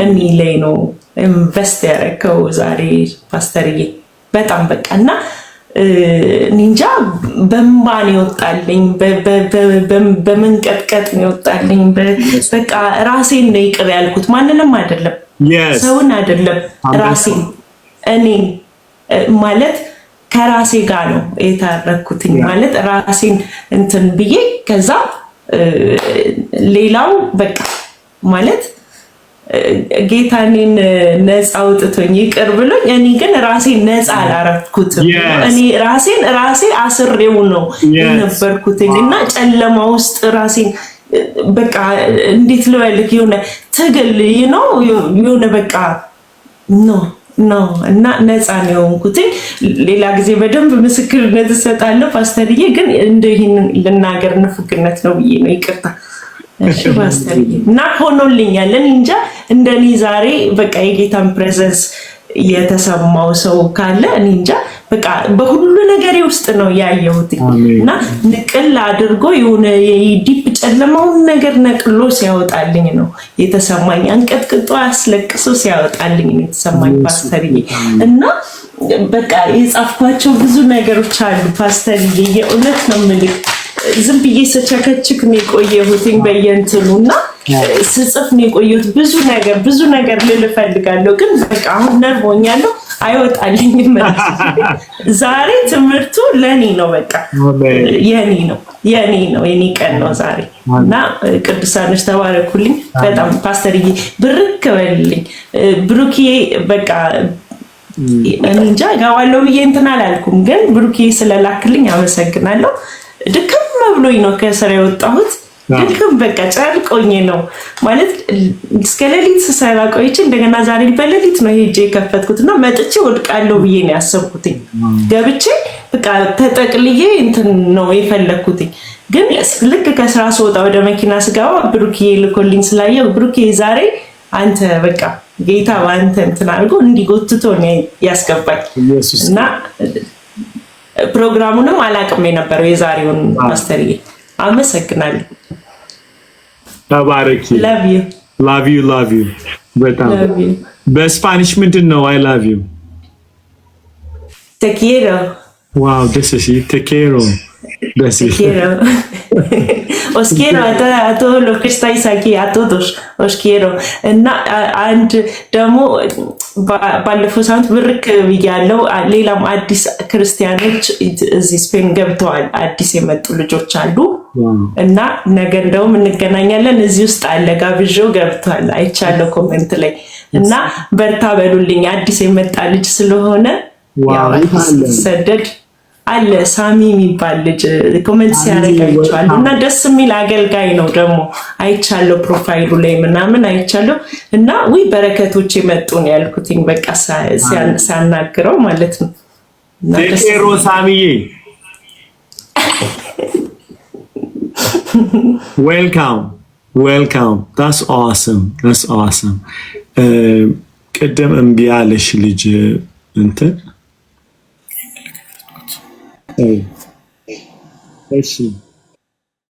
እኔ ላይ ነው ኢንቨስት ያደረከው ዛሬ ፓስተርዬ። በጣም በቃ እና ኒንጃ በእንባን ይወጣልኝ፣ በመንቀጥቀጥ ነው ይወጣልኝ። በቃ ራሴን ነው ይቅር ያልኩት፣ ማንንም አይደለም፣ ሰውን አይደለም፣ ራሴን። እኔ ማለት ከራሴ ጋር ነው የታረኩትኝ ማለት ራሴን እንትን ብዬ ከዛ ሌላው በቃ ማለት ጌታ እኔን ነፃ አውጥቶኝ ይቅር ብሎኝ፣ እኔ ግን ራሴን ነፃ አላረኩትም። እኔ ራሴ አስሬው ነው የነበርኩትኝ እና ጨለማ ውስጥ ራሴን በቃ እንዴት ልበልክ የሆነ ትግል ነው የሆነ በቃ ነው እና ነፃ ነው የሆንኩትኝ። ሌላ ጊዜ በደንብ ምስክርነት እሰጣለሁ ፓስተርዬ፣ ግን እንደይህን ልናገር ንፉግነት ነው ብዬ ነው ይቅርታ። እሺ ፓስተርዬ፣ እና ሆኖልኛል። እንጃ እንደኔ ዛሬ በቃ የጌታን ፕሬዘንስ የተሰማው ሰው ካለ እንጃ በቃ በሁሉ ነገሬ ውስጥ ነው ያየሁት እና ንቅል አድርጎ የሆነ ዲፕ ጨለማውን ነገር ነቅሎ ሲያወጣልኝ ነው የተሰማኝ። አንቀጥቅጦ አስለቅሶ ሲያወጣልኝ ነው የተሰማኝ ፓስተርዬ። እና በቃ የጻፍኳቸው ብዙ ነገሮች አሉ ፓስተርዬ፣ የእውነት ነው የምልህ። ዝም ብዬ ስቸከችክ ነው የቆየሁትኝ በየእንትኑ እና ስጽፍ ነው የቆየሁት። ብዙ ነገር ልል እፈልጋለሁ፣ ግን በቃ አሁን ነርቦኛለሁ፣ አይወጣልኝም። ዛሬ ትምህርቱ ለኔ ነው፣ በቃ የኔ ነው የኔ ቀን ነው ዛሬ እና ቅዱሳኖች ተባረኩልኝ በጣም ፓስተርዬ፣ ብርክ በልልኝ ብሩክዬ። በቃ እንጃ ጋዋለው ብዬ እንትን አላልኩም፣ ግን ብሩክዬ ስለላክልኝ አመሰግናለሁ። ድክም ብሎኝ ነው ከስራ የወጣሁት። ድክም በቃ ጨርቆኝ ነው ማለት እስከ ሌሊት ስሰራ ቆይቼ እንደገና ዛሬ በሌሊት ነው ሄጄ የከፈትኩት እና መጥቼ ወድቃለሁ ብዬ ነው ያሰብኩትኝ። ገብቼ በቃ ተጠቅልዬ እንትን ነው የፈለግኩትኝ። ግን ልክ ከስራ ስወጣ ወደ መኪና ስገባ ብሩክዬ ልኮልኝ ስላየው ብሩክዬ ዛሬ አንተ በቃ ጌታ በአንተ እንትን አድርጎ እንዲጎትቶ ነው ያስገባኝ እና ፕሮግራሙንም አላቅም የነበረው የዛሬውን ፓስተርዬ። አመሰግናለሁ። ተባረኪ። ላቭ ዩ በጣም በስፓኒሽ ምንድን ነው አይ ላቭ ዩ? te quiero. ዋው ደስ ሲል te quiero ደስ ሲል os quiero a todos los que estáis aquí, a todos os quiero. እና አንድ ደግሞ ባለፈው ሳምንት ብርክ ብያለሁ። ሌላም አዲስ ክርስቲያኖች እዚህ ስፔን ገብተዋል፣ አዲስ የመጡ ልጆች አሉ እና ነገ እንደውም እንገናኛለን። እዚህ ውስጥ አለ ጋብዤው ገብቷል፣ አይቻለሁ ኮሜንት ላይ እና በርታ በሉልኝ። አዲስ የመጣ ልጅ ስለሆነ ያው ሰደድ አለ ሳሚ የሚባል ልጅ ኮሜንት ሲያደርግ አይቻለሁ እና ደስ የሚል አገልጋይ ነው ደግሞ አይቻለሁ፣ ፕሮፋይሉ ላይ ምናምን አይቻለሁ እና ወይ በረከቶች የመጡ ነው ያልኩትኝ በቃ ሲያናግረው ማለት ነው። ቴሮ ሳሚዬ ዌልካም that's awesome ቅድም እምቢ ያለሽ ልጅ እንትን እሺ